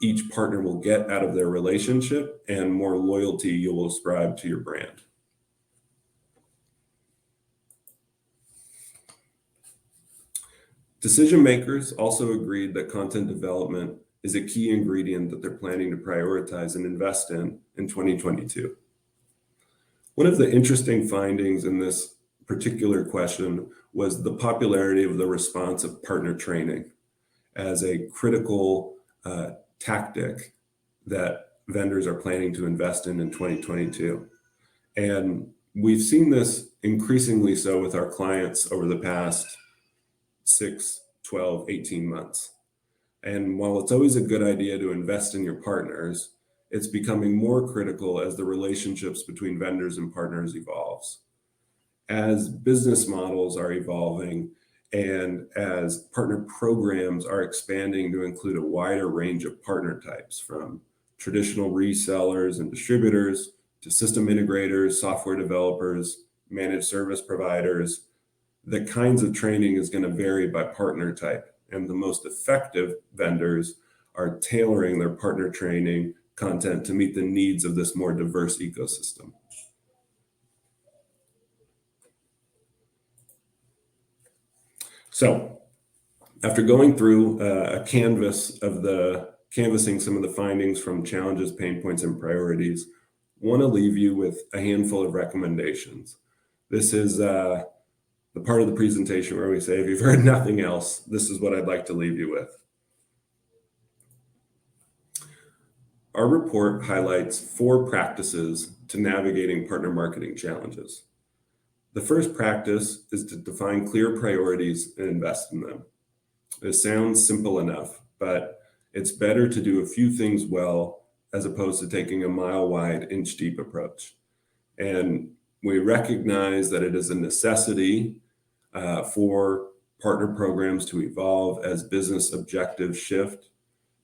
each partner will get out of their relationship and more loyalty you will ascribe to your brand. Decision makers also agreed that content development is a key ingredient that they're planning to prioritize and invest in 2022. One of the interesting findings in this particular question was the popularity of the response of partner training as a critical tactic that vendors are planning to invest in 2022. And we've seen this increasingly so with our clients over the past 6, 12, 18 months. And while it's always a good idea to invest in your partners, it's becoming more critical as the relationships between vendors and partners evolves. As business models are evolving and as partner programs are expanding to include a wider range of partner types, from traditional resellers and distributors to system integrators, software developers, managed service providers, the kinds of training is going to vary by partner type. And the most effective vendors are tailoring their partner training content to meet the needs of this more diverse ecosystem. So after going through a canvassing some of the findings from challenges, pain points, and priorities, I want to leave you with a handful of recommendations. This is the part of the presentation where we say, if you've heard nothing else, this is what I'd like to leave you with. Our report highlights 4 practices to navigating partner marketing challenges. The first practice is to define clear priorities and invest in them. It sounds simple enough, but it's better to do a few things well as opposed to taking a mile-wide, inch-deep approach. And we recognize that it is a necessity for partner programs to evolve as business objectives shift.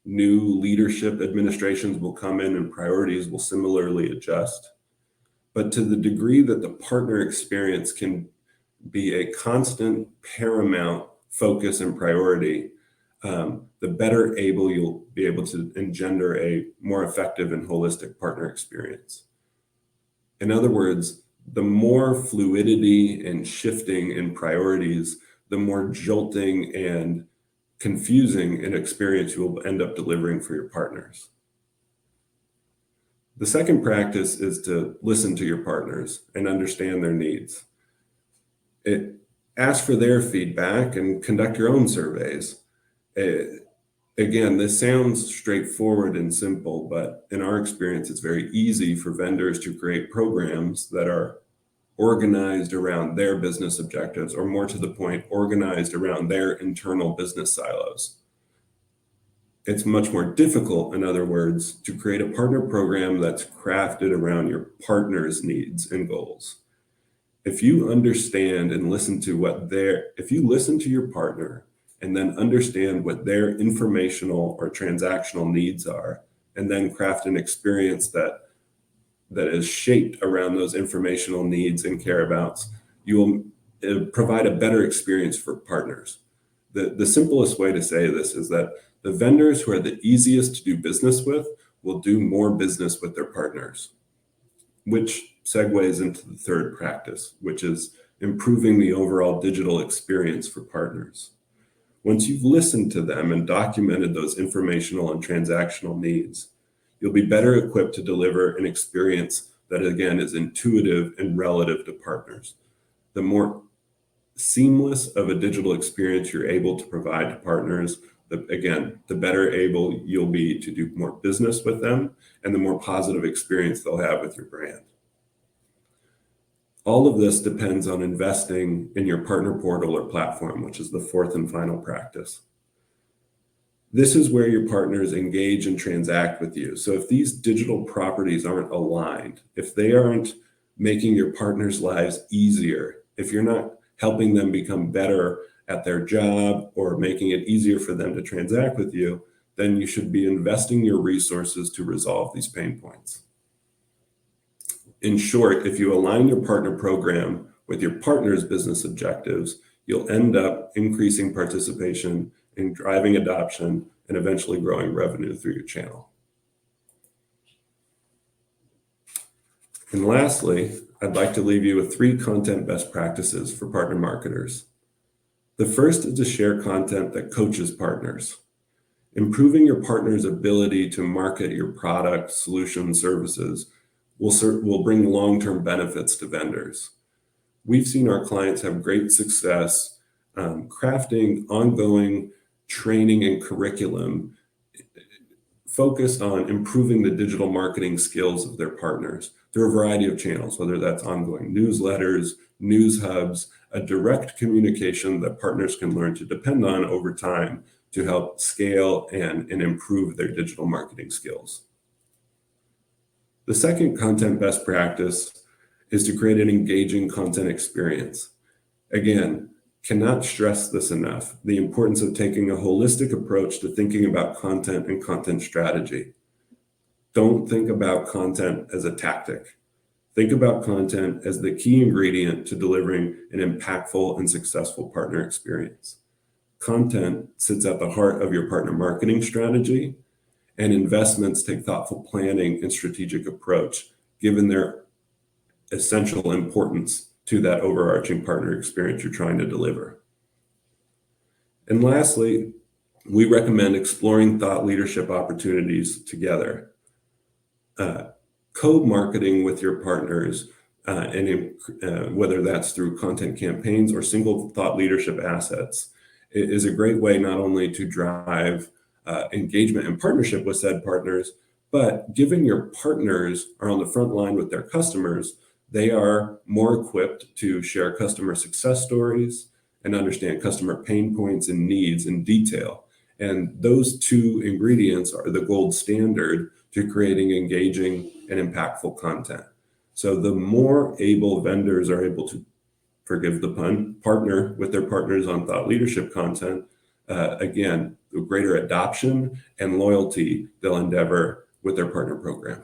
New leadership administrations will come in and priorities will similarly adjust. But to the degree that the partner experience can be a constant paramount focus and priority, the better able you'll be able to engender a more effective and holistic partner experience. In other words, the more fluidity and shifting in priorities, the more jolting and confusing an experience you will end up delivering for your partners. The second practice is to listen to your partners and understand their needs. Ask for their feedback and conduct your own surveys. Again, this sounds straightforward and simple, but in our experience, it's very easy for vendors to create programs that are organized around their business objectives, or more to the point, organized around their internal business silos. It's much more difficult, in other words, to create a partner program that's crafted around your partner's needs and goals. If you understand and listen to if you listen to your partner and then understand what their informational or transactional needs are, and then craft an experience that is shaped around those informational needs and careabouts, you will provide a better experience for partners. The simplest way to say this is that the vendors who are the easiest to do business with will do more business with their partners, which segues into the third practice, which is improving the overall digital experience for partners. Once you've listened to them and documented those informational and transactional needs, you'll be better equipped to deliver an experience that, again, is intuitive and relative to partners. The more seamless of a digital experience you're able to provide to partners, the better able you'll be to do more business with them and the more positive experience they'll have with your brand. All of this depends on investing in your partner portal or platform, which is the fourth and final practice. This is where your partners engage and transact with you. So if these digital properties aren't aligned, if they aren't making your partners' lives easier, if you're not helping them become better at their job or making it easier for them to transact with you, then you should be investing your resources to resolve these pain points. In short, if you align your partner program with your partner's business objectives, you'll end up increasing participation in driving adoption and eventually growing revenue through your channel. And lastly, I'd like to leave you with 3 content best practices for partner marketers. The first is to share content that coaches partners. Improving your partner's ability to market your product, solutions, services will bring long-term benefits to vendors. We've seen our clients have great success crafting ongoing training and curriculum focused on improving the digital marketing skills of their partners through a variety of channels, whether that's ongoing newsletters, news hubs, a direct communication that partners can learn to depend on over time to help scale and improve their digital marketing skills. The second content best practice is to create an engaging content experience. Again, cannot stress this enough, the importance of taking a holistic approach to thinking about content and content strategy. Don't think about content as a tactic. Think about content as the key ingredient to delivering an impactful and successful partner experience. Content sits at the heart of your partner marketing strategy, and investments take thoughtful planning and strategic approach, given their essential importance to that overarching partner experience you're trying to deliver. And lastly, we recommend exploring thought leadership opportunities together. Co-marketing with your partners, whether that's through content campaigns or single thought leadership assets, is a great way not only to drive engagement and partnership with said partners, but given your partners are on the front line with their customers, they are more equipped to share customer success stories and understand customer pain points and needs in detail. And those two ingredients are the gold standard to creating engaging and impactful content. So the more able vendors are able to, forgive the pun, partner with their partners on thought leadership content, again, the greater adoption and loyalty they'll endeavor with their partner program.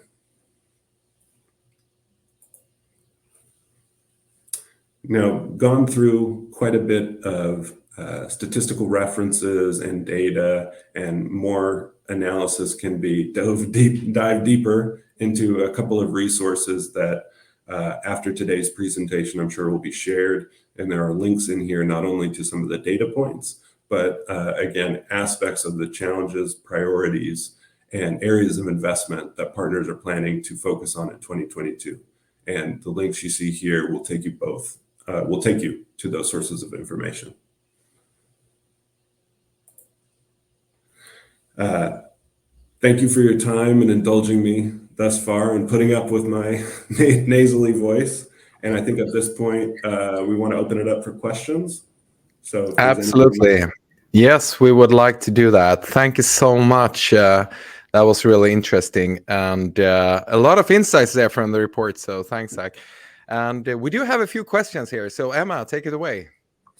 Now, gone through quite a bit of statistical references and data, and more analysis can be dive deeper into a couple of resources that after today's presentation, I'm sure will be shared. And there are links in here, not only to some of the data points, but again, aspects of the challenges, priorities, and areas of investment that partners are planning to focus on in 2022. And the links you see here will take you to those sources of information. Thank you for your time and indulging me thus far and putting up with my nasally voice. And I think at this point, we want to open it up for questions. So absolutely. Yes, we would like to do that. Thank you so much. That was really interesting, and a lot of insights there from the report. So thanks, Zach. And we do have a few questions here. So Emma, take it away.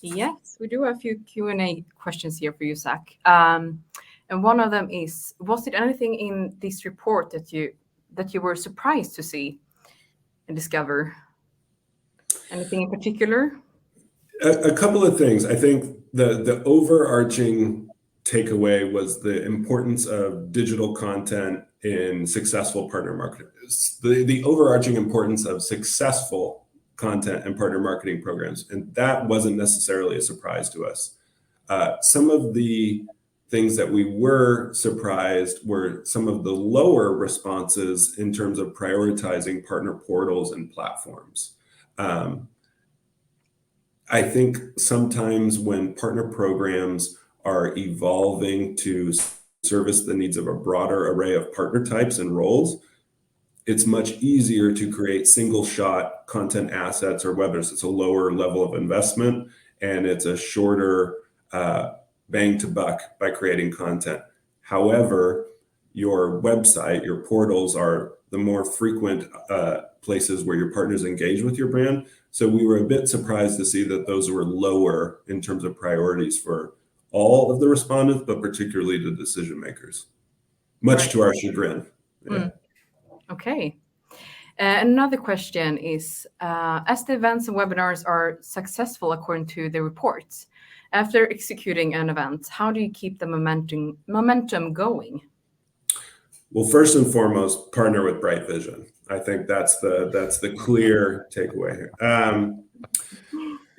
Yes, we do have a few Q&A questions here for you, Zach. And one of them is, was it anything in this report that you were surprised to see and discover? Anything in particular? A couple of things. I think the overarching takeaway was the importance of digital content in successful partner marketing. The overarching importance of successful content and partner marketing programs. And that wasn't necessarily a surprise to us. Some of the things that we were surprised were some of the lower responses in terms of prioritizing partner portals and platforms. I think sometimes when partner programs are evolving to service the needs of a broader array of partner types and roles, it's much easier to create single shot content assets, or whether it's a lower level of investment and it's a shorter bang to buck by creating content. However, your website, your portals are the more frequent places where your partners engage with your brand. So we were a bit surprised to see that those were lower in terms of priorities for all of the respondents, but particularly the decision makers, much to our chagrin. Yeah. Okay. Another question is, as the events and webinars are successful according to the reports, after executing an event, how do you keep the momentum going? Well, first and foremost, partner with Bright Vision. I think that's the clear takeaway here.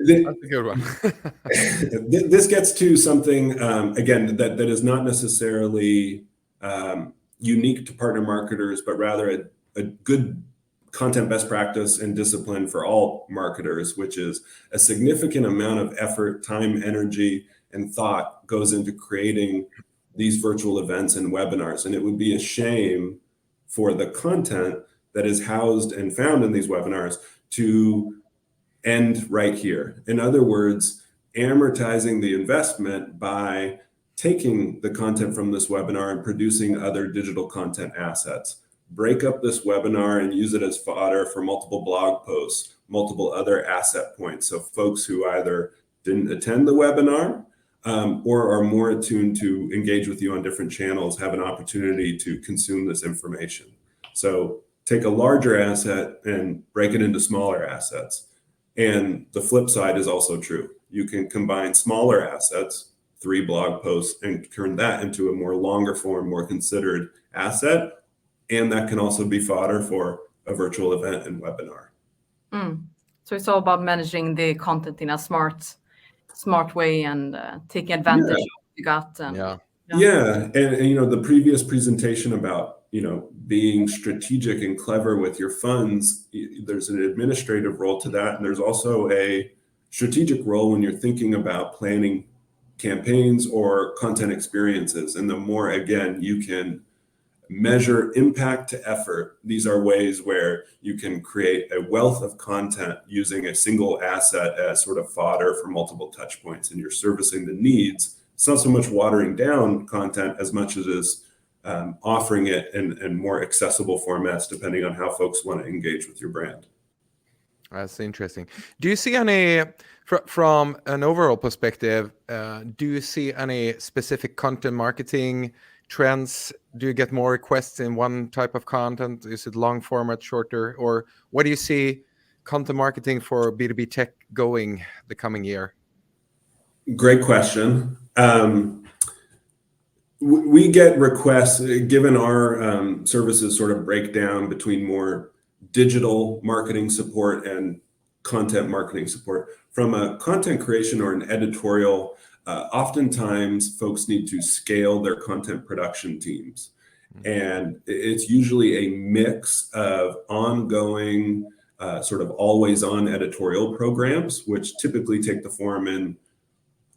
That's a good one. This gets to something, again, that is not necessarily unique to partner marketers, but rather a good content best practice and discipline for all marketers, which is a significant amount of effort, time, energy, and thought goes into creating these virtual events and webinars. And it would be a shame for the content that is housed and found in these webinars to end right here. In other words, amortizing the investment by taking the content from this webinar and producing other digital content assets. Break up this webinar and use it as fodder for multiple blog posts, multiple other asset points. So folks who either didn't attend the webinar or are more attuned to engage with you on different channels have an opportunity to consume this information. So take a larger asset and break it into smaller assets. And the flip side is also true. You can combine smaller assets, 3 blog posts, and turn that into a more longer form, more considered asset. And that can also be fodder for a virtual event and webinar. So it's all about managing the content in a smart way and taking advantage of what you got. And, and you know, the previous presentation about, you know, being strategic and clever with your funds, there's an administrative role to that. And there's also a strategic role when you're thinking about planning campaigns or content experiences. And the more, again, you can measure impact to effort, these are ways where you can create a wealth of content using a single asset as sort of fodder for multiple touch points, and you're servicing the needs. It's not so much watering down content as much as it is offering it in more accessible formats, depending on how folks want to engage with your brand. That's interesting. Do you see any, from an overall perspective, do you see any specific content marketing trends? Do you get more requests in one type of content? Is it long format, shorter? Or what do you see content marketing for B2B tech going the coming year? Great question. We get requests, given our services sort of break down between more digital marketing support and content marketing support. From a content creation or an editorial, oftentimes folks need to scale their content production teams. And it's usually a mix of ongoing, sort of always on editorial programs, which typically take the form in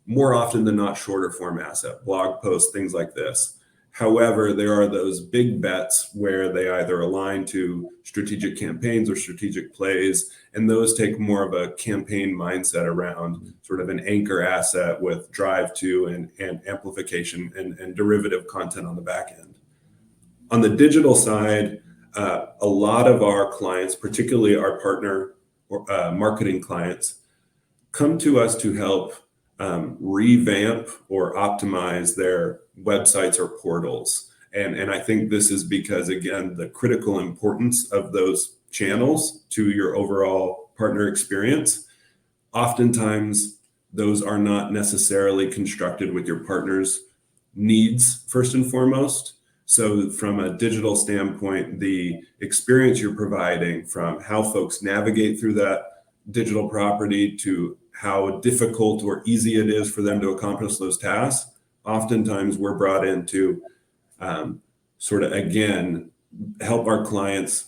more often than not shorter form asset, blog posts, things like this. However, there are those big bets where they either align to strategic campaigns or strategic plays, and those take more of a campaign mindset around sort of an anchor asset with drive to and amplification and derivative content on the back end. On the digital side, a lot of our clients, particularly our partner or marketing clients, come to us to help revamp or optimize their websites or portals. And I think this is because, again, the critical importance of those channels to your overall partner experience. Oftentimes, those are not necessarily constructed with your partner's needs first and foremost. So from a digital standpoint, the experience you're providing, from how folks navigate through that digital property to how difficult or easy it is for them to accomplish those tasks, oftentimes we're brought in to sort of, again, help our clients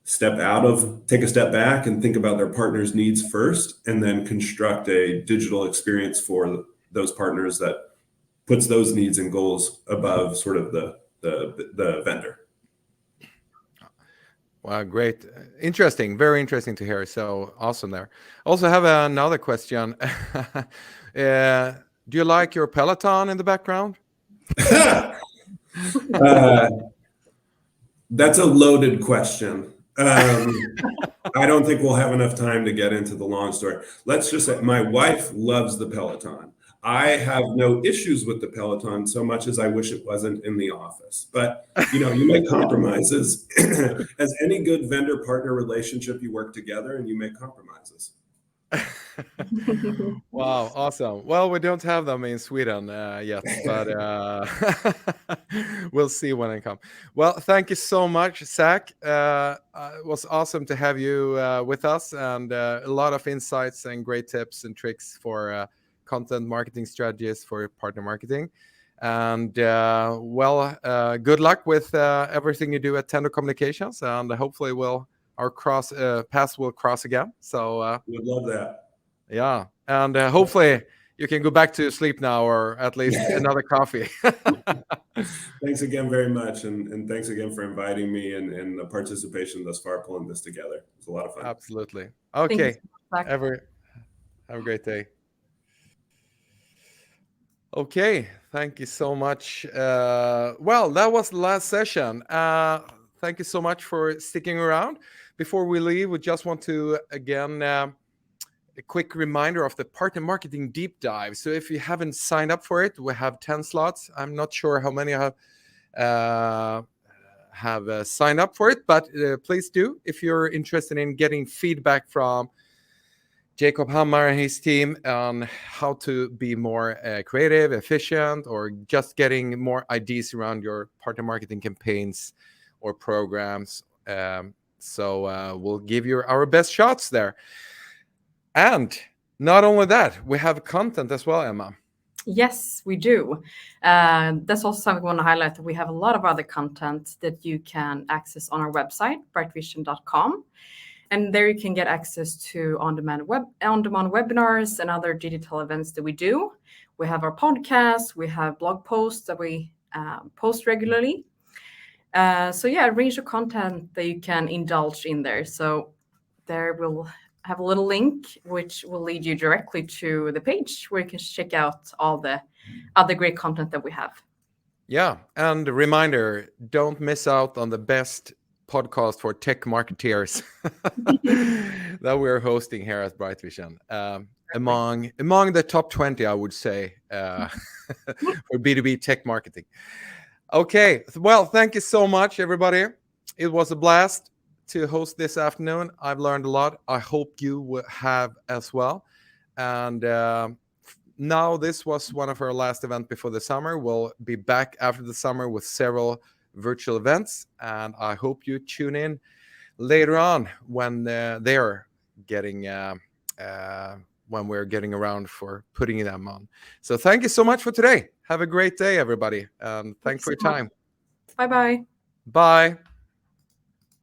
take a step back and think about their partner's needs first, and then construct a digital experience for those partners that puts those needs and goals above sort of the vendor. Wow, great. Interesting. Very interesting to hear. So awesome there. Also have another question. Do you like your Peloton in the background? That's a loaded question. I don't think we'll have enough time to get into the long story. Let's just say my wife loves the Peloton. I have no issues with the Peloton so much as I wish it wasn't in the office. But, you know, you make compromises. As any good vendor-partner relationship, you work together and you make compromises. Wow, awesome. Well, we don't have them in Sweden yet, but we'll see when they come. Well, thank you so much, Zach. It was awesome to have you with us, and a lot of insights and great tips and tricks for content marketing strategies for partner marketing. And good luck with everything you do at Tendo Communications, and hopefully our paths will cross again. So Would love that. yeah, and hopefully you can go back to sleep now, or at least another coffee. Thanks again very much, and thanks again for inviting me and the participation thus far, pulling this together. It's a lot of fun. Absolutely. Thank you Okay. so much, Zach. Have a great day. Okay, thank you so much. Well, that was the last session. Thank you so much for sticking around. Before we leave, we just want to again a quick reminder of the partner marketing deep dive. So if you haven't signed up for it, we have 10 slots. I'm not sure how many have signed up for it, but please do if you're interested in getting feedback from Jacob Hammar and his team on how to be more creative, efficient, or just getting more ideas around your partner marketing campaigns or programs. So we'll give you our best shots there. And not only that, we have content as well, Emma. Yes, we do. That's also something we want to highlight. We have a lot of other content that you can access on our website, brightvision.com. And there you can get access to on-demand webinars and other digital events that we do. We have our podcast, we have blog posts that we post regularly. So yeah, a range of content that you can indulge in there. So there we'll have a little link which will lead you directly to the page where you can check out all the other great content that we have. Yeah, and a reminder, don't miss out on the best podcast for tech marketeers that we're hosting here at Bright Vision. Among the top 20, I would say, for B2B tech marketing. Okay, well, thank you so much, everybody. It was a blast to host this afternoon. I've learned a lot. I hope you will have as well. And now this was one of our last events before the summer. We'll be back after the summer with several virtual events, and I hope you tune in later on when they're getting when we're getting around for putting them on. So thank you so much for today. Have a great day, everybody, and thanks for your time. Bye-bye. Bye.